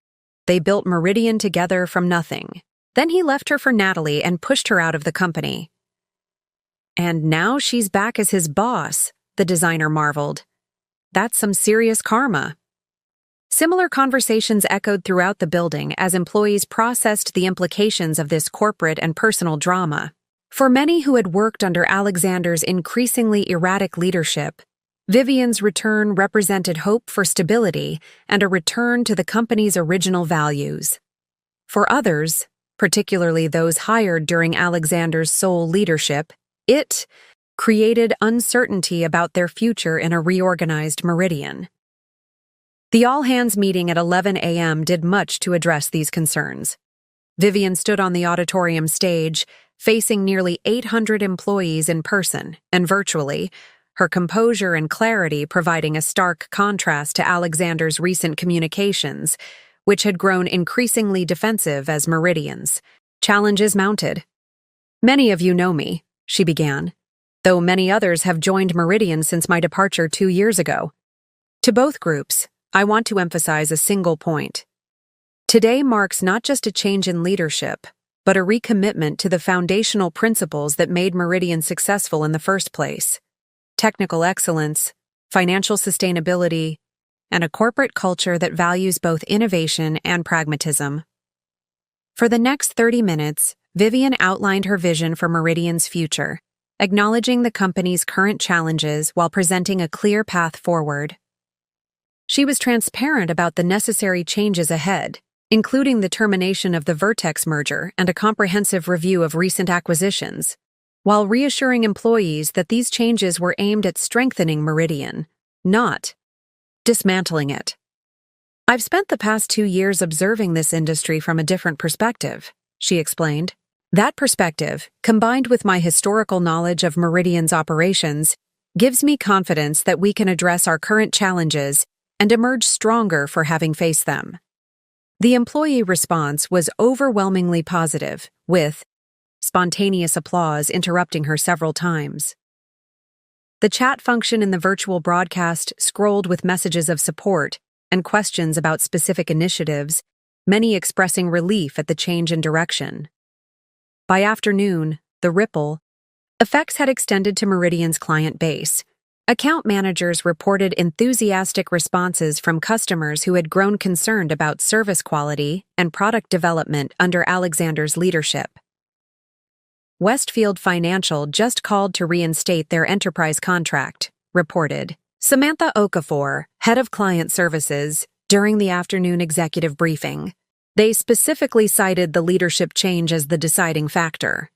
"They built Meridian together from nothing. Then he left her for Natalie and pushed her out of the company." "And now she's back as his boss," the designer marveled. "That's some serious karma." Similar conversations echoed throughout the building as employees processed the implications of this corporate and personal drama. For many who had worked under Alexander's increasingly erratic leadership, Vivian's return represented hope for stability and a return to the company's original values. For others, particularly those hired during Alexander's sole leadership, it created uncertainty about their future in a reorganized Meridian. The all-hands meeting at 11 a.m. did much to address these concerns. Vivian stood on the auditorium stage, facing nearly 800 employees in person and virtually, her composure and clarity providing a stark contrast to Alexander's recent communications, which had grown increasingly defensive as Meridian's challenges mounted. "Many of you know me," she began, "though many others have joined Meridian since my departure 2 years ago. To both groups, I want to emphasize a single point. Today marks not just a change in leadership, but a recommitment to the foundational principles that made Meridian successful in the first place: technical excellence, financial sustainability, and a corporate culture that values both innovation and pragmatism." For the next 30 minutes, Vivian outlined her vision for Meridian's future, acknowledging the company's current challenges while presenting a clear path forward. She was transparent about the necessary changes ahead, including the termination of the Vertex merger and a comprehensive review of recent acquisitions, while reassuring employees that these changes were aimed at strengthening Meridian, not dismantling it. "I've spent the past 2 years observing this industry from a different perspective," she explained. "That perspective, combined with my historical knowledge of Meridian's operations, gives me confidence that we can address our current challenges and emerge stronger for having faced them." The employee response was overwhelmingly positive, with spontaneous applause interrupting her several times. The chat function in the virtual broadcast scrolled with messages of support and questions about specific initiatives, many expressing relief at the change in direction. By afternoon, the ripple effects had extended to Meridian's client base. Account managers reported enthusiastic responses from customers who had grown concerned about service quality and product development under Alexander's leadership. Westfield Financial just called to reinstate their enterprise contract, reported Samantha Okafor, head of client services, during the afternoon executive briefing. They specifically cited the leadership change as the deciding factor.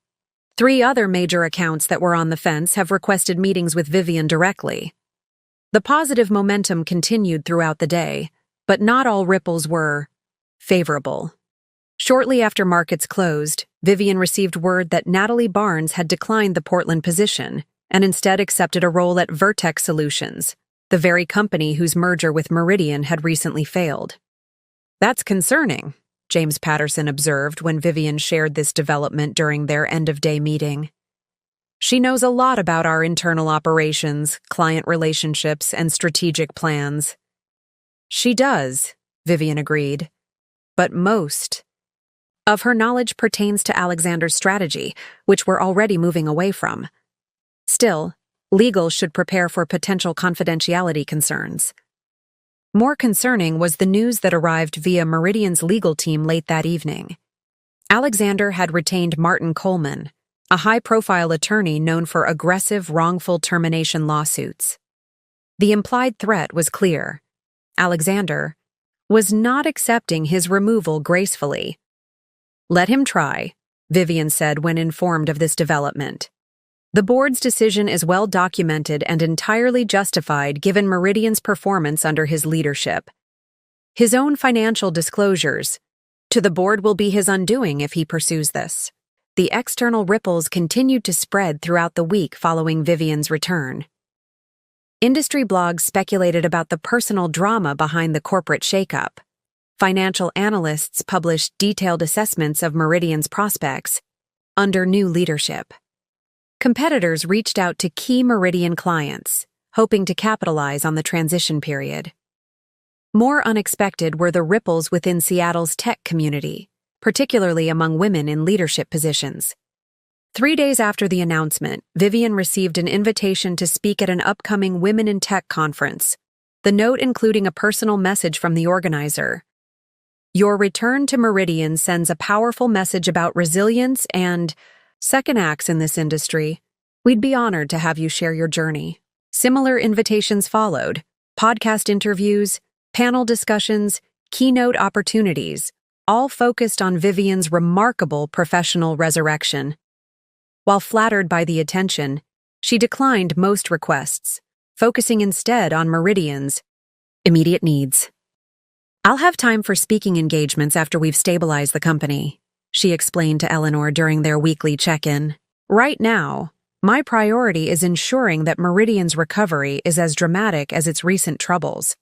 3 other major accounts that were on the fence have requested meetings with Vivian directly. The positive momentum continued throughout the day, but not all ripples were favorable. Shortly after markets closed, Vivian received word that Natalie Barnes had declined the Portland position and instead accepted a role at Vertex Solutions, the very company whose merger with Meridian had recently failed. "That's concerning," James Patterson observed when Vivian shared this development during their end-of-day meeting. "She knows a lot about our internal operations, client relationships, and strategic plans." "She does," Vivian agreed. "But most of her knowledge pertains to Alexander's strategy, which we're already moving away from. Still, legal should prepare for potential confidentiality concerns." More concerning was the news that arrived via Meridian's legal team late that evening. Alexander had retained Martin Coleman, a high-profile attorney known for aggressive wrongful termination lawsuits. The implied threat was clear. Alexander was not accepting his removal gracefully. "Let him try," Vivian said when informed of this development. "The board's decision is well documented and entirely justified given Meridian's performance under his leadership. His own financial disclosures to the board will be his undoing if he pursues this." The external ripples continued to spread throughout the week following Vivian's return. Industry blogs speculated about the personal drama behind the corporate shakeup. Financial analysts published detailed assessments of Meridian's prospects under new leadership. Competitors reached out to key Meridian clients, hoping to capitalize on the transition period. More unexpected were the ripples within Seattle's tech community, particularly among women in leadership positions. 3 days after the announcement, Vivian received an invitation to speak at an upcoming Women in Tech conference, the note including a personal message from the organizer. "Your return to Meridian sends a powerful message about resilience and second acts in this industry. We'd be honored to have you share your journey." Similar invitations followed: podcast interviews, panel discussions, keynote opportunities, all focused on Vivian's remarkable professional resurrection. While flattered by the attention, she declined most requests, focusing instead on Meridian's immediate needs. "I'll have time for speaking engagements after we've stabilized the company," she explained to Eleanor during their weekly check-in. "Right now, my priority is ensuring that Meridian's recovery is as dramatic as its recent troubles."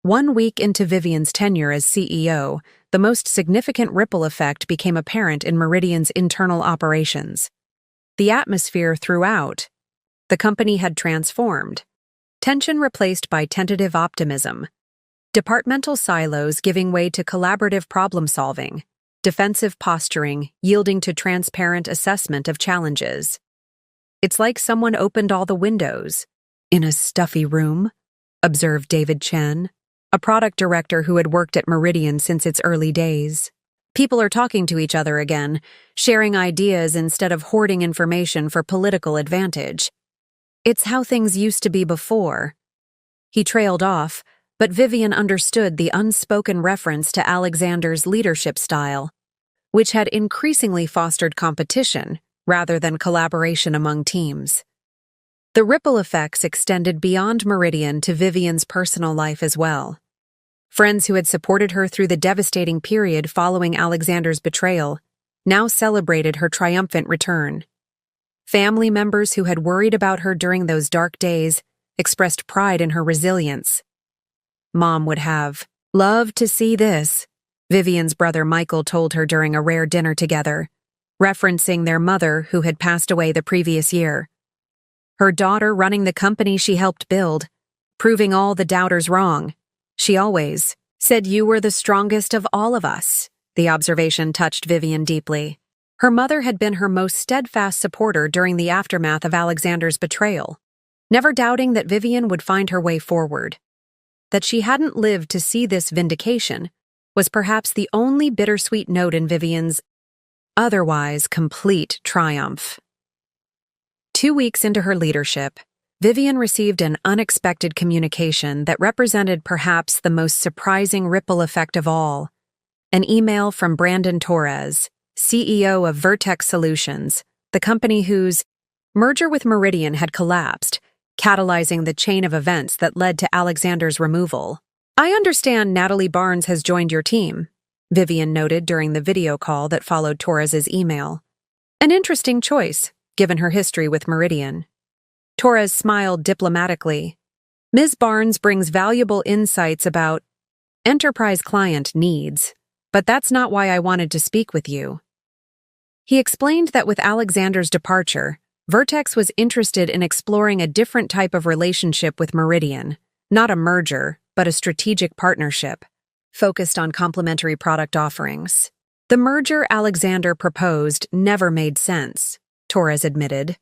1 week into Vivian's tenure as CEO, the most significant ripple effect became apparent in Meridian's internal operations. The atmosphere throughout the company had transformed, tension replaced by tentative optimism, departmental silos giving way to collaborative problem-solving, defensive posturing yielding to transparent assessment of challenges. "It's like someone opened all the windows in a stuffy room," observed David Chen, a product director who had worked at Meridian since its early days. "People are talking to each other again, sharing ideas instead of hoarding information for political advantage. It's how things used to be before." He trailed off, but Vivian understood the unspoken reference to Alexander's leadership style, which had increasingly fostered competition rather than collaboration among teams. The ripple effects extended beyond Meridian to Vivian's personal life as well. Friends who had supported her through the devastating period following Alexander's betrayal now celebrated her triumphant return. Family members who had worried about her during those dark days expressed pride in her resilience. "Mom would have loved to see this," Vivian's brother Michael told her during a rare dinner together, referencing their mother who had passed away the previous year. Her daughter running the company she helped build, proving all the doubters wrong. "She always said you were the strongest of all of us." The observation touched Vivian deeply. Her mother had been her most steadfast supporter during the aftermath of Alexander's betrayal, never doubting that Vivian would find her way forward. That she hadn't lived to see this vindication was perhaps the only bittersweet note in Vivian's otherwise complete triumph. 2 weeks into her leadership, Vivian received an unexpected communication that represented perhaps the most surprising ripple effect of all. An email from Brandon Torres, CEO of Vertex Solutions, the company whose merger with Meridian had collapsed, catalyzing the chain of events that led to Alexander's removal. "I understand Natalie Barnes has joined your team. Vivian noted during the video call that followed Torres's email. An interesting choice, given her history with Meridian. Torres smiled diplomatically. Ms. Barnes brings valuable insights about enterprise client needs, but that's not why I wanted to speak with you. He explained that with Alexander's departure, Vertex was interested in exploring a different type of relationship with Meridian, not a merger, but a strategic partnership, focused on complementary product offerings. The merger Alexander proposed never made sense, Torres admitted.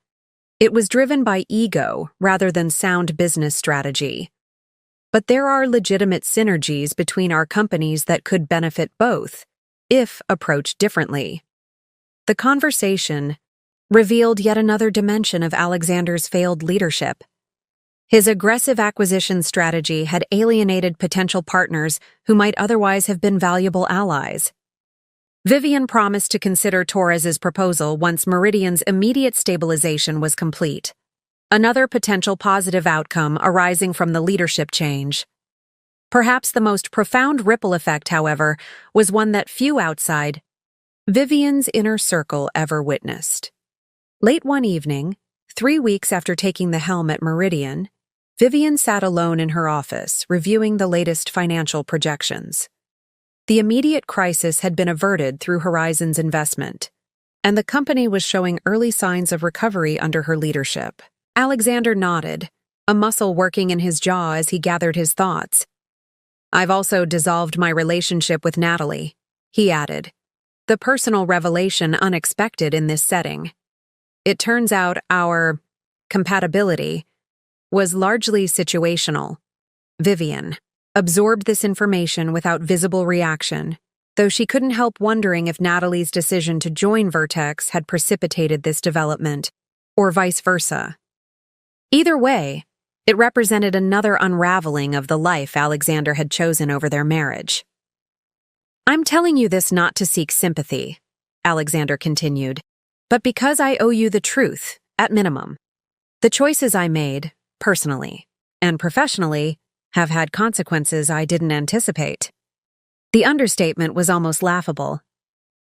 It was driven by ego rather than sound business strategy. But there are legitimate synergies between our companies that could benefit both, if approached differently. The conversation revealed yet another dimension of Alexander's failed leadership. His aggressive acquisition strategy had alienated potential partners who might otherwise have been valuable allies. Vivian promised to consider Torres's proposal once Meridian's immediate stabilization was complete. Another potential positive outcome arising from the leadership change. Perhaps the most profound ripple effect, however, was one that few outside Vivian's inner circle ever witnessed. Late one evening, 3 weeks after taking the helm at Meridian, Vivian sat alone in her office, reviewing the latest financial projections. The immediate crisis had been averted through Horizon's investment, and the company was showing early signs of recovery under her leadership. Alexander nodded, a muscle working in his jaw as he gathered his thoughts. I've also dissolved my relationship with Natalie, he added, the personal revelation unexpected in this setting. It turns out our compatibility was largely situational. Vivian absorbed this information without visible reaction, though she couldn't help wondering if Natalie's decision to join Vertex had precipitated this development, or vice versa. Either way, it represented another unraveling of the life Alexander had chosen over their marriage. I'm telling you this not to seek sympathy, Alexander continued, but because I owe you the truth, at minimum. The choices I made, personally and professionally, have had consequences I didn't anticipate. The understatement was almost laughable.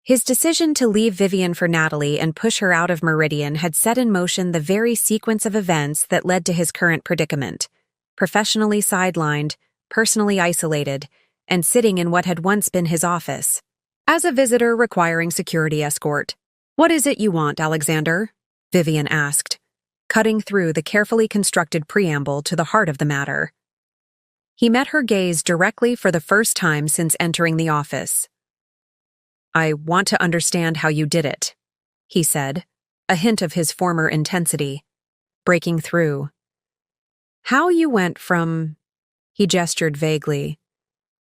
His decision to leave Vivian for Natalie and push her out of Meridian had set in motion the very sequence of events that led to his current predicament. Professionally sidelined, personally isolated, and sitting in what had once been his office. As a visitor requiring security escort. What is it you want, Alexander? Vivian asked, cutting through the carefully constructed preamble to the heart of the matter. He met her gaze directly for the first time since entering the office. I want to understand how you did it, he said, a hint of his former intensity, breaking through. How you went from, he gestured vaguely,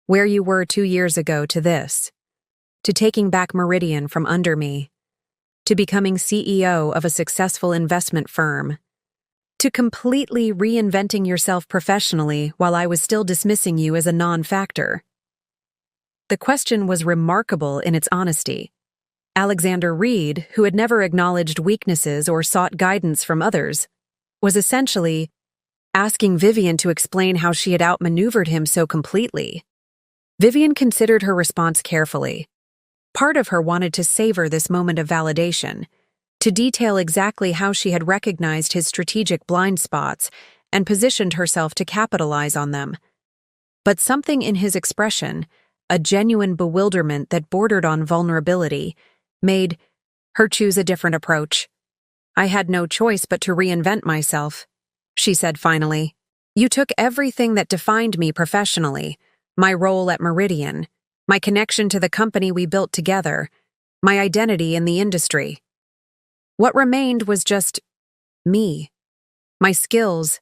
where you were 2 years ago to this, to taking back Meridian from under me, to becoming CEO of a successful investment firm, to completely reinventing yourself professionally while I was still dismissing you as a non-factor. The question was remarkable in its honesty. Alexander Reed, who had never acknowledged weaknesses or sought guidance from others, was essentially asking Vivian to explain how she had outmaneuvered him so completely. Vivian considered her response carefully. Part of her wanted to savor this moment of validation, to detail exactly how she had recognized his strategic blind spots and positioned herself to capitalize on them. But something in his expression, a genuine bewilderment that bordered on vulnerability, made her choose a different approach. I had no choice but to reinvent myself, she said finally. You took everything that defined me professionally, my role at Meridian, my connection to the company we built together, my identity in the industry. What remained was just me, my skills,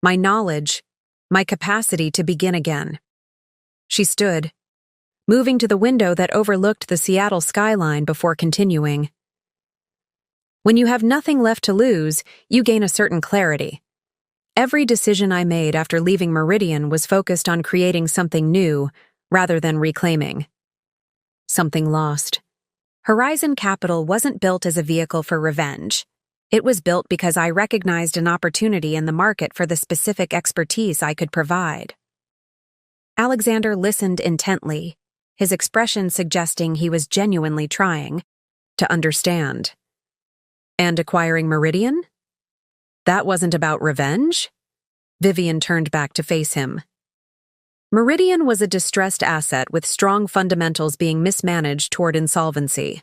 my knowledge, my capacity to begin again. She stood, moving to the window that overlooked the Seattle skyline before continuing. When you have nothing left to lose, you gain a certain clarity. Every decision I made after leaving Meridian was focused on creating something new rather than reclaiming something lost. Horizon Capital wasn't built as a vehicle for revenge. It was built because I recognized an opportunity in the market for the specific expertise I could provide. Alexander listened intently, his expression suggesting he was genuinely trying to understand. And acquiring Meridian? That wasn't about revenge? Vivian turned back to face him. Meridian was a distressed asset with strong fundamentals being mismanaged toward insolvency.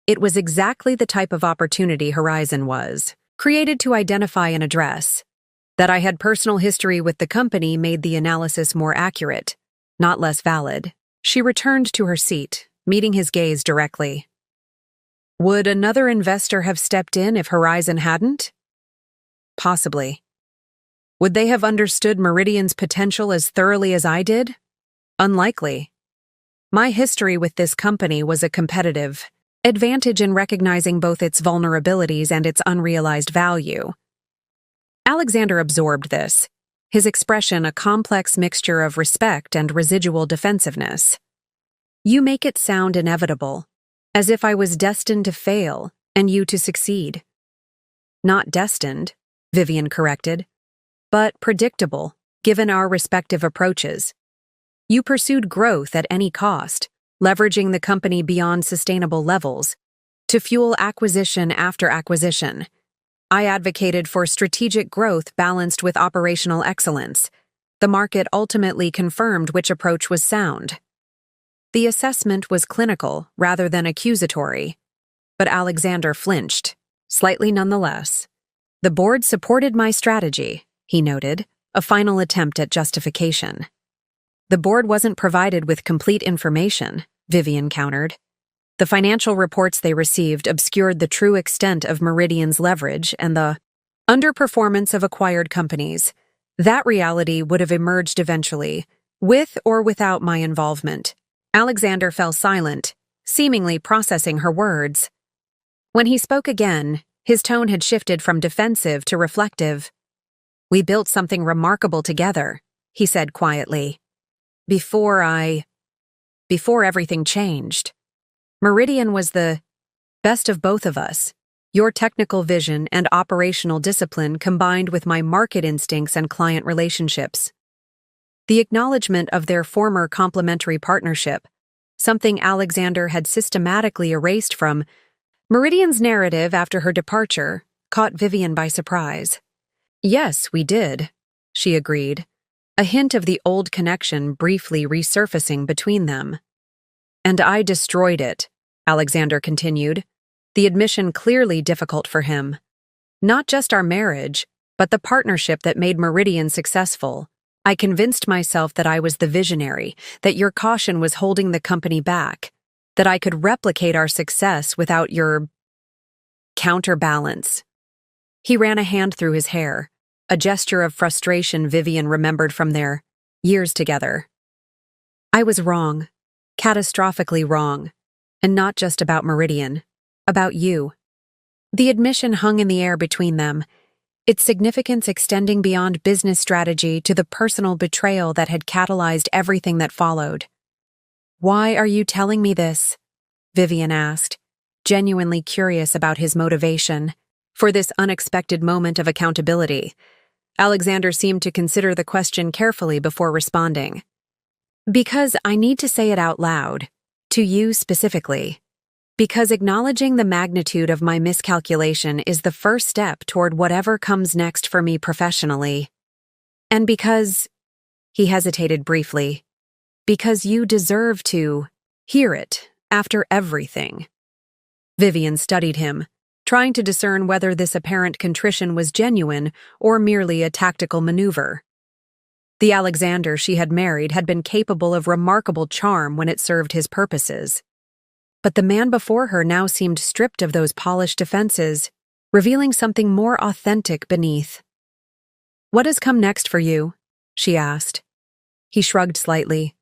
It was exactly the type of opportunity Horizon was, created to identify and address. That I had personal history with the company made the analysis more accurate, not less valid. She returned to her seat, meeting his gaze directly. Would another investor have stepped in if Horizon hadn't? Possibly. Would they have understood Meridian's potential as thoroughly as I did? Unlikely. My history with this company was a competitive advantage in recognizing both its vulnerabilities and its unrealized value. Alexander absorbed this, his expression a complex mixture of respect and residual defensiveness. You make it sound inevitable, as if I was destined to fail and you to succeed. Not destined, Vivian corrected, but predictable, given our respective approaches. You pursued growth at any cost, leveraging the company beyond sustainable levels, to fuel acquisition after acquisition. I advocated for strategic growth balanced with operational excellence. The market ultimately confirmed which approach was sound. The assessment was clinical rather than accusatory, but Alexander flinched, slightly nonetheless. The board supported my strategy, he noted, a final attempt at justification. The board wasn't provided with complete information, Vivian countered. The financial reports they received obscured the true extent of Meridian's leverage and the underperformance of acquired companies. That reality would have emerged eventually, with or without my involvement. Alexander fell silent, seemingly processing her words. When he spoke again, his tone had shifted from defensive to reflective. We built something remarkable together, he said quietly. Before everything changed. Meridian was the best of both of us. Your technical vision and operational discipline combined with my market instincts and client relationships. The acknowledgement of their former complementary partnership, something Alexander had systematically erased from Meridian's narrative after her departure, caught Vivian by surprise. Yes, we did, she agreed, a hint of the old connection briefly resurfacing between them. And I destroyed it, Alexander continued, the admission clearly difficult for him. Not just our marriage, but the partnership that made Meridian successful. I convinced myself that I was the visionary, that your caution was holding the company back, that I could replicate our success without your counterbalance. He ran a hand through his hair, a gesture of frustration Vivian remembered from their years together. I was wrong, catastrophically wrong, and not just about Meridian, about you. The admission hung in the air between them, its significance extending beyond business strategy to the personal betrayal that had catalyzed everything that followed. Why are you telling me this? Vivian asked, genuinely curious about his motivation for this unexpected moment of accountability. Alexander seemed to consider the question carefully before responding. Because I need to say it out loud, to you specifically. Because acknowledging the magnitude of my miscalculation is the first step toward whatever comes next for me professionally. And because, he hesitated briefly, because you deserve to hear it after everything. Vivian studied him, trying to discern whether this apparent contrition was genuine or merely a tactical maneuver. The Alexander she had married had been capable of remarkable charm when it served his purposes. But the man before her now seemed stripped of those polished defenses, revealing something more authentic beneath. What has come next for you? She asked. He shrugged slightly,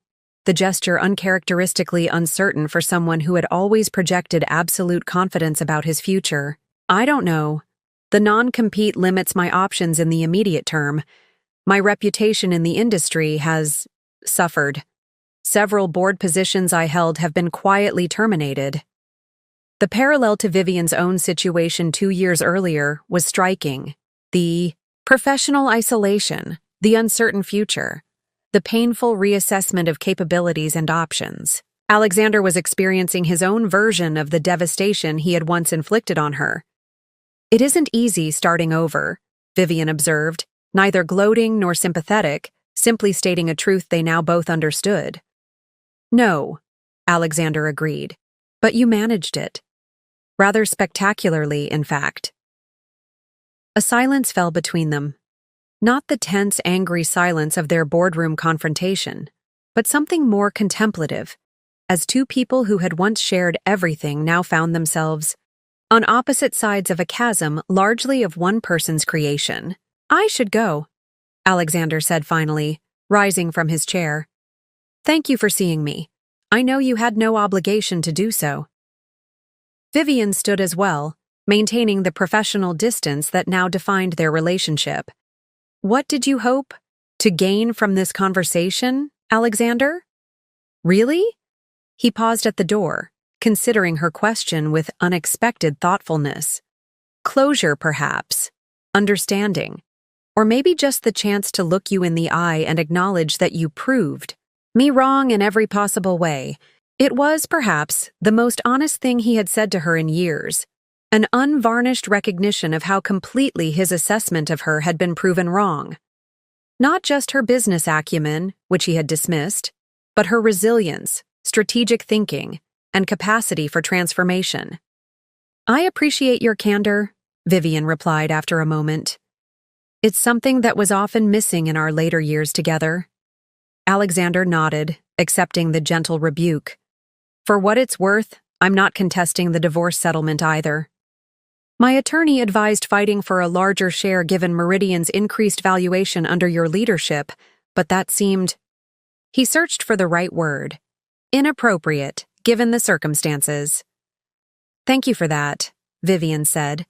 the gesture uncharacteristically uncertain for someone who had always projected absolute confidence about his future. I don't know. The non-compete limits my options in the immediate term. My reputation in the industry has suffered. Several board positions I held have been quietly terminated. The parallel to Vivian's own situation 2 years earlier was striking. The professional isolation, the uncertain future, the painful reassessment of capabilities and options. Alexander was experiencing his own version of the devastation he had once inflicted on her. "It isn't easy starting over," Vivian observed, neither gloating nor sympathetic, simply stating a truth they now both understood. "No," Alexander agreed, "but you managed it. Rather spectacularly, in fact." A silence fell between them. Not the tense, angry silence of their boardroom confrontation, but something more contemplative, as two people who had once shared everything now found themselves on opposite sides of a chasm largely of one person's creation. "I should go," Alexander said finally, rising from his chair. "Thank you for seeing me. I know you had no obligation to do so." Vivian stood as well, maintaining the professional distance that now defined their relationship. "What did you hope to gain from this conversation, Alexander?" "Really?" He paused at the door, considering her question with unexpected thoughtfulness. "Closure, perhaps. Understanding. Or maybe just the chance to look you in the eye and acknowledge that you proved me wrong in every possible way." It was, perhaps, the most honest thing he had said to her in years. An unvarnished recognition of how completely his assessment of her had been proven wrong. Not just her business acumen, which he had dismissed, but her resilience, strategic thinking, and capacity for transformation. "I appreciate your candor," Vivian replied after a moment. "It's something that was often missing in our later years together." Alexander nodded, accepting the gentle rebuke. "For what it's worth, I'm not contesting the divorce settlement either. My attorney advised fighting for a larger share given Meridian's increased valuation under your leadership, but that seemed—" He searched for the right word. "Inappropriate, given the circumstances." "Thank you for that," Vivian said,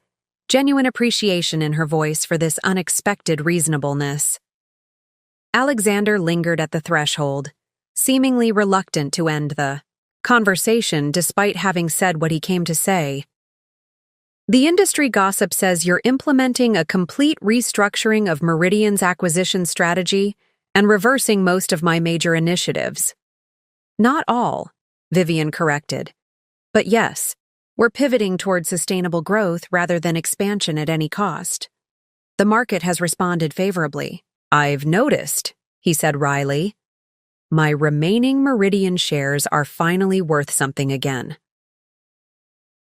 genuine appreciation in her voice for this unexpected reasonableness. Alexander lingered at the threshold, seemingly reluctant to end the conversation despite having said what he came to say. "The industry gossip says you're implementing a complete restructuring of Meridian's acquisition strategy and reversing most of my major initiatives." "Not all," Vivian corrected. "But yes, we're pivoting toward sustainable growth rather than expansion at any cost. The market has responded favorably." "I've noticed," he said wryly. "My remaining Meridian shares are finally worth something again."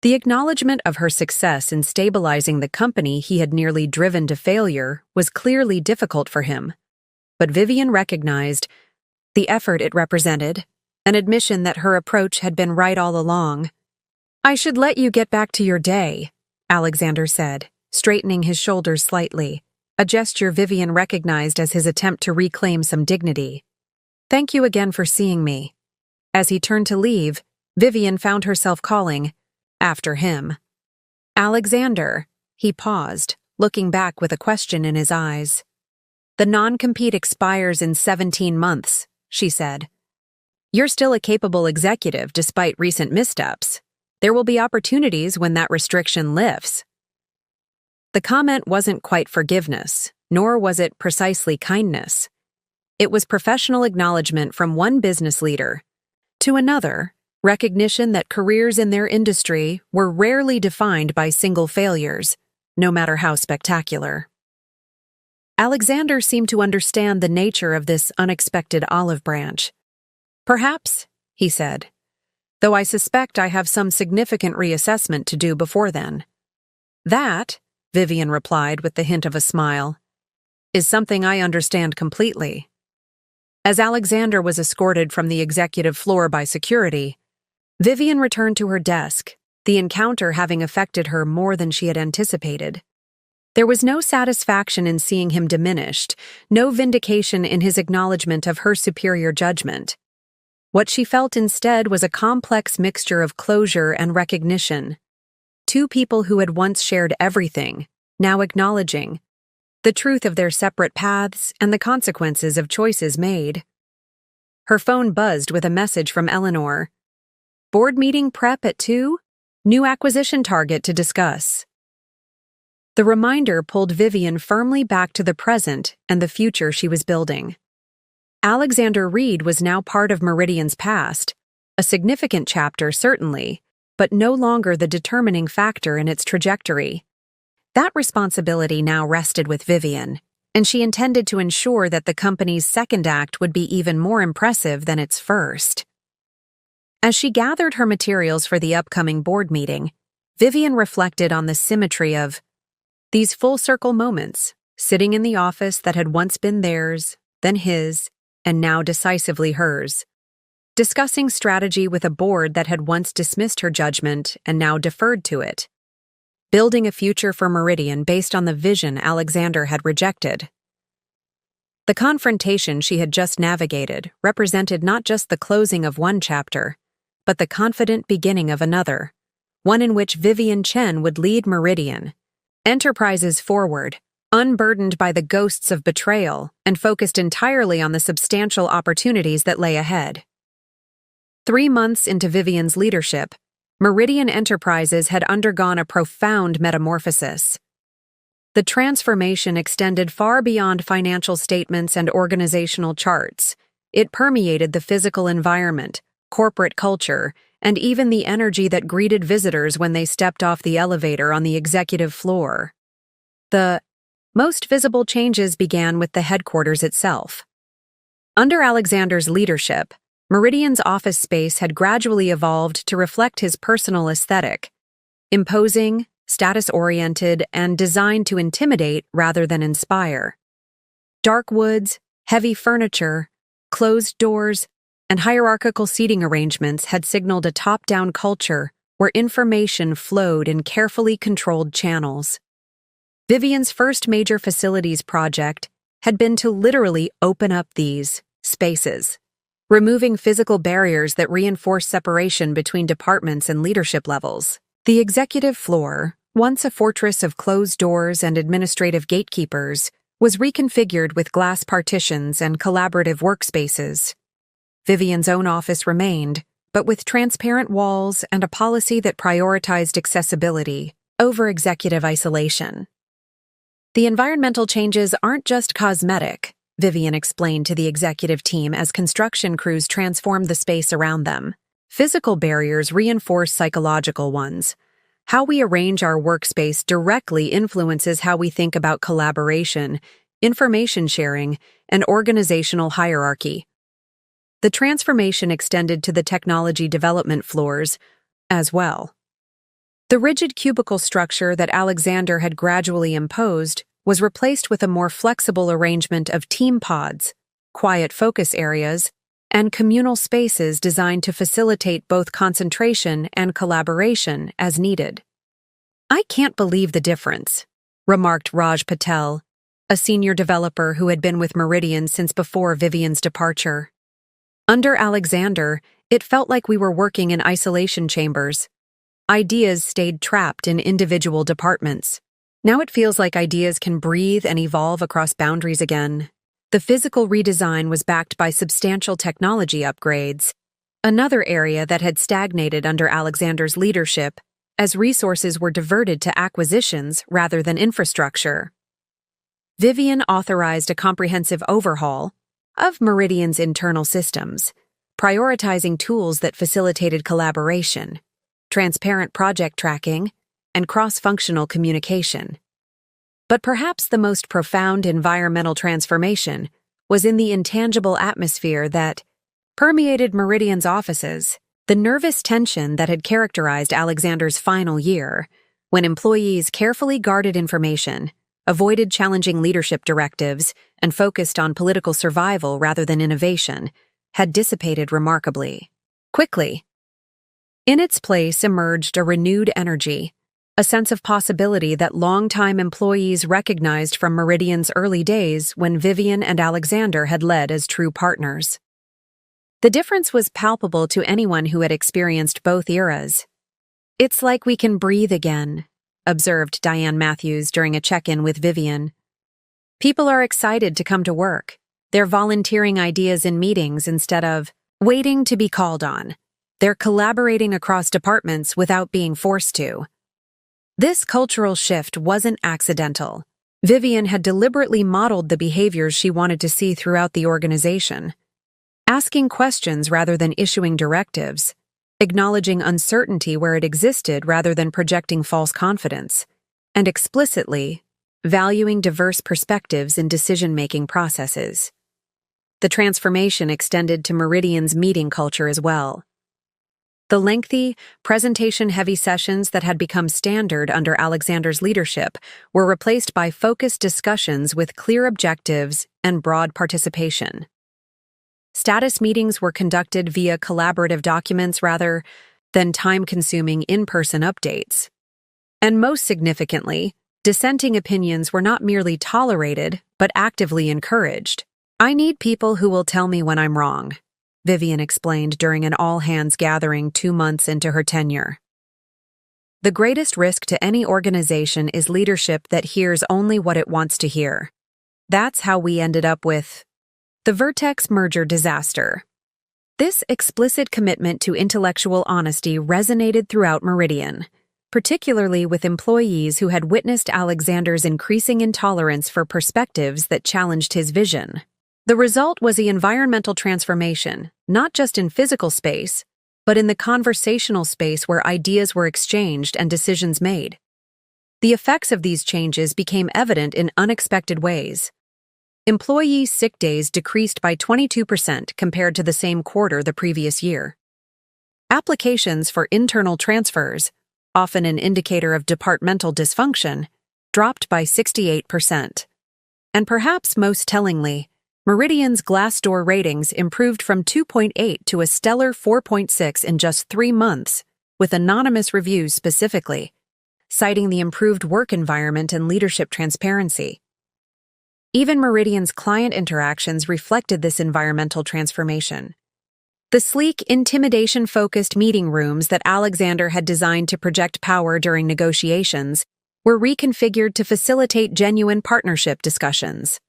The acknowledgement of her success in stabilizing the company he had nearly driven to failure was clearly difficult for him, but Vivian recognized the effort it represented, an admission that her approach had been right all along. "I should let you get back to your day," Alexander said, straightening his shoulders slightly, a gesture Vivian recognized as his attempt to reclaim some dignity. "Thank you again for seeing me." As he turned to leave, Vivian found herself calling after him. "Alexander," he paused, looking back with a question in his eyes. "The non-compete expires in 17 months, she said. You're still a capable executive despite recent missteps. There will be opportunities when that restriction lifts." The comment wasn't quite forgiveness, nor was it precisely kindness. It was professional acknowledgement from one business leader to another, recognition that careers in their industry were rarely defined by single failures, no matter how spectacular. Alexander seemed to understand the nature of this unexpected olive branch. "Perhaps," he said, "though I suspect I have some significant reassessment to do before then." "That," Vivian replied with the hint of a smile, "is something I understand completely." As Alexander was escorted from the executive floor by security, Vivian returned to her desk, the encounter having affected her more than she had anticipated. There was no satisfaction in seeing him diminished, no vindication in his acknowledgement of her superior judgment. What she felt instead was a complex mixture of closure and recognition. Two people who had once shared everything, now acknowledging the truth of their separate paths and the consequences of choices made. Her phone buzzed with a message from Eleanor. "Board meeting prep at 2? New acquisition target to discuss." The reminder pulled Vivian firmly back to the present and the future she was building. Alexander Reed was now part of Meridian's past, A significant chapter, certainly, but no longer the determining factor in its trajectory. That responsibility now rested with Vivian, and she intended to ensure that the company's second act would be even more impressive than its first. As she gathered her materials for the upcoming board meeting, Vivian reflected on the symmetry of these full-circle moments, sitting in the office that had once been theirs, then his, and now decisively hers. Discussing strategy with a board that had once dismissed her judgment and now deferred to it. Building a future for Meridian based on the vision Alexander had rejected. The confrontation she had just navigated represented not just the closing of one chapter, but the confident beginning of another, one in which Vivian Chen would lead Meridian Enterprises forward, unburdened by the ghosts of betrayal and focused entirely on the substantial opportunities that lay ahead. 3 months into Vivian's leadership, Meridian Enterprises had undergone a profound metamorphosis. The transformation extended far beyond financial statements and organizational charts. It permeated the physical environment, corporate culture, and even the energy that greeted visitors when they stepped off the elevator on the executive floor. The most visible changes began with the headquarters itself. Under Alexander's leadership, Meridian's office space had gradually evolved to reflect his personal aesthetic, imposing, status-oriented, and designed to intimidate rather than inspire. Dark woods, heavy furniture, closed doors, and hierarchical seating arrangements had signaled a top-down culture where information flowed in carefully controlled channels. Vivian's first major facilities project had been to literally open up these spaces, removing physical barriers that reinforce separation between departments and leadership levels. The executive floor, once a fortress of closed doors and administrative gatekeepers, was reconfigured with glass partitions and collaborative workspaces. Vivian's own office remained, but with transparent walls and a policy that prioritized accessibility over executive isolation. The environmental changes aren't just cosmetic, Vivian explained to the executive team as construction crews transformed the space around them. Physical barriers reinforce psychological ones. How we arrange our workspace directly influences how we think about collaboration, information sharing, and organizational hierarchy. The transformation extended to the technology development floors as well. The rigid cubicle structure that Alexander had gradually imposed was replaced with a more flexible arrangement of team pods, quiet focus areas, and communal spaces designed to facilitate both concentration and collaboration as needed. "I can't believe the difference," remarked Raj Patel, a senior developer who had been with Meridian since before Vivian's departure. Under Alexander, it felt like we were working in isolation chambers. Ideas stayed trapped in individual departments. Now it feels like ideas can breathe and evolve across boundaries again. The physical redesign was backed by substantial technology upgrades, another area that had stagnated under Alexander's leadership, as resources were diverted to acquisitions rather than infrastructure. Vivian authorized a comprehensive overhaul of Meridian's internal systems, prioritizing tools that facilitated collaboration, transparent project tracking, and cross-functional communication. But perhaps the most profound environmental transformation was in the intangible atmosphere that permeated Meridian's offices, the nervous tension that had characterized Alexander's final year, when employees carefully guarded information, avoided challenging leadership directives, and focused on political survival rather than innovation, had dissipated remarkably quickly. In its place emerged a renewed energy, a sense of possibility that longtime employees recognized from Meridian's early days when Vivian and Alexander had led as true partners. The difference was palpable to anyone who had experienced both eras. "It's like we can breathe again," observed Diane Matthews during a check-in with Vivian. "People are excited to come to work. They're volunteering ideas in meetings instead of waiting to be called on. They're collaborating across departments without being forced to." This cultural shift wasn't accidental. Vivian had deliberately modeled the behaviors she wanted to see throughout the organization. asking questions rather than issuing directives, acknowledging uncertainty where it existed rather than projecting false confidence, and explicitly valuing diverse perspectives in decision-making processes. The transformation extended to Meridian's meeting culture as well. The lengthy, presentation-heavy sessions that had become standard under Alexander's leadership were replaced by focused discussions with clear objectives and broad participation. Status meetings were conducted via collaborative documents rather than time-consuming in-person updates. And most significantly, dissenting opinions were not merely tolerated, but actively encouraged. "I need people who will tell me when I'm wrong," Vivian explained during an all-hands gathering 2 months into her tenure. The greatest risk to any organization is leadership that hears only what it wants to hear. That's how we ended up with the Vertex merger disaster. This explicit commitment to intellectual honesty resonated throughout Meridian, particularly with employees who had witnessed Alexander's increasing intolerance for perspectives that challenged his vision. The result was the environmental transformation, not just in physical space, but in the conversational space where ideas were exchanged and decisions made. The effects of these changes became evident in unexpected ways. Employee sick days decreased by 22% compared to the same quarter the previous year. Applications for internal transfers, often an indicator of departmental dysfunction, dropped by 68%. And perhaps most tellingly, Meridian's Glassdoor ratings improved from 2.8 to a stellar 4.6 in just 3 months, with anonymous reviews specifically, citing the improved work environment and leadership transparency. Even Meridian's client interactions reflected this environmental transformation. The sleek, intimidation-focused meeting rooms that Alexander had designed to project power during negotiations were reconfigured to facilitate genuine partnership discussions.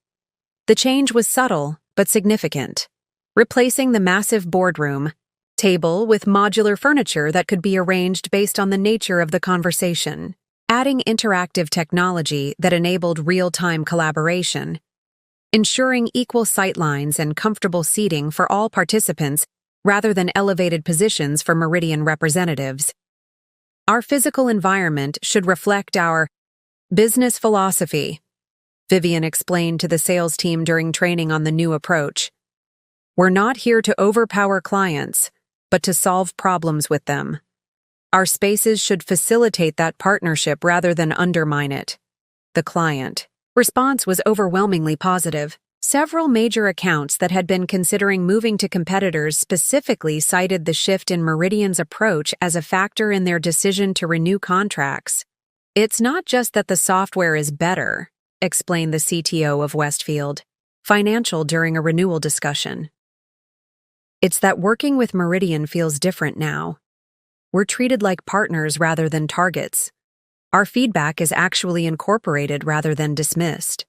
The change was subtle but significant, replacing the massive boardroom table with modular furniture that could be arranged based on the nature of the conversation, adding interactive technology that enabled real-time collaboration, ensuring equal sightlines and comfortable seating for all participants rather than elevated positions for Meridian representatives. Our physical environment should reflect our business philosophy, Vivian explained to the sales team during training on the new approach. "We're not here to overpower clients, but to solve problems with them. Our spaces should facilitate that partnership rather than undermine it." The client response was overwhelmingly positive. Several major accounts that had been considering moving to competitors specifically cited the shift in Meridian's approach as a factor in their decision to renew contracts. "It's not just that the software is better," explained the CTO of Westfield Financial during a renewal discussion. "It's that working with Meridian feels different now. We're treated like partners rather than targets. Our feedback is actually incorporated rather than dismissed."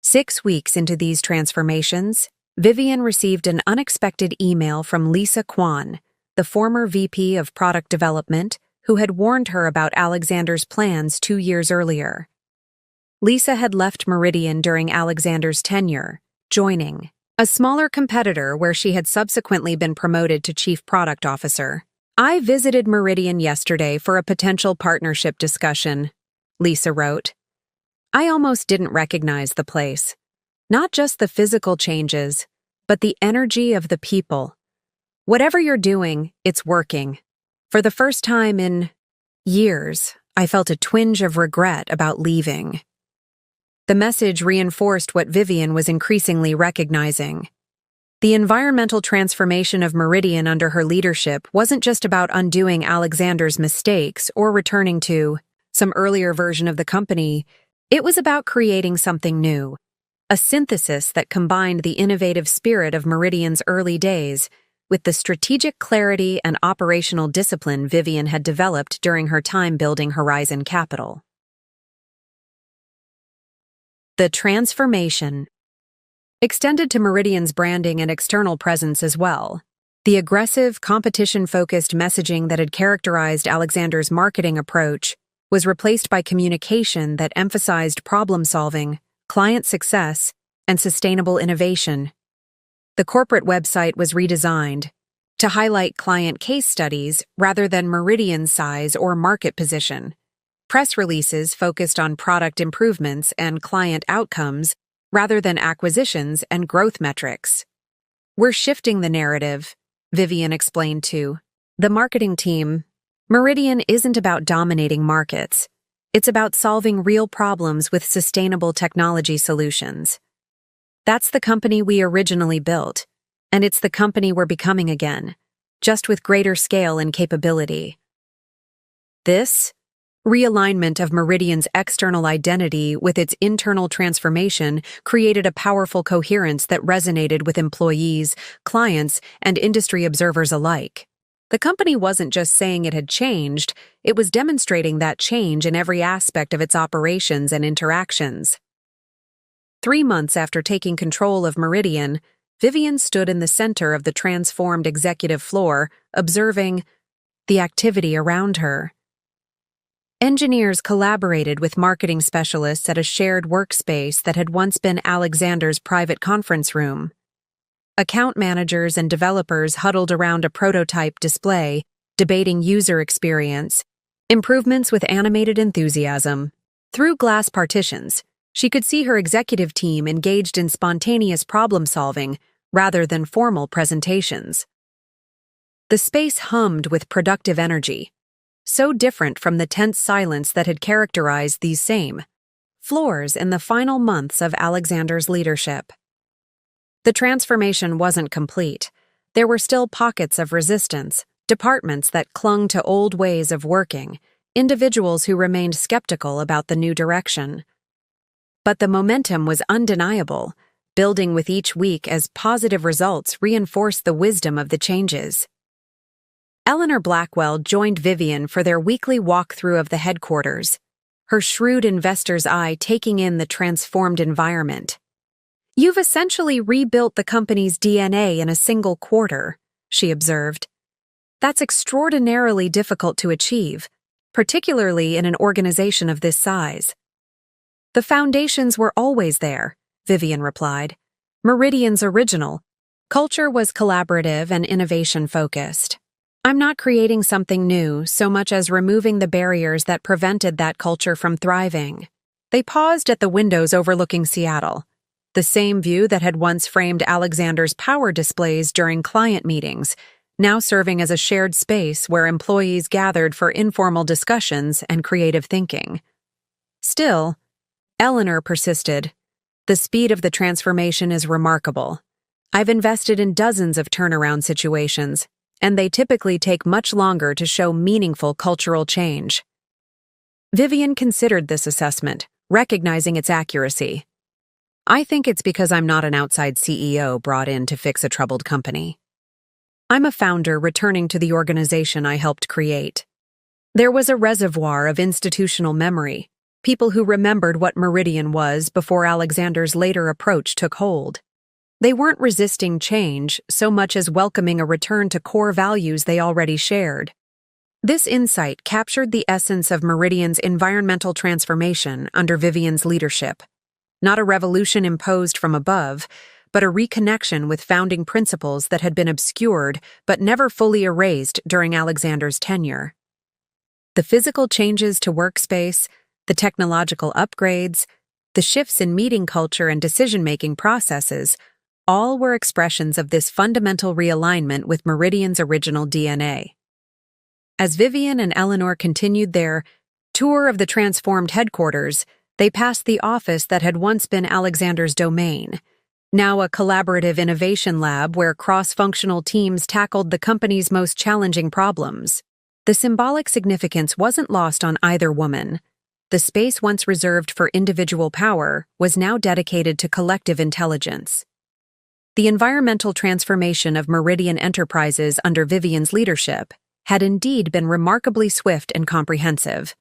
6 weeks into these transformations, Vivian received an unexpected email from Lisa Kwan, the former VP of Product Development, who had warned her about Alexander's plans 2 years earlier. Lisa had left Meridian during Alexander's tenure, joining a smaller competitor where she had subsequently been promoted to Chief Product Officer. "I visited Meridian yesterday for a potential partnership discussion," Lisa wrote. "I almost didn't recognize the place. Not just the physical changes, but the energy of the people. Whatever you're doing, it's working. For the first time in years, I felt a twinge of regret about leaving." The message reinforced what Vivian was increasingly recognizing. The environmental transformation of Meridian under her leadership wasn't just about undoing Alexander's mistakes or returning to some earlier version of the company. It was about creating something new, a synthesis that combined the innovative spirit of Meridian's early days with the strategic clarity and operational discipline Vivian had developed during her time building Horizon Capital. The transformation extended to Meridian's branding and external presence as well. The aggressive, competition-focused messaging that had characterized Alexander's marketing approach was replaced by communication that emphasized problem-solving, client success, and sustainable innovation. The corporate website was redesigned to highlight client case studies rather than Meridian's size or market position. Press releases focused on product improvements and client outcomes rather than acquisitions and growth metrics. "We're shifting the narrative," Vivian explained to the marketing team. "Meridian isn't about dominating markets. It's about solving real problems with sustainable technology solutions. That's the company we originally built, and it's the company we're becoming again, just with greater scale and capability." This realignment of Meridian's external identity with its internal transformation created a powerful coherence that resonated with employees, clients, and industry observers alike. The company wasn't just saying it had changed, it was demonstrating that change in every aspect of its operations and interactions. 3 months after taking control of Meridian, Vivian stood in the center of the transformed executive floor, observing the activity around her. Engineers collaborated with marketing specialists at a shared workspace that had once been Alexander's private conference room. Account managers and developers huddled around a prototype display, debating user experience, improvements with animated enthusiasm. Through glass partitions, she could see her executive team engaged in spontaneous problem-solving rather than formal presentations. The space hummed with productive energy, so different from the tense silence that had characterized these same floors in the final months of Alexander's leadership. The transformation wasn't complete. There were still pockets of resistance, departments that clung to old ways of working, individuals who remained skeptical about the new direction. But the momentum was undeniable, building with each week as positive results reinforced the wisdom of the changes. Eleanor Blackwell joined Vivian for their weekly walkthrough of the headquarters, her shrewd investor's eye taking in the transformed environment. "You've essentially rebuilt the company's DNA in a single quarter," she observed. "That's extraordinarily difficult to achieve, particularly in an organization of this size." "The foundations were always there," Vivian replied. "Meridian's original culture was collaborative and innovation-focused. I'm not creating something new so much as removing the barriers that prevented that culture from thriving." They paused at the windows overlooking Seattle, the same view that had once framed Alexander's power displays during client meetings, now serving as a shared space where employees gathered for informal discussions and creative thinking. Still, Eleanor persisted. "The speed of the transformation is remarkable. I've invested in dozens of turnaround situations, and they typically take much longer to show meaningful cultural change." Vivian considered this assessment, recognizing its accuracy. "I think it's because I'm not an outside CEO brought in to fix a troubled company. I'm a founder returning to the organization I helped create. There was a reservoir of institutional memory, people who remembered what Meridian was before Alexander's later approach took hold. They weren't resisting change so much as welcoming a return to core values they already shared." This insight captured the essence of Meridian's environmental transformation under Vivian's leadership. Not a revolution imposed from above, but a reconnection with founding principles that had been obscured but never fully erased during Alexander's tenure. The physical changes to workspace, the technological upgrades, the shifts in meeting culture and decision-making processes all were expressions of this fundamental realignment with Meridian's original DNA. As Vivian and Eleanor continued their tour of the transformed headquarters, they passed the office that had once been Alexander's domain, now a collaborative innovation lab where cross-functional teams tackled the company's most challenging problems. The symbolic significance wasn't lost on either woman. The space once reserved for individual power was now dedicated to collective intelligence. The environmental transformation of Meridian Enterprises under Vivian's leadership had indeed been remarkably swift and comprehensive.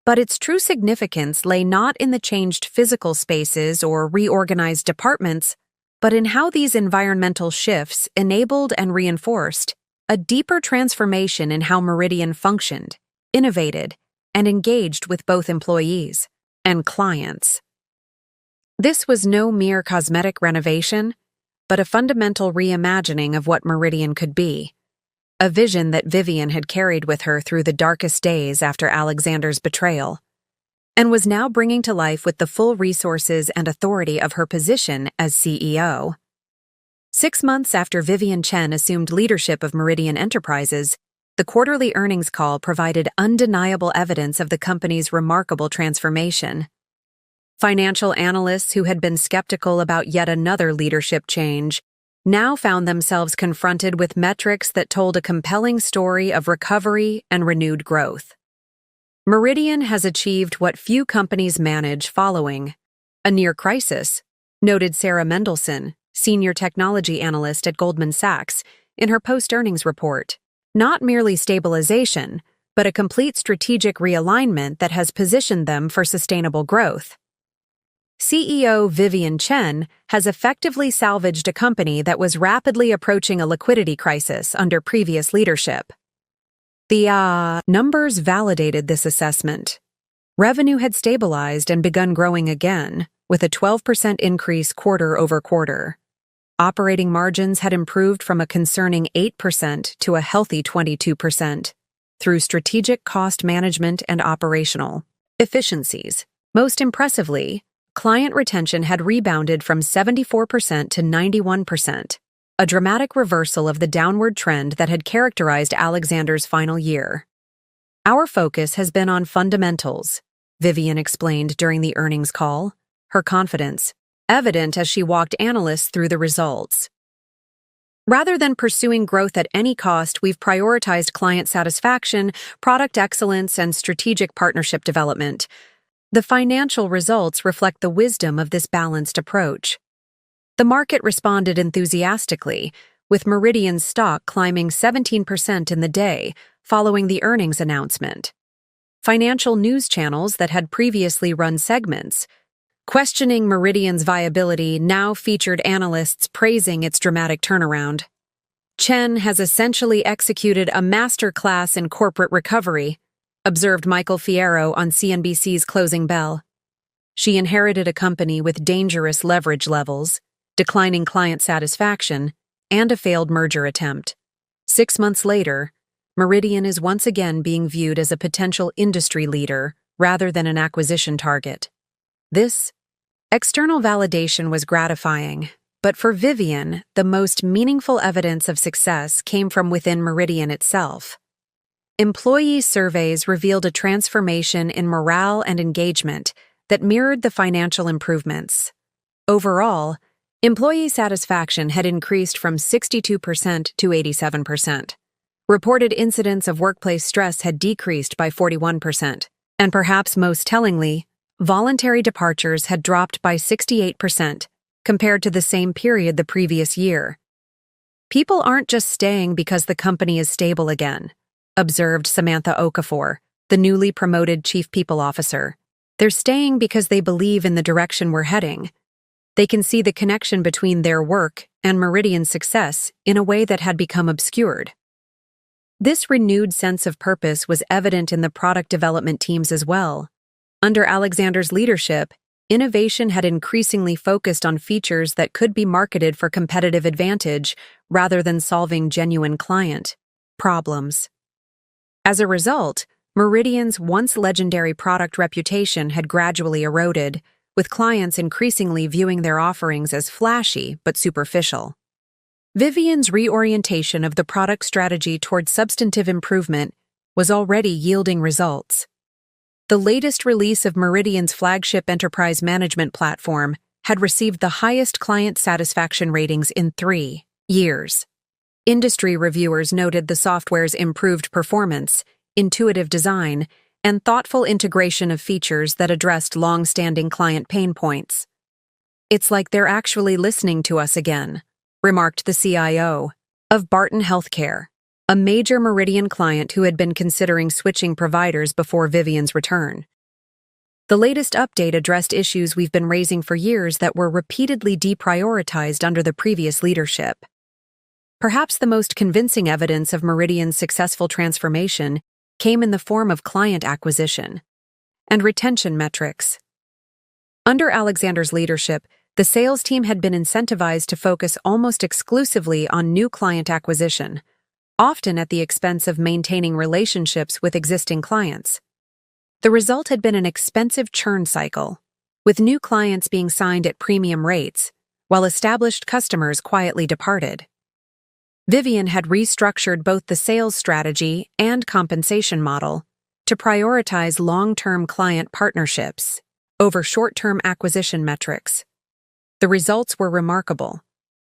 But its true significance lay not in the changed physical spaces or reorganized departments, but in how these environmental shifts enabled and reinforced a deeper transformation in how Meridian functioned, innovated, and engaged with both employees and clients. This was no mere cosmetic renovation. but a fundamental reimagining of what Meridian could be. A vision that Vivian had carried with her through the darkest days after Alexander's betrayal, and was now bringing to life with the full resources and authority of her position as CEO. 6 months after Vivian Chen assumed leadership of Meridian Enterprises, the quarterly earnings call provided undeniable evidence of the company's remarkable transformation. Financial analysts who had been skeptical about yet another leadership change now found themselves confronted with metrics that told a compelling story of recovery and renewed growth. Meridian has achieved what few companies manage following a near crisis, noted Sarah Mendelson, senior technology analyst at Goldman Sachs, in her post-earnings report. Not merely stabilization, but a complete strategic realignment that has positioned them for sustainable growth. CEO Vivian Chen has effectively salvaged a company that was rapidly approaching a liquidity crisis under previous leadership. The numbers validated this assessment. Revenue had stabilized and begun growing again, with a 12% increase quarter over quarter. Operating margins had improved from a concerning 8% to a healthy 22% through strategic cost management and operational efficiencies. Most impressively, client retention had rebounded from 74% to 91%, a dramatic reversal of the downward trend that had characterized Alexander's final year. Our focus has been on fundamentals, Vivian explained during the earnings call, her confidence evident as she walked analysts through the results. Rather than pursuing growth at any cost, we've prioritized client satisfaction, product excellence, and strategic partnership development. The financial results reflect the wisdom of this balanced approach. The market responded enthusiastically, with Meridian's stock climbing 17% in the day following the earnings announcement. Financial news channels that had previously run segments questioning Meridian's viability now featured analysts praising its dramatic turnaround. Chen has essentially executed a masterclass in corporate recovery, observed Michael Fierro on CNBC's Closing Bell. She inherited a company with dangerous leverage levels, declining client satisfaction, and a failed merger attempt. 6 months later, Meridian is once again being viewed as a potential industry leader rather than an acquisition target. This external validation was gratifying, but for Vivian, the most meaningful evidence of success came from within Meridian itself. Employee surveys revealed a transformation in morale and engagement that mirrored the financial improvements. Overall, employee satisfaction had increased from 62% to 87%. Reported incidents of workplace stress had decreased by 41%, and perhaps most tellingly, voluntary departures had dropped by 68% compared to the same period the previous year. People aren't just staying because the company is stable again, observed Samantha Okafor, the newly promoted Chief People Officer. They're staying because they believe in the direction we're heading. They can see the connection between their work and Meridian's success in a way that had become obscured. This renewed sense of purpose was evident in the product development teams as well. Under Alexander's leadership, innovation had increasingly focused on features that could be marketed for competitive advantage rather than solving genuine client problems. As a result, Meridian's once legendary product reputation had gradually eroded, with clients increasingly viewing their offerings as flashy but superficial. Vivian's reorientation of the product strategy toward substantive improvement was already yielding results. The latest release of Meridian's flagship enterprise management platform had received the highest client satisfaction ratings in 3 years. Industry reviewers noted the software's improved performance, intuitive design, and thoughtful integration of features that addressed long-standing client pain points. "It's like they're actually listening to us again," remarked the CIO of Barton Healthcare, a major Meridian client who had been considering switching providers before Vivian's return. The latest update addressed issues we've been raising for years that were repeatedly deprioritized under the previous leadership. Perhaps the most convincing evidence of Meridian's successful transformation came in the form of client acquisition and retention metrics. Under Alexander's leadership, The sales team had been incentivized to focus almost exclusively on new client acquisition, often at the expense of maintaining relationships with existing clients. The result had been an expensive churn cycle, with new clients being signed at premium rates, while established customers quietly departed. Vivian had restructured both the sales strategy and compensation model to prioritize long-term client partnerships over short-term acquisition metrics. The results were remarkable.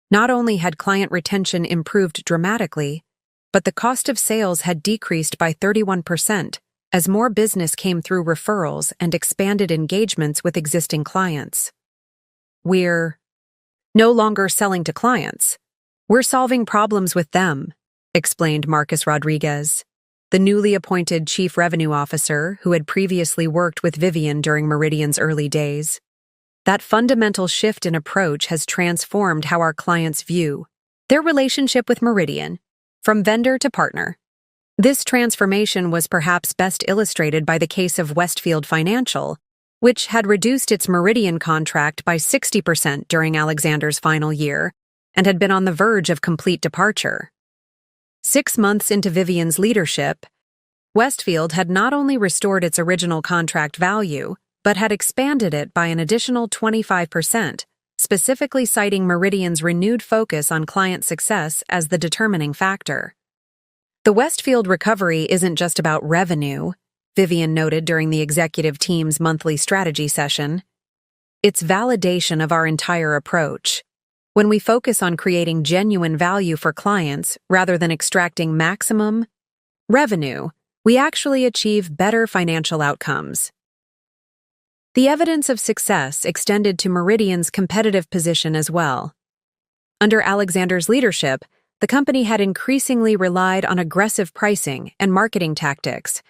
Not only had client retention improved dramatically, but the cost of sales had decreased by 31% as more business came through referrals and expanded engagements with existing clients. We're no longer selling to clients. We're solving problems with them, explained Marcus Rodriguez, the newly appointed Chief Revenue Officer who had previously worked with Vivian during Meridian's early days. That fundamental shift in approach has transformed how our clients view their relationship with Meridian, from vendor to partner. This transformation was perhaps best illustrated by the case of Westfield Financial, which had reduced its Meridian contract by 60% during Alexander's final year and had been on the verge of complete departure. 6 months into Vivian's leadership, Westfield had not only restored its original contract value, but had expanded it by an additional 25%, specifically citing Meridian's renewed focus on client success as the determining factor. The Westfield recovery isn't just about revenue, Vivian noted during the executive team's monthly strategy session. It's validation of our entire approach. When we focus on creating genuine value for clients rather than extracting maximum revenue, we actually achieve better financial outcomes. The evidence of success extended to Meridian's competitive position as well. Under Alexander's leadership, the company had increasingly relied on aggressive pricing and marketing tactics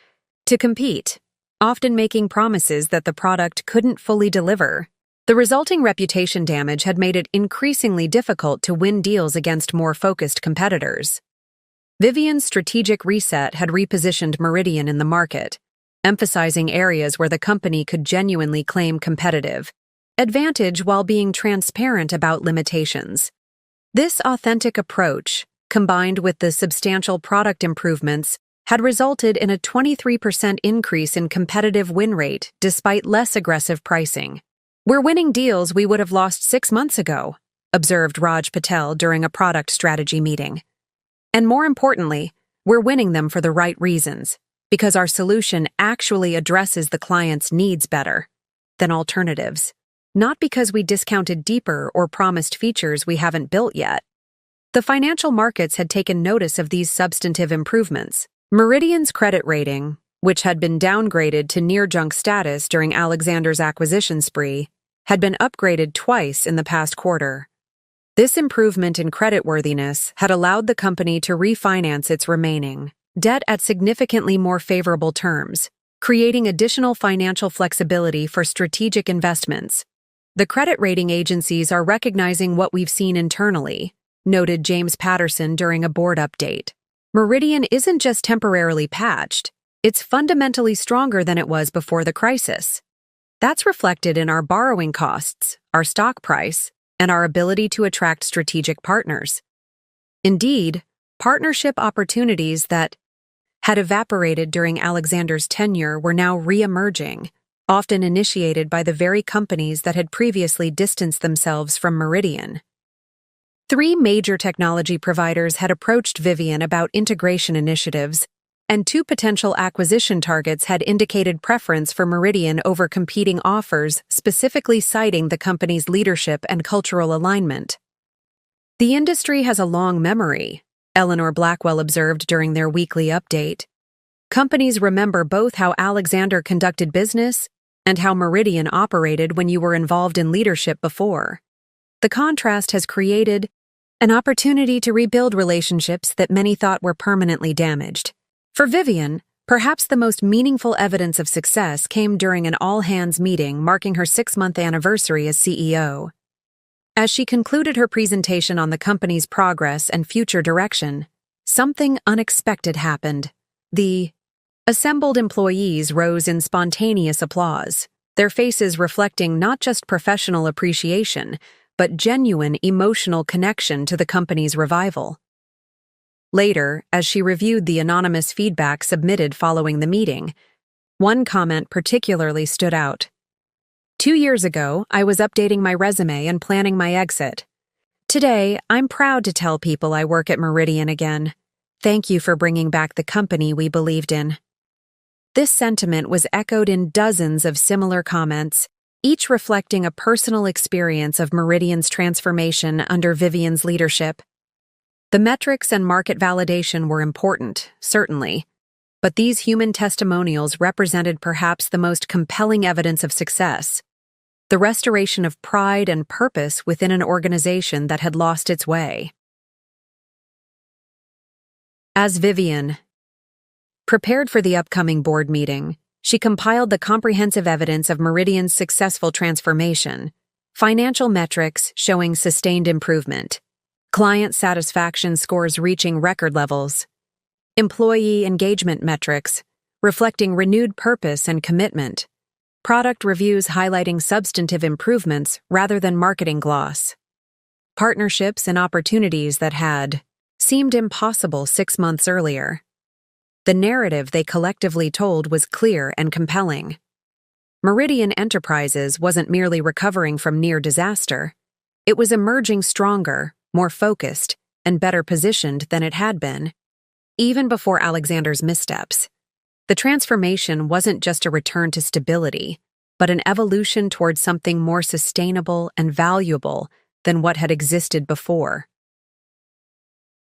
to compete, often making promises that the product couldn't fully deliver. The resulting reputation damage had made it increasingly difficult to win deals against more focused competitors. Vivian's strategic reset had repositioned Meridian in the market, emphasizing areas where the company could genuinely claim competitive advantage while being transparent about limitations. This authentic approach, combined with the substantial product improvements, had resulted in a 23% increase in competitive win rate despite less aggressive pricing. We're winning deals we would have lost 6 months ago, observed Raj Patel during a product strategy meeting. And more importantly, we're winning them for the right reasons, because our solution actually addresses the client's needs better than alternatives, not because we discounted deeper or promised features we haven't built yet. The financial markets had taken notice of these substantive improvements. Meridian's credit rating, which had been downgraded to near-junk status during Alexander's acquisition spree, had been upgraded twice in the past quarter. This improvement in creditworthiness had allowed the company to refinance its remaining debt at significantly more favorable terms, creating additional financial flexibility for strategic investments. The credit rating agencies are recognizing what we've seen internally, noted James Patterson during a board update. Meridian isn't just temporarily patched, it's fundamentally stronger than it was before the crisis. That's reflected in our borrowing costs, our stock price, and our ability to attract strategic partners. Indeed, partnership opportunities that had evaporated during Alexander's tenure were now re-emerging, often initiated by the very companies that had previously distanced themselves from Meridian. 3 major technology providers had approached Vivian about integration initiatives, and 2 potential acquisition targets had indicated preference for Meridian over competing offers, specifically citing the company's leadership and cultural alignment. The industry has a long memory, Eleanor Blackwell observed during their weekly update. Companies remember both how Alexander conducted business and how Meridian operated when you were involved in leadership before. The contrast has created an opportunity to rebuild relationships that many thought were permanently damaged. For Vivian, perhaps the most meaningful evidence of success came during an all-hands meeting marking her 6-month anniversary as CEO. As she concluded her presentation on the company's progress and future direction, something unexpected happened. The assembled employees rose in spontaneous applause, their faces reflecting not just professional appreciation, but genuine emotional connection to the company's revival. Later, as she reviewed the anonymous feedback submitted following the meeting, one comment particularly stood out. 2 years ago, I was updating my resume and planning my exit. Today, I'm proud to tell people I work at Meridian again. Thank you for bringing back the company we believed in. This sentiment was echoed in dozens of similar comments, each reflecting a personal experience of Meridian's transformation under Vivian's leadership. The metrics and market validation were important, certainly, but these human testimonials represented perhaps the most compelling evidence of success: the restoration of pride and purpose within an organization that had lost its way. As Vivian prepared for the upcoming board meeting, she compiled the comprehensive evidence of Meridian's successful transformation: financial metrics showing sustained improvement, client satisfaction scores reaching record levels, employee engagement metrics reflecting renewed purpose and commitment, product reviews highlighting substantive improvements rather than marketing gloss, partnerships and opportunities that had seemed impossible 6 months earlier. The narrative they collectively told was clear and compelling. Meridian Enterprises wasn't merely recovering from near disaster. It was emerging stronger, more focused, and better positioned than it had been. Even before Alexander's missteps, the transformation wasn't just a return to stability, but an evolution towards something more sustainable and valuable than what had existed before.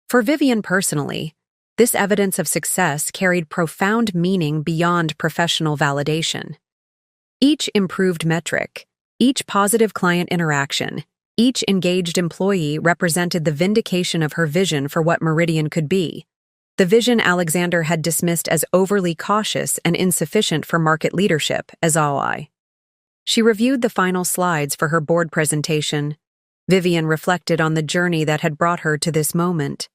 For Vivian personally, this evidence of success carried profound meaning beyond professional validation. Each improved metric, each positive client interaction, each engaged employee represented the vindication of her vision for what Meridian could be, the vision Alexander had dismissed as overly cautious and insufficient for market leadership as ROI. She reviewed the final slides for her board presentation. Vivian reflected on the journey that had brought her to this moment.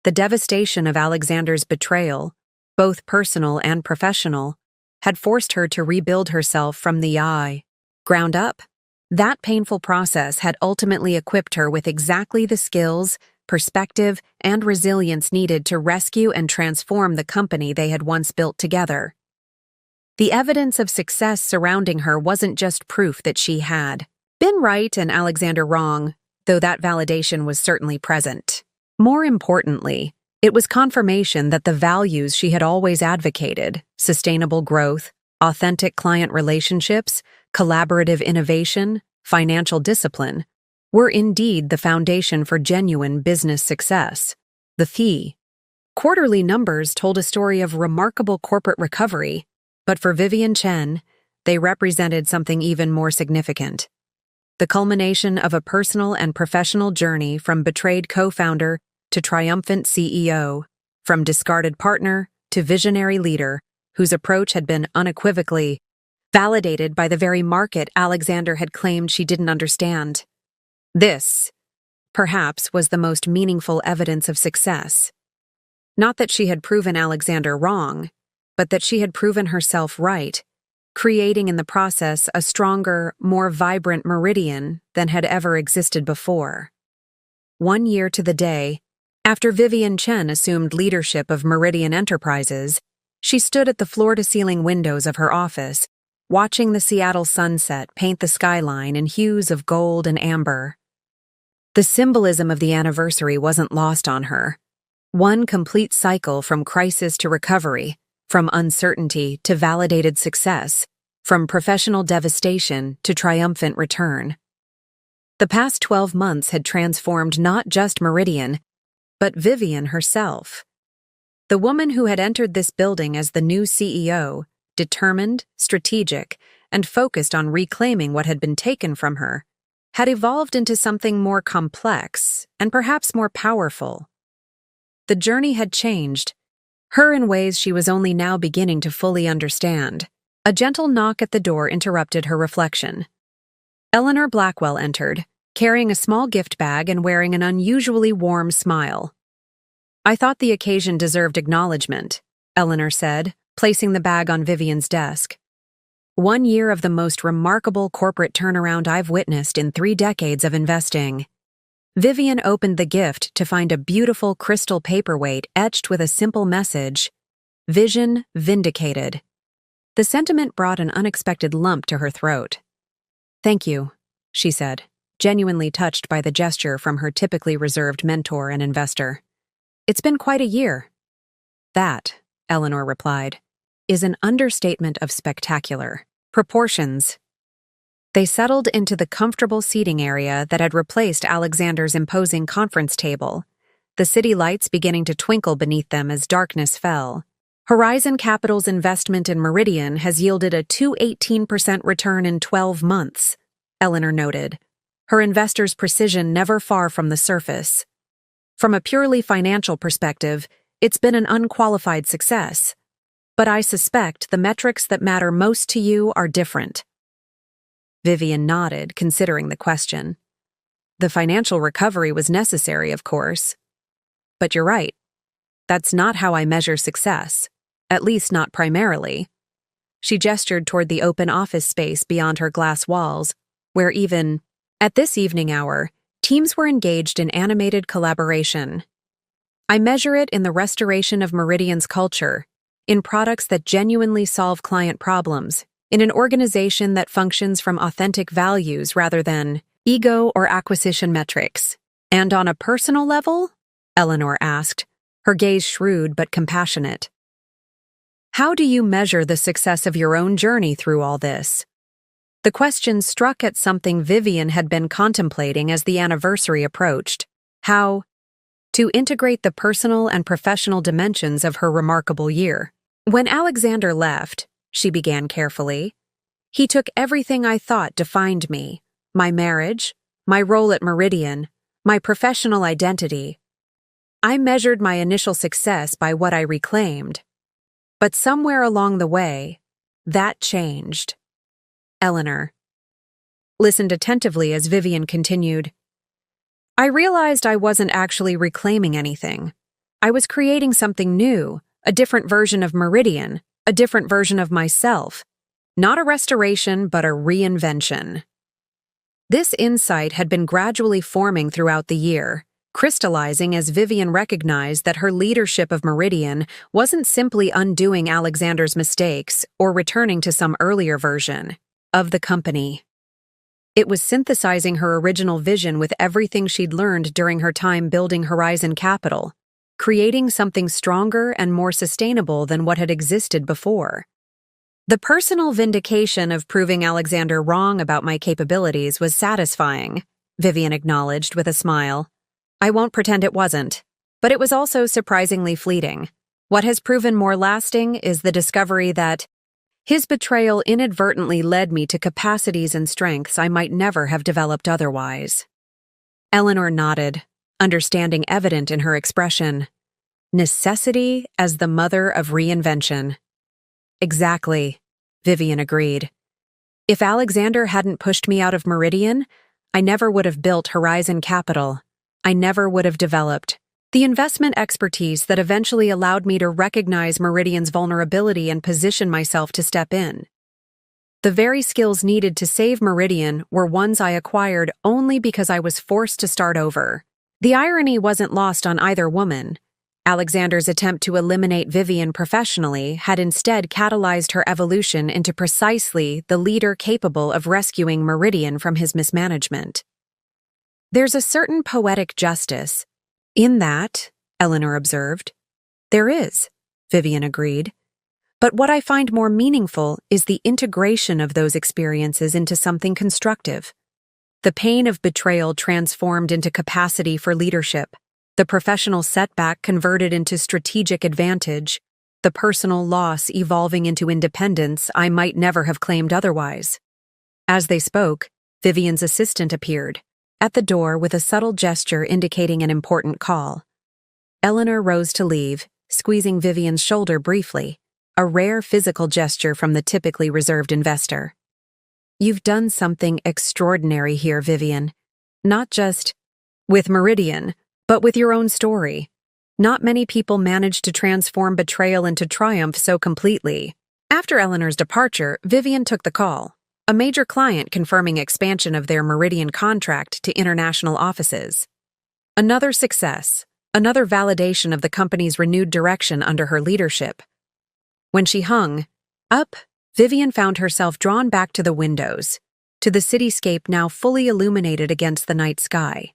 The devastation of Alexander's betrayal, both personal and professional, had forced her to rebuild herself from the ground up. That painful process had ultimately equipped her with exactly the skills, perspective, and resilience needed to rescue and transform the company they had once built together. The evidence of success surrounding her wasn't just proof that she had been right and Alexander wrong, though that validation was certainly present. More importantly, it was confirmation that the values she had always advocated, sustainable growth, authentic client relationships, collaborative innovation, financial discipline, were indeed the foundation for genuine business success. The quarterly numbers told a story of remarkable corporate recovery, but for Vivian Chen, they represented something even more significant: the culmination of a personal and professional journey from betrayed co-founder to triumphant CEO, from discarded partner to visionary leader, whose approach had been unequivocally validated by the very market Alexander had claimed she didn't understand. This, perhaps, was the most meaningful evidence of success. Not that she had proven Alexander wrong, but that she had proven herself right, creating in the process a stronger, more vibrant Meridian than had ever existed before. 1 year to the day, after Vivian Chen assumed leadership of Meridian Enterprises, she stood at the floor-to-ceiling windows of her office, watching the Seattle sunset paint the skyline in hues of gold and amber. The symbolism of the anniversary wasn't lost on her. One complete cycle from crisis to recovery, from uncertainty to validated success, from professional devastation to triumphant return. The past 12 months had transformed not just Meridian, but Vivian herself. The woman who had entered this building as the new CEO, determined, strategic, and focused on reclaiming what had been taken from her, had evolved into something more complex and perhaps more powerful. The journey had changed, her in ways she was only now beginning to fully understand. A gentle knock at the door interrupted her reflection. Eleanor Blackwell entered, carrying a small gift bag and wearing an unusually warm smile. "I thought the occasion deserved acknowledgement," Eleanor said, placing the bag on Vivian's desk. 1 year of the most remarkable corporate turnaround I've witnessed in 3 decades of investing. Vivian opened the gift to find a beautiful crystal paperweight etched with a simple message: Vision vindicated. The sentiment brought an unexpected lump to her throat. "Thank you," she said, genuinely touched by the gesture from her typically reserved mentor and investor. "It's been quite a year." "That," Eleanor replied, "is an understatement of spectacular proportions." They settled into the comfortable seating area that had replaced Alexander's imposing conference table, the city lights beginning to twinkle beneath them as darkness fell. Horizon Capital's investment in Meridian has yielded a 218% return in 12 months, Eleanor noted, her investors' precision never far from the surface. "From a purely financial perspective, it's been an unqualified success. But I suspect the metrics that matter most to you are different." Vivian nodded, considering the question. "The financial recovery was necessary, of course. But you're right. That's not how I measure success, at least not primarily." She gestured toward the open office space beyond her glass walls, where even, at this evening hour, teams were engaged in animated collaboration. "I measure it in the restoration of Meridian's culture, in products that genuinely solve client problems, in an organization that functions from authentic values rather than ego or acquisition metrics. And on a personal level?" Eleanor asked, her gaze shrewd but compassionate. "How do you measure the success of your own journey through all this?" The question struck at something Vivian had been contemplating as the anniversary approached: how to integrate the personal and professional dimensions of her remarkable year. "When Alexander left," she began carefully, "he took everything I thought defined me: my marriage, my role at Meridian, my professional identity. I measured my initial success by what I reclaimed. But somewhere along the way, that changed." Eleanor listened attentively as Vivian continued. "I realized I wasn't actually reclaiming anything. I was creating something new, a different version of Meridian, a different version of myself. Not a restoration, but a reinvention." This insight had been gradually forming throughout the year, crystallizing as Vivian recognized that her leadership of Meridian wasn't simply undoing Alexander's mistakes or returning to some earlier version of the company. It was synthesizing her original vision with everything she'd learned during her time building Horizon Capital, creating something stronger and more sustainable than what had existed before. "The personal vindication of proving Alexander wrong about my capabilities was satisfying," Vivian acknowledged with a smile. "I won't pretend it wasn't, but it was also surprisingly fleeting. What has proven more lasting is the discovery that his betrayal inadvertently led me to capacities and strengths I might never have developed otherwise." Eleanor nodded, understanding evident in her expression. Necessity as the mother of reinvention. "Exactly," Vivian agreed. "If Alexander hadn't pushed me out of Meridian, I never would have built Horizon Capital. I never would have developed the investment expertise that eventually allowed me to recognize Meridian's vulnerability and position myself to step in. The very skills needed to save Meridian were ones I acquired only because I was forced to start over." The irony wasn't lost on either woman. Alexander's attempt to eliminate Vivian professionally had instead catalyzed her evolution into precisely the leader capable of rescuing Meridian from his mismanagement. "There's a certain poetic justice in that," Eleanor observed. "There is," Vivian agreed. "But what I find more meaningful is the integration of those experiences into something constructive. The pain of betrayal transformed into capacity for leadership, the professional setback converted into strategic advantage, the personal loss evolving into independence I might never have claimed otherwise." As they spoke, Vivian's assistant appeared, at the door with a subtle gesture indicating an important call. Eleanor rose to leave, squeezing Vivian's shoulder briefly, a rare physical gesture from the typically reserved investor. "You've done something extraordinary here, Vivian. Not just with Meridian, but with your own story. Not many people manage to transform betrayal into triumph so completely." After Eleanor's departure, Vivian took the call, a major client confirming expansion of their Meridian contract to international offices. Another success, another validation of the company's renewed direction under her leadership. When she hung up, Vivian found herself drawn back to the windows, to the cityscape now fully illuminated against the night sky.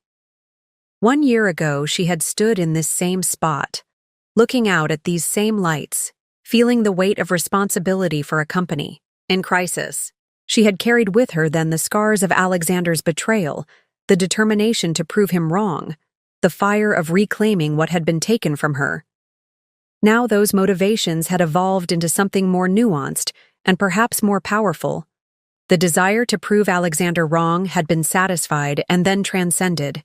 1 year ago, she had stood in this same spot, looking out at these same lights, feeling the weight of responsibility for a company in crisis. She had carried with her then the scars of Alexander's betrayal, the determination to prove him wrong, the fire of reclaiming what had been taken from her. Now those motivations had evolved into something more nuanced and perhaps more powerful. The desire to prove Alexander wrong had been satisfied and then transcended,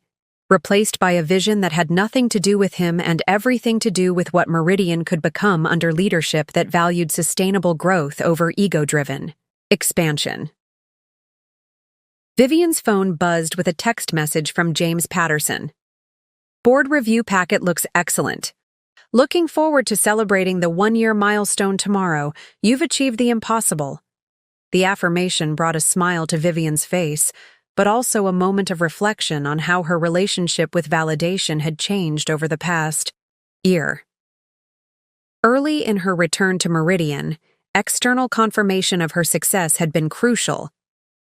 replaced by a vision that had nothing to do with him and everything to do with what Meridian could become under leadership that valued sustainable growth over ego-driven expansion. Vivian's phone buzzed with a text message from James Patterson. Board review packet looks excellent. Looking forward to celebrating the 1-year milestone tomorrow. You've achieved the impossible. The affirmation brought a smile to Vivian's face, but also a moment of reflection on how her relationship with validation had changed over the past year. Early in her return to Meridian, external confirmation of her success had been crucial,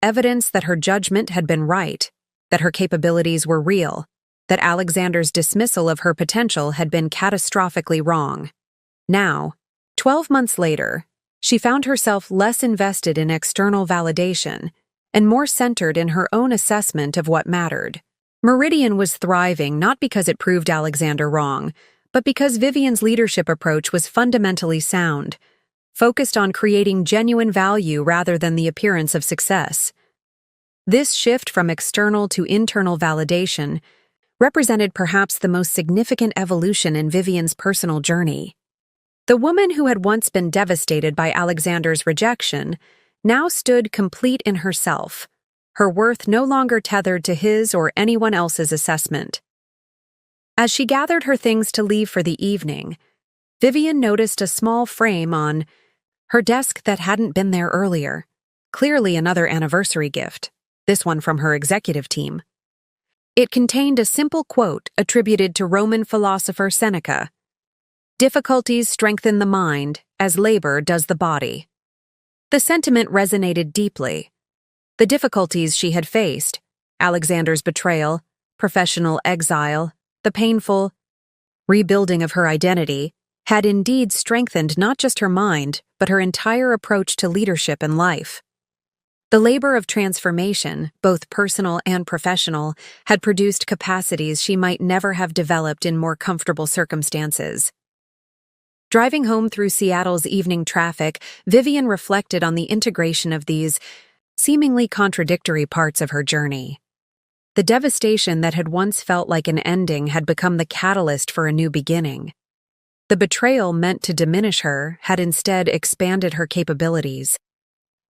evidence that her judgment had been right, that her capabilities were real, that Alexander's dismissal of her potential had been catastrophically wrong. Now, 12 months later, she found herself less invested in external validation and more centered in her own assessment of what mattered. Meridian was thriving not because it proved Alexander wrong, but because Vivian's leadership approach was fundamentally sound, focused on creating genuine value rather than the appearance of success. This shift from external to internal validation represented perhaps the most significant evolution in Vivian's personal journey. The woman who had once been devastated by Alexander's rejection now stood complete in herself, her worth no longer tethered to his or anyone else's assessment. As she gathered her things to leave for the evening, Vivian noticed a small frame on her desk that hadn't been there earlier, clearly another anniversary gift, this one from her executive team. It contained a simple quote attributed to Roman philosopher Seneca: "Difficulties strengthen the mind as labor does the body." The sentiment resonated deeply. The difficulties she had faced, Alexander's betrayal, professional exile, the painful rebuilding of her identity, had indeed strengthened not just her mind, but her entire approach to leadership and life. The labor of transformation, both personal and professional, had produced capacities she might never have developed in more comfortable circumstances. Driving home through Seattle's evening traffic, Vivian reflected on the integration of these seemingly contradictory parts of her journey. The devastation that had once felt like an ending had become the catalyst for a new beginning. The betrayal meant to diminish her had instead expanded her capabilities.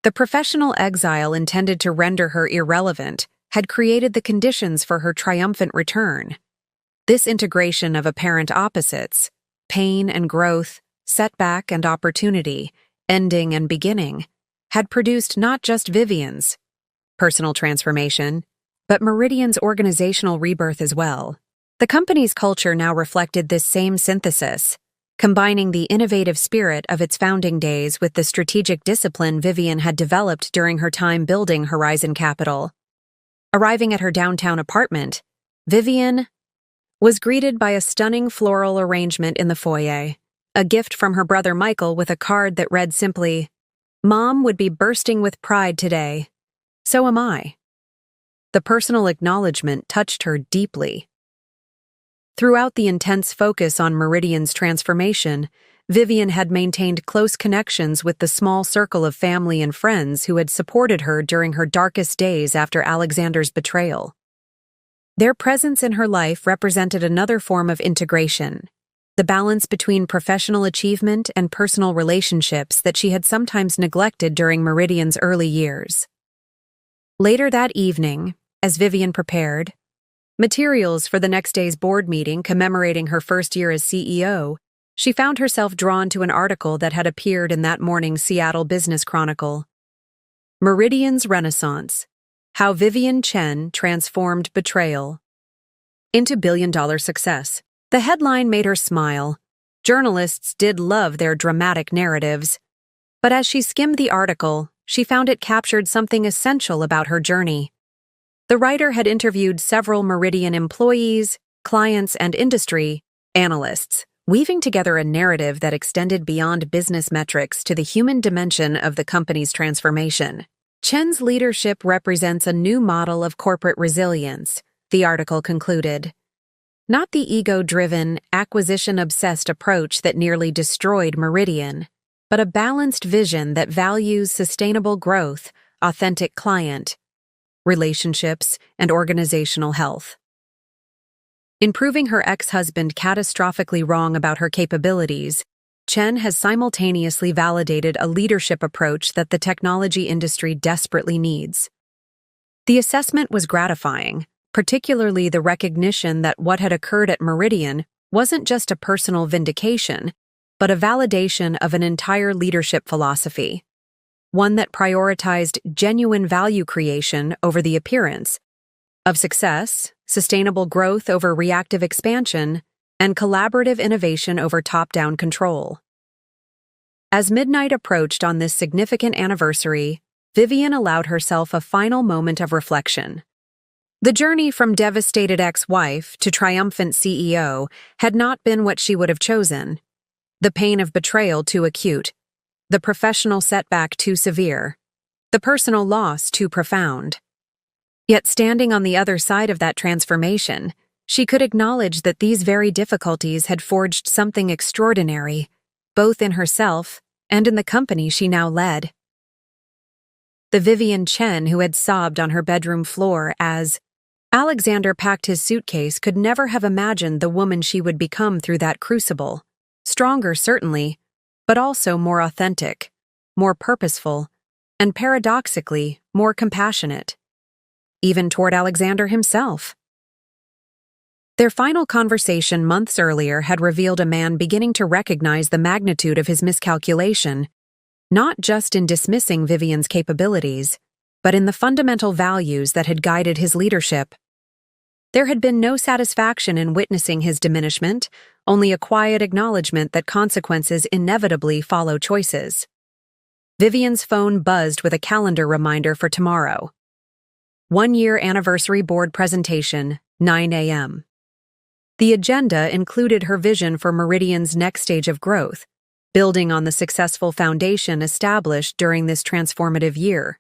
The professional exile intended to render her irrelevant had created the conditions for her triumphant return. This integration of apparent opposites, pain and growth, setback and opportunity, ending and beginning, had produced not just Vivian's personal transformation, but Meridian's organizational rebirth as well. The company's culture now reflected this same synthesis, combining the innovative spirit of its founding days with the strategic discipline Vivian had developed during her time building Horizon Capital. Arriving at her downtown apartment, Vivian was greeted by a stunning floral arrangement in the foyer, a gift from her brother Michael with a card that read simply, "Mom would be bursting with pride today. So am I." The personal acknowledgement touched her deeply. Throughout the intense focus on Meridian's transformation, Vivian had maintained close connections with the small circle of family and friends who had supported her during her darkest days after Alexander's betrayal. Their presence in her life represented another form of integration, the balance between professional achievement and personal relationships that she had sometimes neglected during Meridian's early years. Later that evening, as Vivian prepared materials for the next day's board meeting commemorating her first year as CEO, she found herself drawn to an article that had appeared in that morning's Seattle Business Chronicle. Meridian's Renaissance: How Vivian Chen Transformed Betrayal into Billion-Dollar Success. The headline made her smile. Journalists did love their dramatic narratives. But as she skimmed the article, she found it captured something essential about her journey. The writer had interviewed several Meridian employees, clients, and industry analysts, weaving together a narrative that extended beyond business metrics to the human dimension of the company's transformation. Chen's leadership represents a new model of corporate resilience, the article concluded. Not the ego-driven, acquisition-obsessed approach that nearly destroyed Meridian, but a balanced vision that values sustainable growth, authentic client relationships, and organizational health. In proving her ex-husband catastrophically wrong about her capabilities, Chen has simultaneously validated a leadership approach that the technology industry desperately needs. The assessment was gratifying, particularly the recognition that what had occurred at Meridian wasn't just a personal vindication, but a validation of an entire leadership philosophy, one that prioritized genuine value creation over the appearance of success, sustainable growth over reactive expansion, and collaborative innovation over top-down control. As midnight approached on this significant anniversary, Vivian allowed herself a final moment of reflection. The journey from devastated ex-wife to triumphant CEO had not been what she would have chosen. The pain of betrayal too acute, the professional setback too severe, the personal loss too profound. Yet standing on the other side of that transformation, she could acknowledge that these very difficulties had forged something extraordinary, both in herself and in the company she now led. The Vivian Chen who had sobbed on her bedroom floor as Alexander packed his suitcase could never have imagined the woman she would become through that crucible. Stronger, certainly, but also more authentic, more purposeful, and paradoxically, more compassionate. Even toward Alexander himself. Their final conversation months earlier had revealed a man beginning to recognize the magnitude of his miscalculation, not just in dismissing Vivian's capabilities, but in the fundamental values that had guided his leadership. There had been no satisfaction in witnessing his diminishment, only a quiet acknowledgement that consequences inevitably follow choices. Vivian's phone buzzed with a calendar reminder for tomorrow. 1-year anniversary board presentation, 9 a.m. The agenda included her vision for Meridian's next stage of growth, building on the successful foundation established during this transformative year.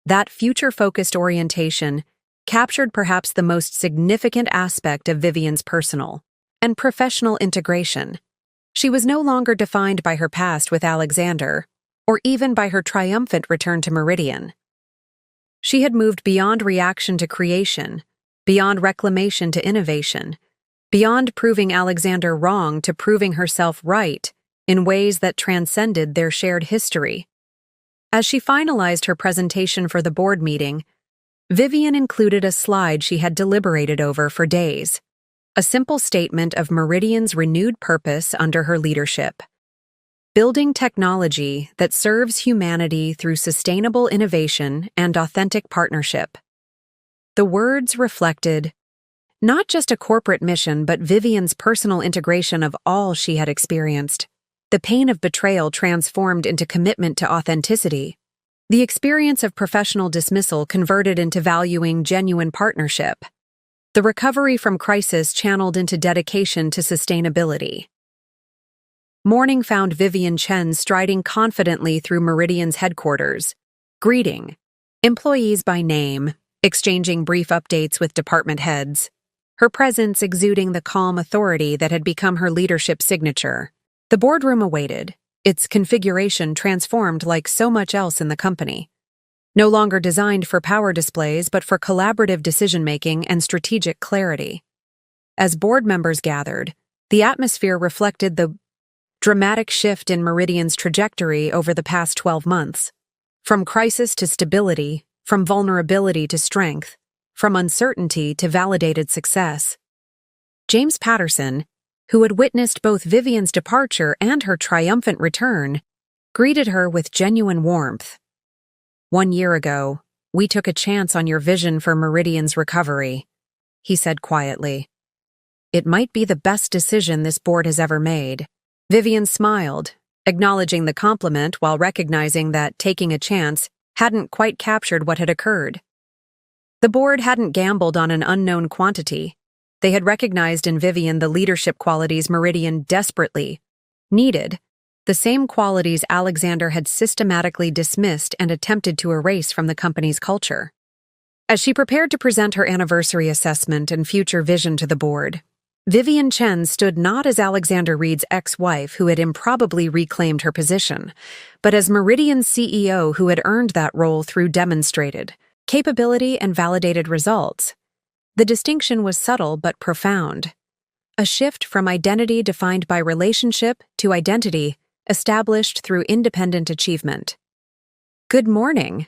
That future-focused orientation captured perhaps the most significant aspect of Vivian's personal and professional integration. She was no longer defined by her past with Alexander, or even by her triumphant return to Meridian. She had moved beyond reaction to creation, beyond reclamation to innovation, beyond proving Alexander wrong to proving herself right in ways that transcended their shared history. As she finalized her presentation for the board meeting, Vivian included a slide she had deliberated over for days, a simple statement of Meridian's renewed purpose under her leadership. Building technology that serves humanity through sustainable innovation and authentic partnership. The words reflected not just a corporate mission but Vivian's personal integration of all she had experienced. The pain of betrayal transformed into commitment to authenticity. The experience of professional dismissal converted into valuing genuine partnership. The recovery from crisis channeled into dedication to sustainability. Morning found Vivian Chen striding confidently through Meridian's headquarters, greeting employees by name, exchanging brief updates with department heads, her presence exuding the calm authority that had become her leadership signature. The boardroom awaited, its configuration transformed like so much else in the company. No longer designed for power displays but for collaborative decision-making and strategic clarity. As board members gathered, the atmosphere reflected the dramatic shift in Meridian's trajectory over the past 12 months. From crisis to stability, from vulnerability to strength, from uncertainty to validated success. James Patterson, who had witnessed both Vivian's departure and her triumphant return, greeted her with genuine warmth. "1 year ago, we took a chance on your vision for Meridian's recovery," he said quietly. "It might be the best decision this board has ever made." Vivian smiled, acknowledging the compliment while recognizing that taking a chance hadn't quite captured what had occurred. The board hadn't gambled on an unknown quantity. They had recognized in Vivian the leadership qualities Meridian desperately needed, the same qualities Alexander had systematically dismissed and attempted to erase from the company's culture. As she prepared to present her anniversary assessment and future vision to the board, Vivian Chen stood not as Alexander Reed's ex-wife who had improbably reclaimed her position, but as Meridian's CEO who had earned that role through demonstrated capability and validated results. The distinction was subtle but profound. A shift from identity defined by relationship to identity established through independent achievement. "Good morning,"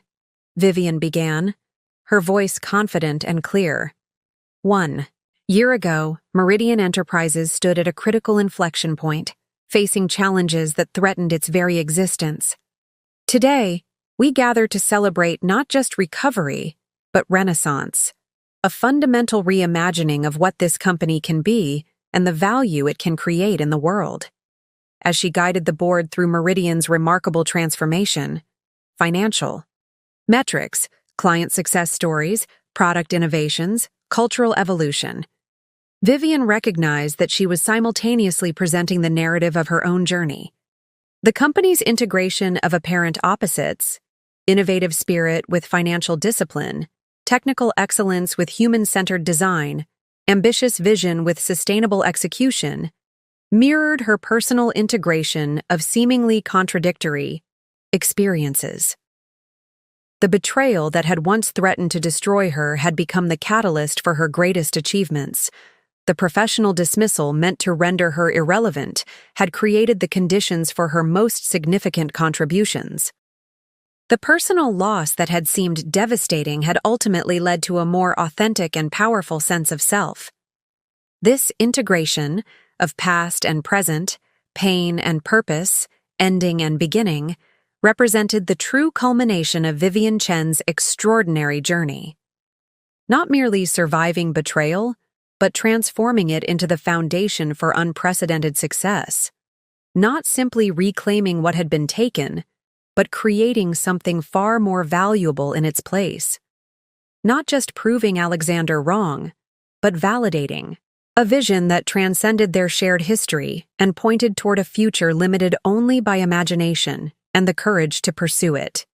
Vivian began, her voice confident and clear. 1 year ago, Meridian Enterprises stood at a critical inflection point, facing challenges that threatened its very existence. Today, we gather to celebrate not just recovery, but renaissance, a fundamental reimagining of what this company can be and the value it can create in the world. As she guided the board through Meridian's remarkable transformation, financial, metrics, client success stories, product innovations, cultural evolution, Vivian recognized that she was simultaneously presenting the narrative of her own journey. The company's integration of apparent opposites, innovative spirit with financial discipline, technical excellence with human-centered design, ambitious vision with sustainable execution, mirrored her personal integration of seemingly contradictory experiences. The betrayal that had once threatened to destroy her had become the catalyst for her greatest achievements. The professional dismissal meant to render her irrelevant had created the conditions for her most significant contributions. The personal loss that had seemed devastating had ultimately led to a more authentic and powerful sense of self. This integration of past and present, pain and purpose, ending and beginning, represented the true culmination of Vivian Chen's extraordinary journey. Not merely surviving betrayal, but transforming it into the foundation for unprecedented success. Not simply reclaiming what had been taken, but creating something far more valuable in its place. Not just proving Alexander wrong, but validating a vision that transcended their shared history and pointed toward a future limited only by imagination and the courage to pursue it.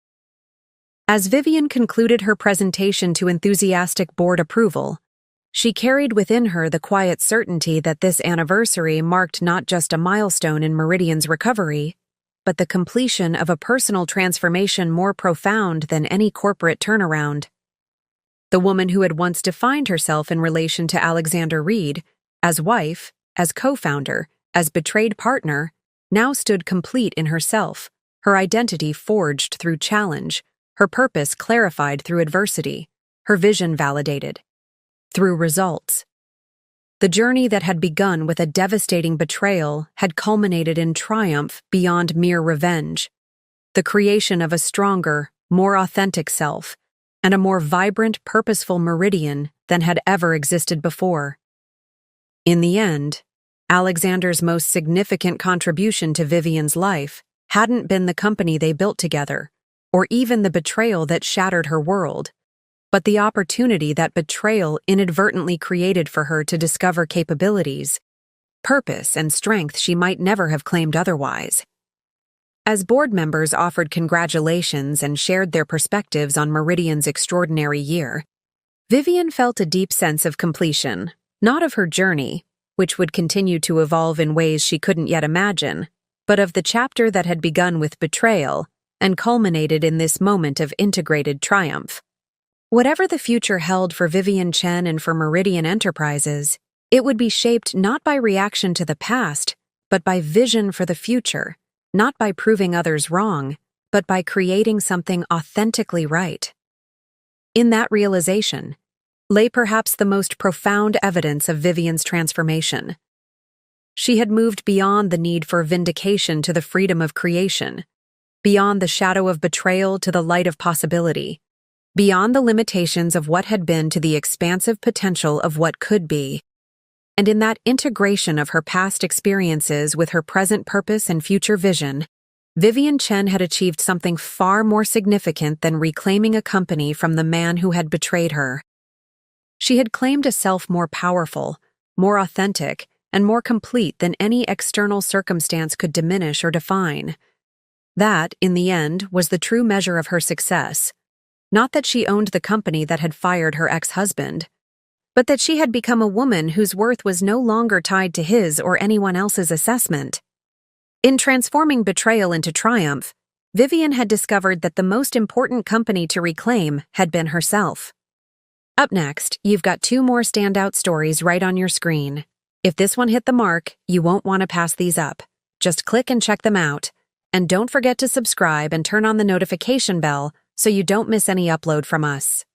As Vivian concluded her presentation to enthusiastic board approval, she carried within her the quiet certainty that this anniversary marked not just a milestone in Meridian's recovery, but the completion of a personal transformation more profound than any corporate turnaround. The woman who had once defined herself in relation to Alexander Reed, as wife, as co-founder, as betrayed partner, now stood complete in herself, her identity forged through challenge, her purpose clarified through adversity, her vision validated through results. The journey that had begun with a devastating betrayal had culminated in triumph beyond mere revenge, the creation of a stronger, more authentic self, and a more vibrant, purposeful Meridian than had ever existed before. In the end, Alexander's most significant contribution to Vivian's life hadn't been the company they built together, or even the betrayal that shattered her world, but the opportunity that betrayal inadvertently created for her to discover capabilities, purpose, and strength she might never have claimed otherwise. As board members offered congratulations and shared their perspectives on Meridian's extraordinary year, Vivian felt a deep sense of completion, not of her journey, which would continue to evolve in ways she couldn't yet imagine, but of the chapter that had begun with betrayal and culminated in this moment of integrated triumph. Whatever the future held for Vivian Chen and for Meridian Enterprises, it would be shaped not by reaction to the past, but by vision for the future, not by proving others wrong, but by creating something authentically right. In that realization lay perhaps the most profound evidence of Vivian's transformation. She had moved beyond the need for vindication to the freedom of creation, beyond the shadow of betrayal to the light of possibility, beyond the limitations of what had been to the expansive potential of what could be. And in that integration of her past experiences with her present purpose and future vision, Vivian Chen had achieved something far more significant than reclaiming a company from the man who had betrayed her. She had claimed a self more powerful, more authentic, and more complete than any external circumstance could diminish or define. That, in the end, was the true measure of her success. Not that she owned the company that had fired her ex-husband, but that she had become a woman whose worth was no longer tied to his or anyone else's assessment. In transforming betrayal into triumph, Vivian had discovered that the most important company to reclaim had been herself. Up next, you've got 2 more standout stories right on your screen. If this one hit the mark, you won't want to pass these up. Just click and check them out. And don't forget to subscribe and turn on the notification bell so you don't miss any upload from us.